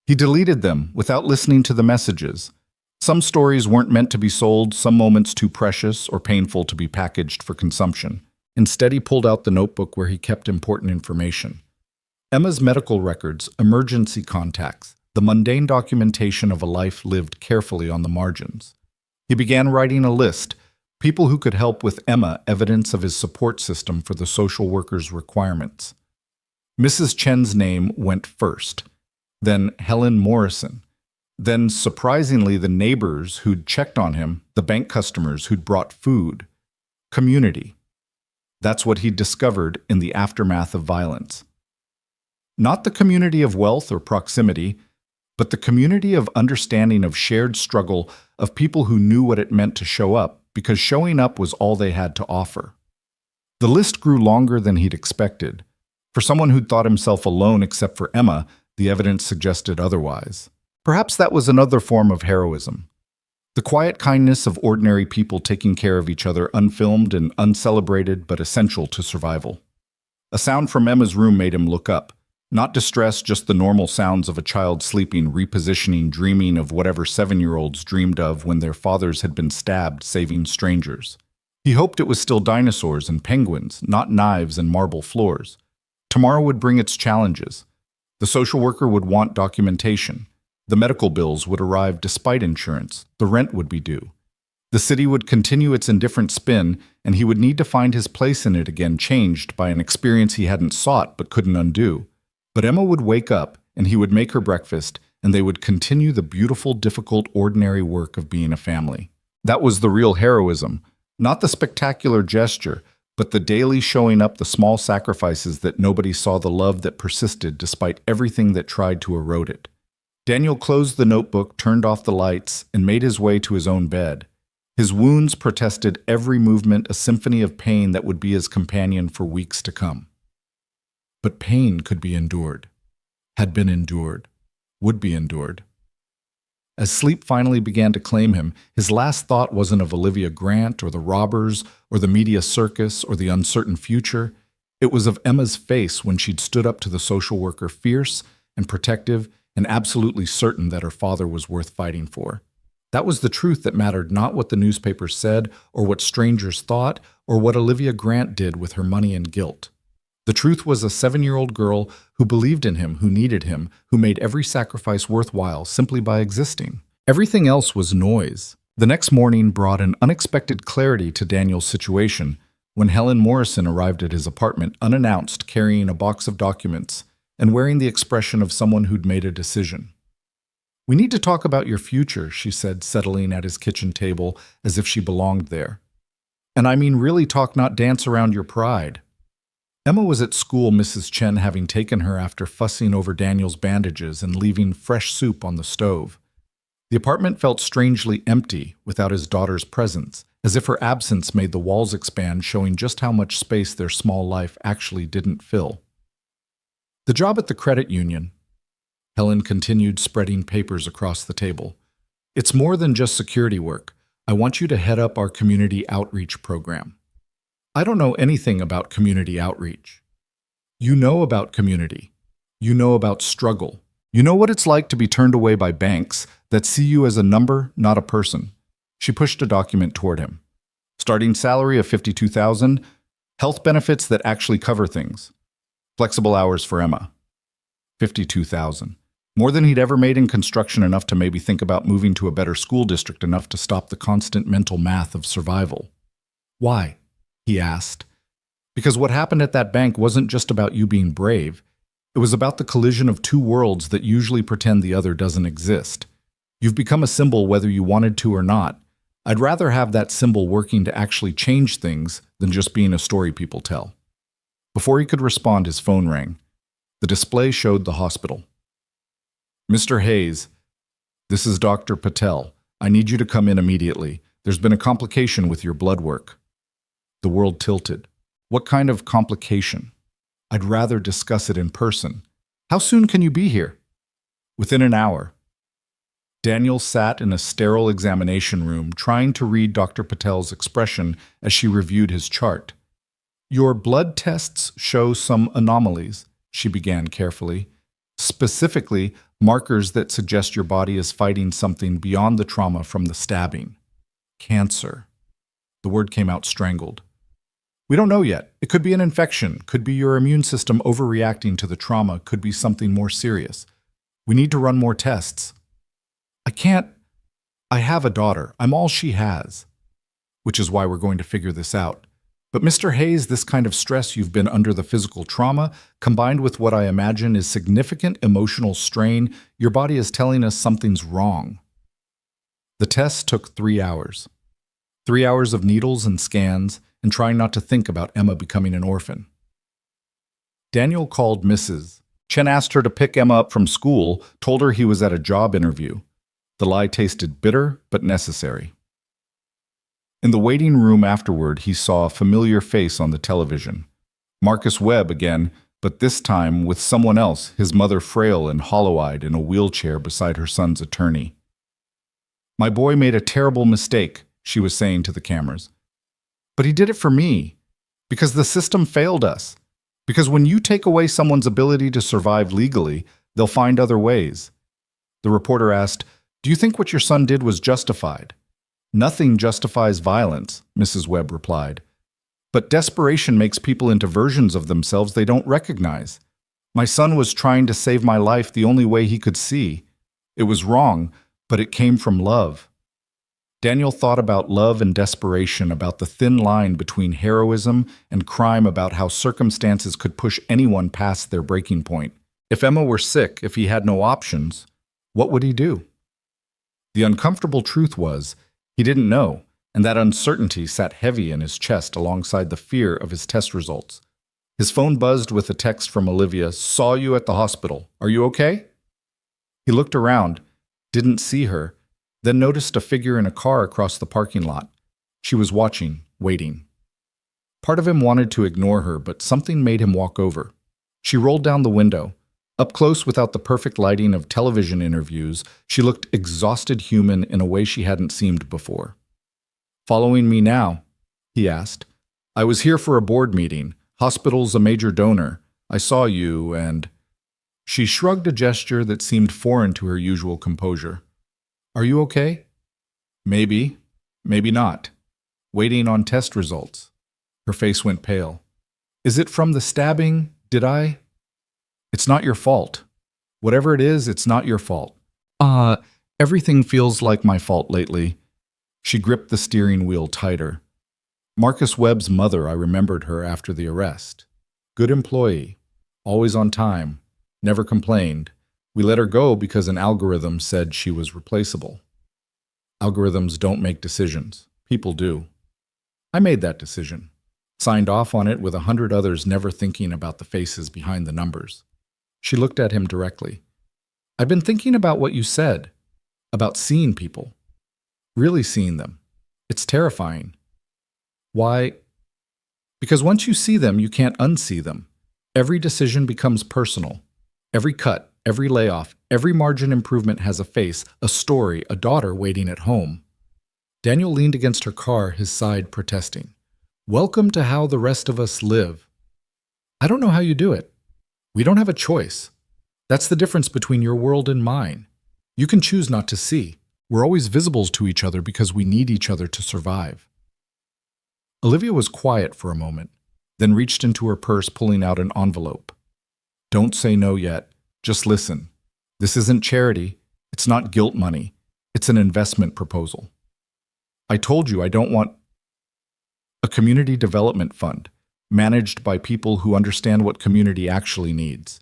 He deleted them without listening to the messages. Some stories weren't meant to be sold, some moments too precious or painful to be packaged for consumption. Instead, he pulled out the notebook where he kept important information. Emma's medical records, emergency contacts, the mundane documentation of a life lived carefully on the margins. He began writing a list, people who could help with Emma, evidence of his support system for the social worker's requirements. Mrs. Chen's name went first, then Helen Morrison, then surprisingly the neighbors who'd checked on him, the bank customers who'd brought food. Community. That's what he'd discovered in the aftermath of violence. Not the community of wealth or proximity, but the community of understanding, of shared struggle, of people who knew what it meant to show up, because showing up was all they had to offer. The list grew longer than he'd expected. For someone who'd thought himself alone except for Emma, the evidence suggested otherwise. Perhaps that was another form of heroism. The quiet kindness of ordinary people taking care of each other, unfilmed and uncelebrated, but essential to survival. A sound from Emma's room made him look up. Not distress, just the normal sounds of a child sleeping, repositioning, dreaming of whatever 7-year-olds dreamed of when their fathers had been stabbed saving strangers. He hoped it was still dinosaurs and penguins, not knives and marble floors. Tomorrow would bring its challenges. The social worker would want documentation. The medical bills would arrive despite insurance. The rent would be due. The city would continue its indifferent spin, and he would need to find his place in it again, changed by an experience he hadn't sought but couldn't undo. But Emma would wake up, and he would make her breakfast, and they would continue the beautiful, difficult, ordinary work of being a family. That was the real heroism, not the spectacular gesture, but the daily showing up, the small sacrifices that nobody saw, the love that persisted despite everything that tried to erode it. Daniel closed the notebook, turned off the lights, and made his way to his own bed. His wounds protested every movement, a symphony of pain that would be his companion for weeks to come. But pain could be endured, had been endured, would be endured. As sleep finally began to claim him, his last thought wasn't of Olivia Grant or the robbers or the media circus or the uncertain future. It was of Emma's face when she'd stood up to the social worker, fierce and protective and absolutely certain that her father was worth fighting for. That was the truth that mattered, not what the newspapers said or what strangers thought or what Olivia Grant did with her money and guilt. The truth was a 7-year-old girl who believed in him, who needed him, who made every sacrifice worthwhile simply by existing. Everything else was noise. The next morning brought an unexpected clarity to Daniel's situation when Helen Morrison arrived at his apartment unannounced, carrying a box of documents and wearing the expression of someone who'd made a decision. "We need to talk about your future," she said, settling at his kitchen table as if she belonged there. "And I mean really talk, not dance around your pride." Emma was at school, Mrs. Chen having taken her after fussing over Daniel's bandages and leaving fresh soup on the stove. The apartment felt strangely empty without his daughter's presence, as if her absence made the walls expand, showing just how much space their small life actually didn't fill. "The job at the credit union," Helen continued, spreading papers across the table. "It's more than just security work. I want you to head up our community outreach program." "I don't know anything about community outreach." "You know about community. You know about struggle. You know what it's like to be turned away by banks that see you as a number, not a person." She pushed a document toward him. "Starting salary of $52,000, health benefits that actually cover things. Flexible hours for Emma." $52,000. More than he'd ever made in construction, enough to maybe think about moving to a better school district, enough to stop the constant mental math of survival. "Why?" he asked. "Because what happened at that bank wasn't just about you being brave. It was about the collision of two worlds that usually pretend the other doesn't exist. You've become a symbol whether you wanted to or not. I'd rather have that symbol working to actually change things than just being a story people tell." Before he could respond, his phone rang. The display showed the hospital. Mr. Hayes, this is Dr. Patel. I need you to come in immediately. There's been a complication with your blood work. The world tilted. What kind of complication? I'd rather discuss it in person. How soon can you be here? Within an hour. Daniel sat in a sterile examination room trying to read Dr. Patel's expression as she reviewed his chart. Your blood tests show some anomalies, she began carefully. Specifically, markers that suggest your body is fighting something beyond the trauma from the stabbing. Cancer. The word came out strangled. We don't know yet. It could be an infection, could be your immune system overreacting to the trauma, could be something more serious. We need to run more tests. I have a daughter. I'm all she has. Which is why we're going to figure this out. But Mr. Hayes, this kind of stress you've been under, the physical trauma, combined with what I imagine is significant emotional strain, your body is telling us something's wrong. The test took 3 hours. 3 hours of needles and scans, and trying not to think about Emma becoming an orphan. Daniel called Mrs. Chen, asked her to pick Emma up from school, told her he was at a job interview. The lie tasted bitter, but necessary. In the waiting room afterward, he saw a familiar face on the television. Marcus Webb again, but this time with someone else, his mother frail and hollow-eyed in a wheelchair beside her son's attorney. My boy made a terrible mistake, she was saying to the cameras. But he did it for me, because the system failed us. Because when you take away someone's ability to survive legally, they'll find other ways. The reporter asked, do you think what your son did was justified? Nothing justifies violence, Mrs. Webb replied. But desperation makes people into versions of themselves they don't recognize. My son was trying to save my life the only way he could see. It was wrong, but it came from love. Daniel thought about love and desperation, about the thin line between heroism and crime, about how circumstances could push anyone past their breaking point. If Emma were sick, if he had no options, what would he do? The uncomfortable truth was, he didn't know, and that uncertainty sat heavy in his chest alongside the fear of his test results. His phone buzzed with a text from Olivia, saw you at the hospital. Are you okay? He looked around, didn't see her, then noticed a figure in a car across the parking lot. She was watching, waiting. Part of him wanted to ignore her, but something made him walk over. She rolled down the window. Up close, without the perfect lighting of television interviews, she looked exhausted human in a way she hadn't seemed before. Following me now? He asked. I was here for a board meeting. Hospital's a major donor. I saw you and... She shrugged, a gesture that seemed foreign to her usual composure. Are you okay? Maybe. Maybe not. Waiting on test results. Her face went pale. Is it from the stabbing? Did I? It's not your fault. Whatever it is, it's not your fault. Everything feels like my fault lately. She gripped the steering wheel tighter. Marcus Webb's mother, I remembered her after the arrest. Good employee. Always on time. Never complained. We let her go because an algorithm said she was replaceable. Algorithms don't make decisions. People do. I made that decision. Signed off on it with 100 others, never thinking about the faces behind the numbers. She looked at him directly. I've been thinking about what you said. About seeing people. Really seeing them. It's terrifying. Why? Because once you see them, you can't unsee them. Every decision becomes personal. Every cut, every layoff, every margin improvement has a face, a story, a daughter waiting at home. Daniel leaned against her car, his side protesting. Welcome to how the rest of us live. I don't know how you do it. We don't have a choice. That's the difference between your world and mine. You can choose not to see. We're always visible to each other because we need each other to survive. Olivia was quiet for a moment, then reached into her purse, pulling out an envelope. Don't say no yet. Just listen. This isn't charity. It's not guilt money. It's an investment proposal. I told you I don't want a community development fund managed by people who understand what community actually needs.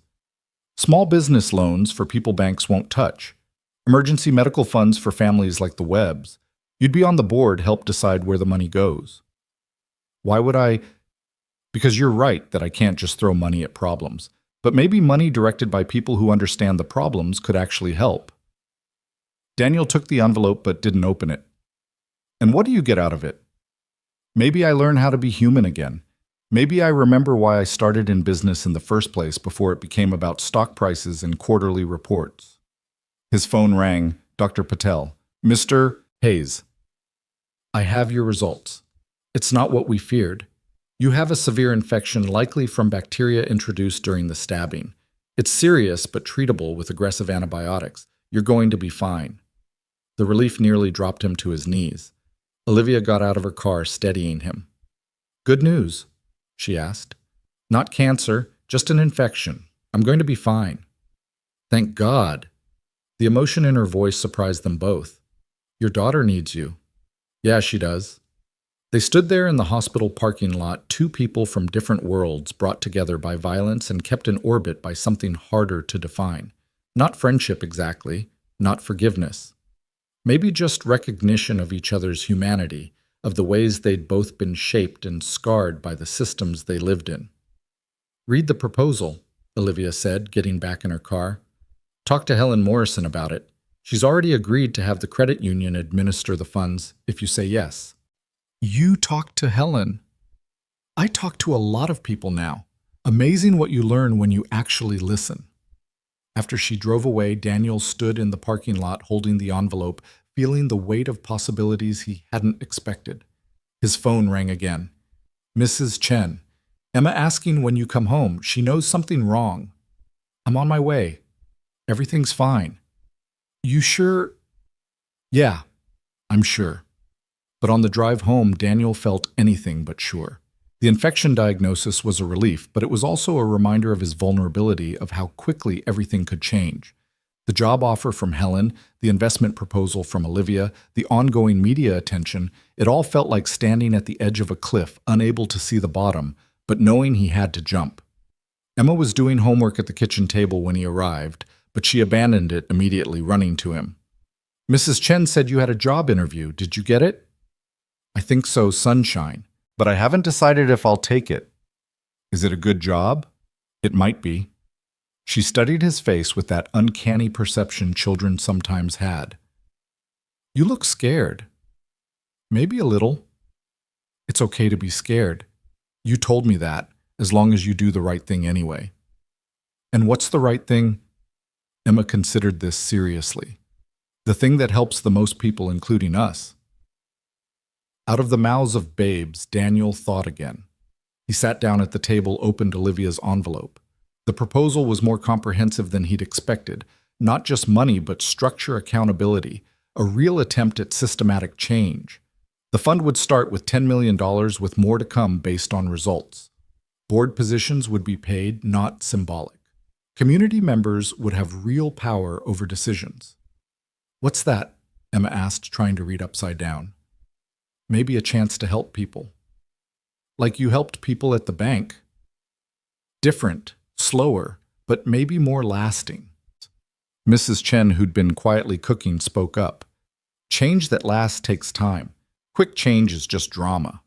Small business loans for people banks won't touch. Emergency medical funds for families like the Webbs. You'd be on the board, help decide where the money goes. Why would I? Because you're right that I can't just throw money at problems. but maybe money directed by people who understand the problems could actually help. Daniel took the envelope but didn't open it. And what do you get out of it? Maybe I learn how to be human again. Maybe I remember why I started in business in the first place before it became about stock prices and quarterly reports. His phone rang. Dr. Patel. Mr. Hayes, I have your results. It's not what we feared. You have a severe infection likely from bacteria introduced during the stabbing. It's serious but treatable with aggressive antibiotics. You're going to be fine. The relief nearly dropped him to his knees. Olivia got out of her car, steadying him. Good news, she asked. Not cancer, just an infection. I'm going to be fine. Thank God. The emotion in her voice surprised them both. Your daughter needs you. Yeah, she does. They stood there in the hospital parking lot, two people from different worlds brought together by violence and kept in orbit by something harder to define. Not friendship exactly, not forgiveness. Maybe just recognition of each other's humanity, of the ways they'd both been shaped and scarred by the systems they lived in. Read the proposal, Olivia said, getting back in her car. Talk to Helen Morrison about it. She's already agreed to have the credit union administer the funds if you say yes. You talked to Helen. I talk to a lot of people now. Amazing what you learn when you actually listen. After she drove away, Daniel stood in the parking lot holding the envelope, feeling the weight of possibilities he hadn't expected. His phone rang again. Mrs. Chen. Emma asking when you come home. She knows something wrong. I'm on my way. Everything's fine. You sure? Yeah, I'm sure. But on the drive home, Daniel felt anything but sure. The infection diagnosis was a relief, but it was also a reminder of his vulnerability, of how quickly everything could change. The job offer from Helen, the investment proposal from Olivia, the ongoing media attention, it all felt like standing at the edge of a cliff, unable to see the bottom, but knowing he had to jump. Emma was doing homework at the kitchen table when he arrived, but she abandoned it immediately, running to him. Mrs. Chen said you had a job interview. Did you get it? I think so, sunshine. But I haven't decided if I'll take it. Is it a good job? It might be. She studied his face with that uncanny perception children sometimes had. You look scared. Maybe a little. It's okay to be scared. You told me that, as long as you do the right thing anyway. And what's the right thing? Emma considered this seriously. The thing that helps the most people, including us. Out of the mouths of babes, Daniel thought again. He sat down at the table, opened Olivia's envelope. The proposal was more comprehensive than he'd expected. Not just money, but structure, accountability, a real attempt at systematic change. The fund would start with $10 million, with more to come based on results. Board positions would be paid, not symbolic. Community members would have real power over decisions. What's that? Emma asked, trying to read upside down. Maybe a chance to help people. Like you helped people at the bank. Different, slower, but maybe more lasting. Mrs. Chen, who'd been quietly cooking, spoke up. Change that lasts takes time. Quick change is just drama.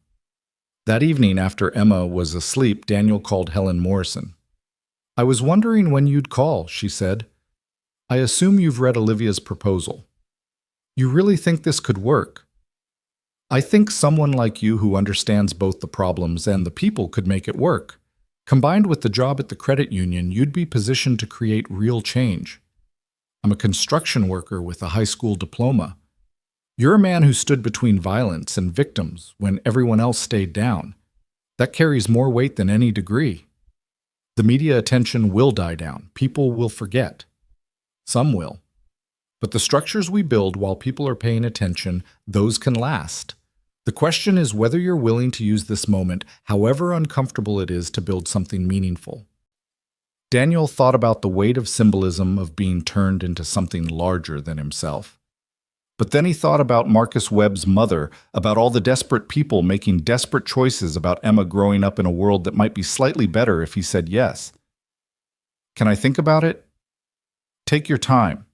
That evening, after Emma was asleep, Daniel called Helen Morrison. I was wondering when you'd call, she said. I assume you've read Olivia's proposal. You really think this could work? I think someone like you who understands both the problems and the people could make it work. Combined with the job at the credit union, you'd be positioned to create real change. I'm a construction worker with a high school diploma. You're a man who stood between violence and victims when everyone else stayed down. That carries more weight than any degree. The media attention will die down. People will forget. Some will. But the structures we build while people are paying attention, those can last. The question is whether you're willing to use this moment, however uncomfortable it is, to build something meaningful. Daniel thought about the weight of symbolism of being turned into something larger than himself. But then he thought about Marcus Webb's mother, about all the desperate people making desperate choices, about Emma growing up in a world that might be slightly better if he said yes. Can I think about it? Take your time,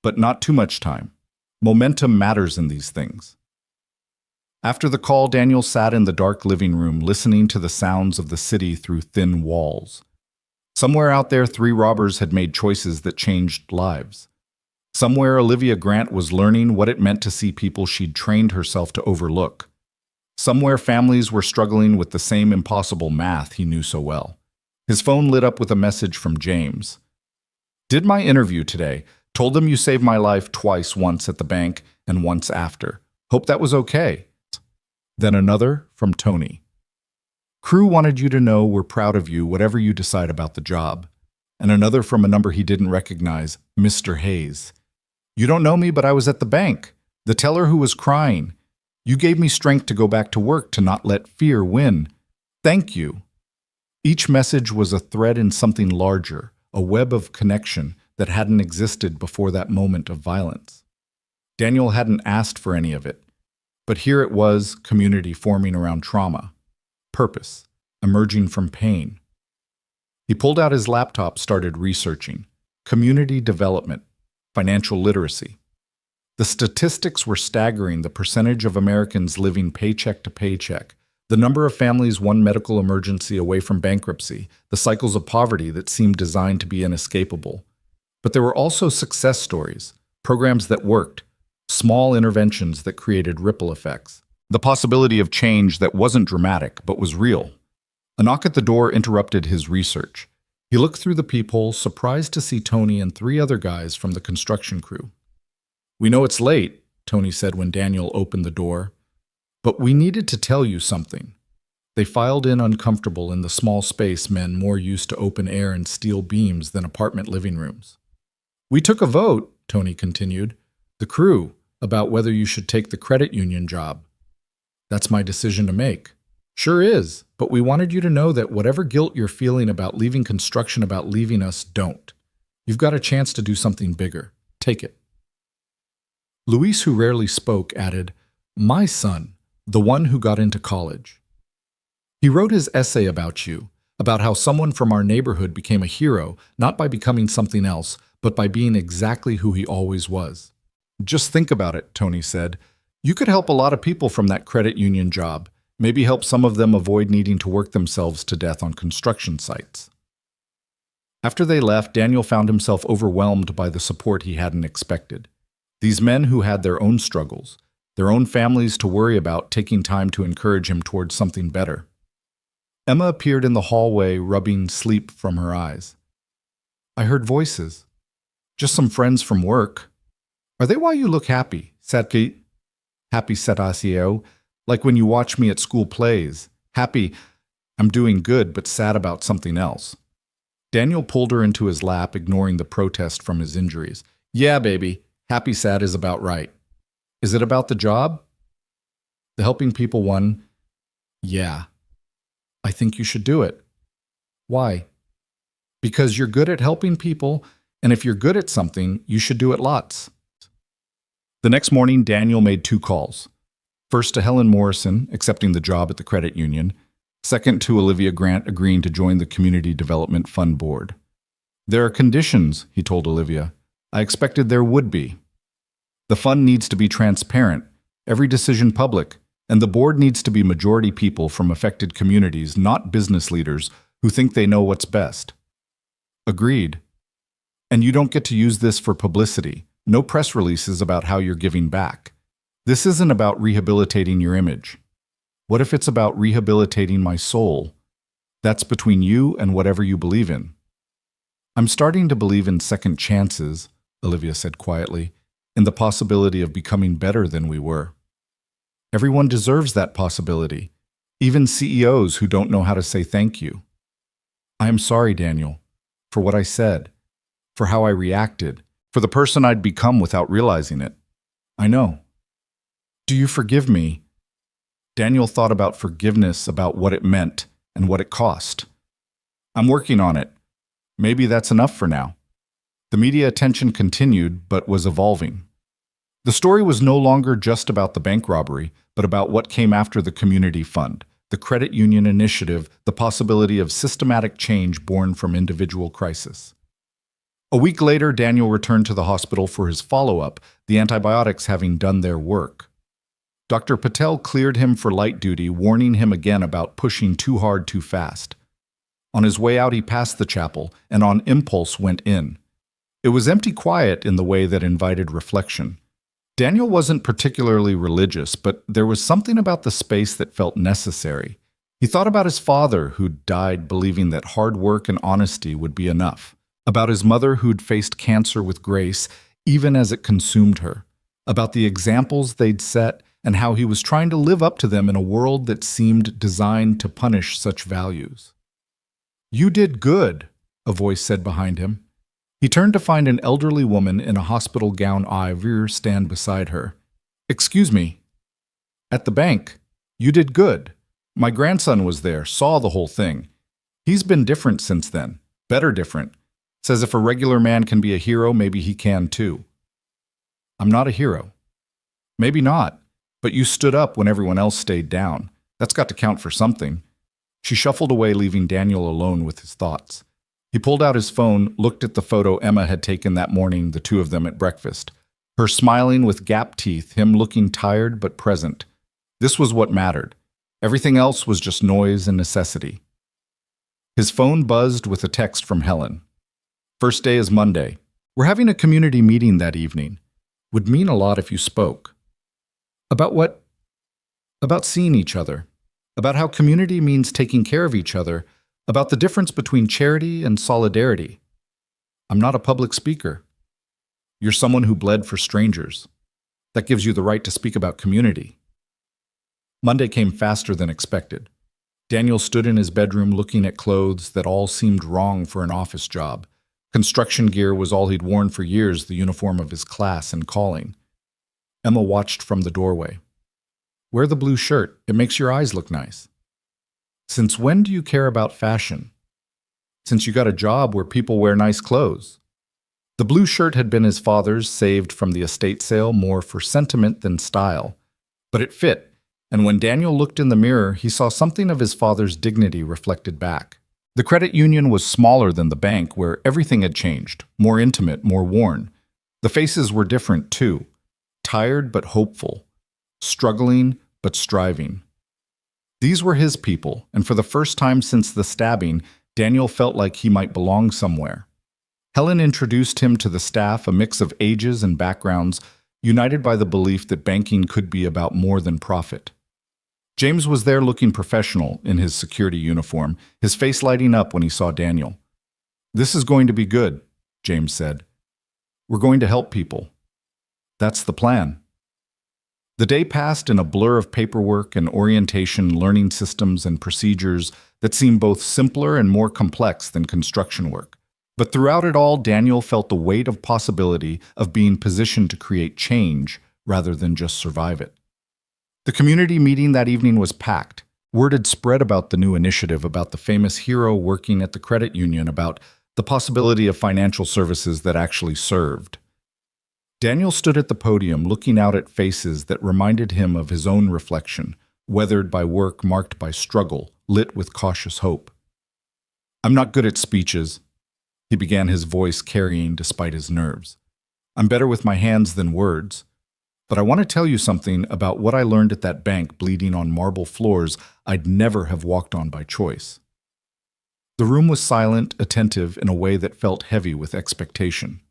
but not too much time. Momentum matters in these things. After the call, Daniel sat in the dark living room, listening to the sounds of the city through thin walls. Somewhere out there, 3 robbers had made choices that changed lives. Somewhere, Olivia Grant was learning what it meant to see people she'd trained herself to overlook. Somewhere, families were struggling with the same impossible math he knew so well. His phone lit up with a message from James. Did my interview today. Told them you saved my life twice, once at the bank and once after. Hope that was okay. Then another from Tony. Crew wanted you to know we're proud of you, whatever you decide about the job. And another from a number he didn't recognize, Mr. Hayes. You don't know me, but I was at the bank. The teller who was crying. You gave me strength to go back to work, to not let fear win. Thank you. Each message was a thread in something larger, a web of connection that hadn't existed before that moment of violence. Daniel hadn't asked for any of it, but here it was, community forming around trauma, purpose, emerging from pain. He pulled out his laptop, started researching. Community development, financial literacy. The statistics were staggering, the percentage of Americans living paycheck to paycheck, the number of families one medical emergency away from bankruptcy, the cycles of poverty that seemed designed to be inescapable. But there were also success stories, programs that worked, small interventions that created ripple effects, the possibility of change that wasn't dramatic but was real. A knock at the door interrupted his research. He looked through the peephole, surprised to see Tony and 3 other guys from the construction crew. We know it's late, Tony said when Daniel opened the door, but we needed to tell you something. They filed in uncomfortable in the small space, men more used to open air and steel beams than apartment living rooms. We took a vote, Tony continued, the crew, about whether you should take the credit union job. That's my decision to make. Sure is, but we wanted you to know that whatever guilt you're feeling about leaving construction, about leaving us, don't. You've got a chance to do something bigger. Take it. Luis, who rarely spoke, added, my son, the one who got into college. He wrote his essay about you, about how someone from our neighborhood became a hero, not by becoming something else, but by being exactly who he always was. Just think about it, Tony said. You could help a lot of people from that credit union job, maybe help some of them avoid needing to work themselves to death on construction sites. After they left, Daniel found himself overwhelmed by the support he hadn't expected. These men who had their own struggles, their own families to worry about, taking time to encourage him towards something better. Emma appeared in the hallway, rubbing sleep from her eyes. I heard voices. Just some friends from work. Are they why you look happy? Happy Setasio, like when you watch me at school plays. Happy, I'm doing good, but sad about something else. Daniel pulled her into his lap, ignoring the protest from his injuries. Yeah, baby, happy sad is about right. Is it about the job? The helping people one? Yeah. I think you should do it. Why? Because you're good at helping people, and if you're good at something, you should do it lots. The next morning, Daniel made 2 calls. First to Helen Morrison, accepting the job at the credit union. Second to Olivia Grant, agreeing to join the Community Development Fund Board. There are conditions, he told Olivia. I expected there would be. The fund needs to be transparent, every decision public, and the board needs to be majority people from affected communities, not business leaders who think they know what's best. Agreed. And you don't get to use this for publicity. No press releases about how you're giving back. This isn't about rehabilitating your image. What if it's about rehabilitating my soul? That's between you and whatever you believe in. I'm starting to believe in second chances, Olivia said quietly, in the possibility of becoming better than we were. Everyone deserves that possibility, even CEOs who don't know how to say thank you. I am sorry, Daniel, for what I said, for how I reacted, for the person I'd become without realizing it. I know. Do you forgive me? Daniel thought about forgiveness, about what it meant and what it cost. I'm working on it. Maybe that's enough for now. The media attention continued, but was evolving. The story was no longer just about the bank robbery, but about what came after the community fund, the credit union initiative, the possibility of systematic change born from individual crisis. A week later, Daniel returned to the hospital for his follow-up, the antibiotics having done their work. Dr. Patel cleared him for light duty, warning him again about pushing too hard too fast. On his way out, he passed the chapel and on impulse went in. It was empty quiet in the way that invited reflection. Daniel wasn't particularly religious, but there was something about the space that felt necessary. He thought about his father, who'd died believing that hard work and honesty would be enough, about his mother who'd faced cancer with grace, even as it consumed her, about the examples they'd set and how he was trying to live up to them in a world that seemed designed to punish such values. "You did good," a voice said behind him. He turned to find an elderly woman in a hospital gown ivory stand beside her. "Excuse me." "At the bank. You did good. My grandson was there, saw the whole thing. He's been different since then. Better different. Says if a regular man can be a hero, maybe he can too." "I'm not a hero." "Maybe not, but you stood up when everyone else stayed down. That's got to count for something." She shuffled away, leaving Daniel alone with his thoughts. He pulled out his phone, looked at the photo Emma had taken that morning, the two of them at breakfast. Her smiling with gap teeth, him looking tired but present. This was what mattered. Everything else was just noise and necessity. His phone buzzed with a text from Helen. "First day is Monday. We're having a community meeting that evening. Would mean a lot if you spoke." "About what?" "About seeing each other. About how community means taking care of each other. About the difference between charity and solidarity." "I'm not a public speaker." "You're someone who bled for strangers. That gives you the right to speak about community." Monday came faster than expected. Daniel stood in his bedroom looking at clothes that all seemed wrong for an office job. Construction gear was all he'd worn for years, the uniform of his class and calling. Emma watched from the doorway. "Wear the blue shirt. It makes your eyes look nice." "Since when do you care about fashion?" "Since you got a job where people wear nice clothes." The blue shirt had been his father's, saved from the estate sale more for sentiment than style. But it fit, and when Daniel looked in the mirror, he saw something of his father's dignity reflected back. The credit union was smaller than the bank, where everything had changed, more intimate, more worn. The faces were different, too. Tired but hopeful. Struggling but striving. These were his people, and for the first time since the stabbing, Daniel felt like he might belong somewhere. Helen introduced him to the staff, a mix of ages and backgrounds, united by the belief that banking could be about more than profit. James was there looking professional in his security uniform, his face lighting up when he saw Daniel. "This is going to be good," James said. "We're going to help people." "That's the plan." The day passed in a blur of paperwork and orientation, learning systems and procedures that seemed both simpler and more complex than construction work. But throughout it all, Daniel felt the weight of possibility of being positioned to create change rather than just survive it. The community meeting that evening was packed. Word had spread about the new initiative, about the famous hero working at the credit union, about the possibility of financial services that actually served. Daniel stood at the podium looking out at faces that reminded him of his own reflection, weathered by work marked by struggle, lit with cautious hope. "I'm not good at speeches," he began, his voice carrying despite his nerves. "I'm better with my hands than words. But I want to tell you something about what I learned at that bank bleeding on marble floors I'd never have walked on by choice." The room was silent, attentive in a way that felt heavy with expectation.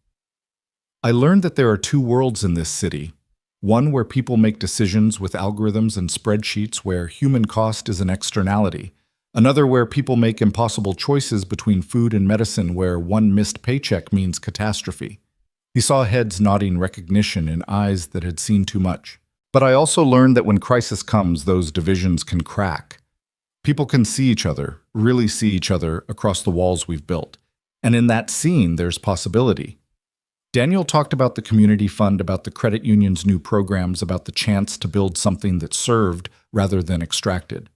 "I learned that there are two worlds in this city. One where people make decisions with algorithms and spreadsheets where human cost is an externality. Another where people make impossible choices between food and medicine where one missed paycheck means catastrophe." He saw heads nodding recognition in eyes that had seen too much. "But I also learned that when crisis comes, those divisions can crack. People can see each other, really see each other across the walls we've built. And in that seeing, there's possibility." Daniel talked about the community fund, about the credit union's new programs, about the chance to build something that served rather than extracted.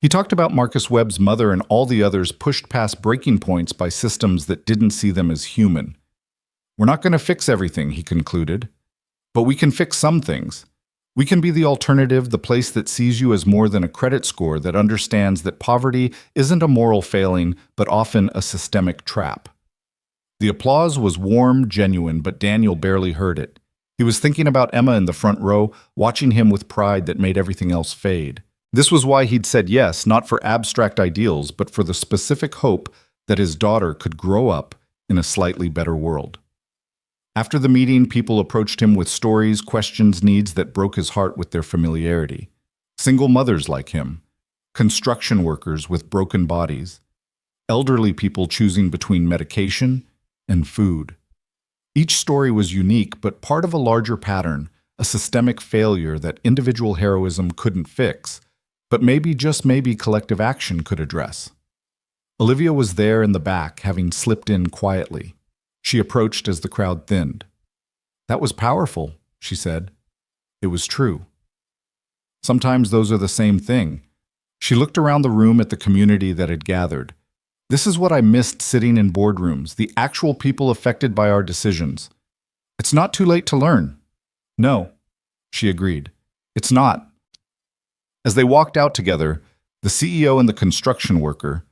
He talked about Marcus Webb's mother and all the others pushed past breaking points by systems that didn't see them as human. "We're not going to fix everything," he concluded, "but we can fix some things. We can be the alternative, the place that sees you as more than a credit score, that understands that poverty isn't a moral failing, but often a systemic trap." The applause was warm, genuine, but Daniel barely heard it. He was thinking about Emma in the front row, watching him with pride that made everything else fade. This was why he'd said yes, not for abstract ideals, but for the specific hope that his daughter could grow up in a slightly better world. After the meeting, people approached him with stories, questions, needs that broke his heart with their familiarity. Single mothers like him, construction workers with broken bodies, elderly people choosing between medication and food. Each story was unique, but part of a larger pattern, a systemic failure that individual heroism couldn't fix, but maybe, just maybe, collective action could address. Olivia was there in the back, having slipped in quietly. She approached as the crowd thinned. "That was powerful," she said. It was true. Sometimes those are the same thing. She looked around the room at the community that had gathered. This is what I missed sitting in boardrooms, the actual people affected by our decisions. It's not too late to learn. No, she agreed. It's not. As they walked out together, the CEO and the construction worker,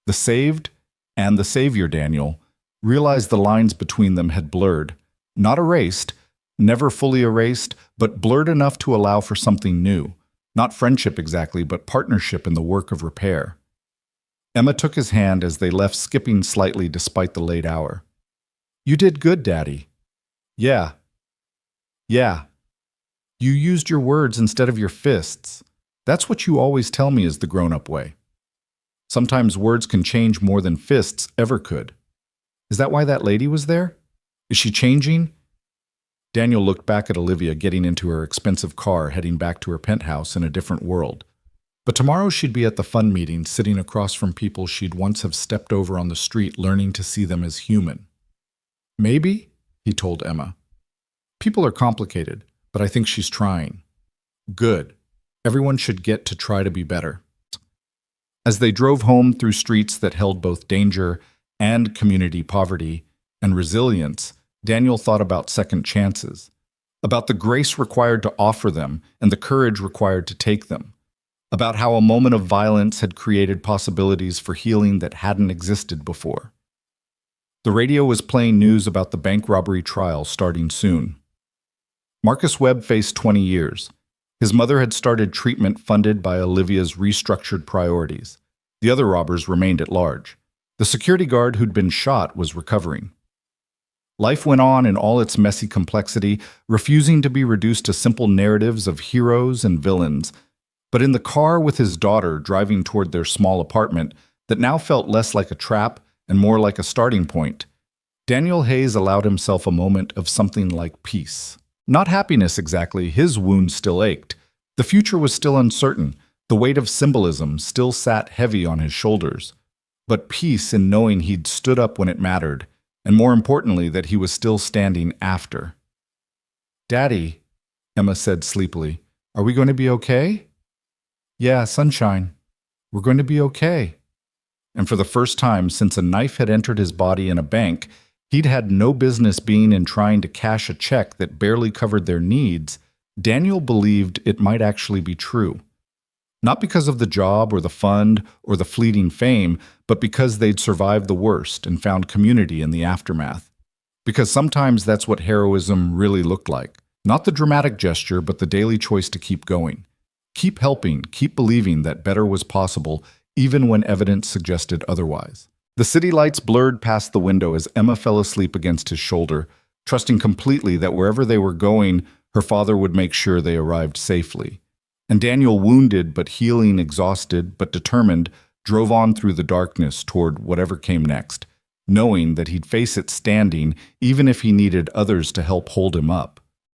the saved and the savior Daniel, realized the lines between them had blurred, not erased, never fully erased, but blurred enough to allow for something new. Not friendship exactly, but partnership in the work of repair. Emma took his hand as they left, skipping slightly despite the late hour. "You did good, Daddy." Yeah. You used your words instead of your fists. That's what you always tell me is the grown-up way. Sometimes words can change more than fists ever could. Is that why that lady was there? Is she changing? Daniel looked back at Olivia getting into her expensive car, heading back to her penthouse in a different world. But tomorrow she'd be at the fun meeting, sitting across from people she'd once have stepped over on the street, learning to see them as human. "Maybe," he told Emma. "People are complicated, but I think she's trying." "Good. Everyone should get to try to be better." As they drove home through streets that held both danger and community poverty and resilience, Daniel thought about second chances, about the grace required to offer them and the courage required to take them, about how a moment of violence had created possibilities for healing that hadn't existed before. The radio was playing news about the bank robbery trial starting soon. Marcus Webb faced 20 years. His mother had started treatment funded by Olivia's restructured priorities. The other robbers remained at large. The security guard who'd been shot was recovering. Life went on in all its messy complexity, refusing to be reduced to simple narratives of heroes and villains. But in the car with his daughter driving toward their small apartment that now felt less like a trap and more like a starting point, Daniel Hayes allowed himself a moment of something like peace. Not happiness exactly, his wound still ached. The future was still uncertain, the weight of symbolism still sat heavy on his shoulders. But peace in knowing he'd stood up when it mattered, and more importantly, that he was still standing after. "Daddy," Emma said sleepily, "are we going to be okay?" "Yeah, sunshine. We're going to be okay." And for the first time since a knife had entered his body in a bank, he'd had no business being in trying to cash a check that barely covered their needs. Daniel believed it might actually be true. Not because of the job or the fund or the fleeting fame, but because they'd survived the worst and found community in the aftermath. Because sometimes that's what heroism really looked like. Not the dramatic gesture, but the daily choice to keep going. Keep helping, keep believing that better was possible, even when evidence suggested otherwise. The city lights blurred past the window as Emma fell asleep against his shoulder, trusting completely that wherever they were going, her father would make sure they arrived safely. And Daniel, wounded but healing, exhausted but determined, drove on through the darkness toward whatever came next, knowing that he'd face it standing even if he needed others to help hold him up.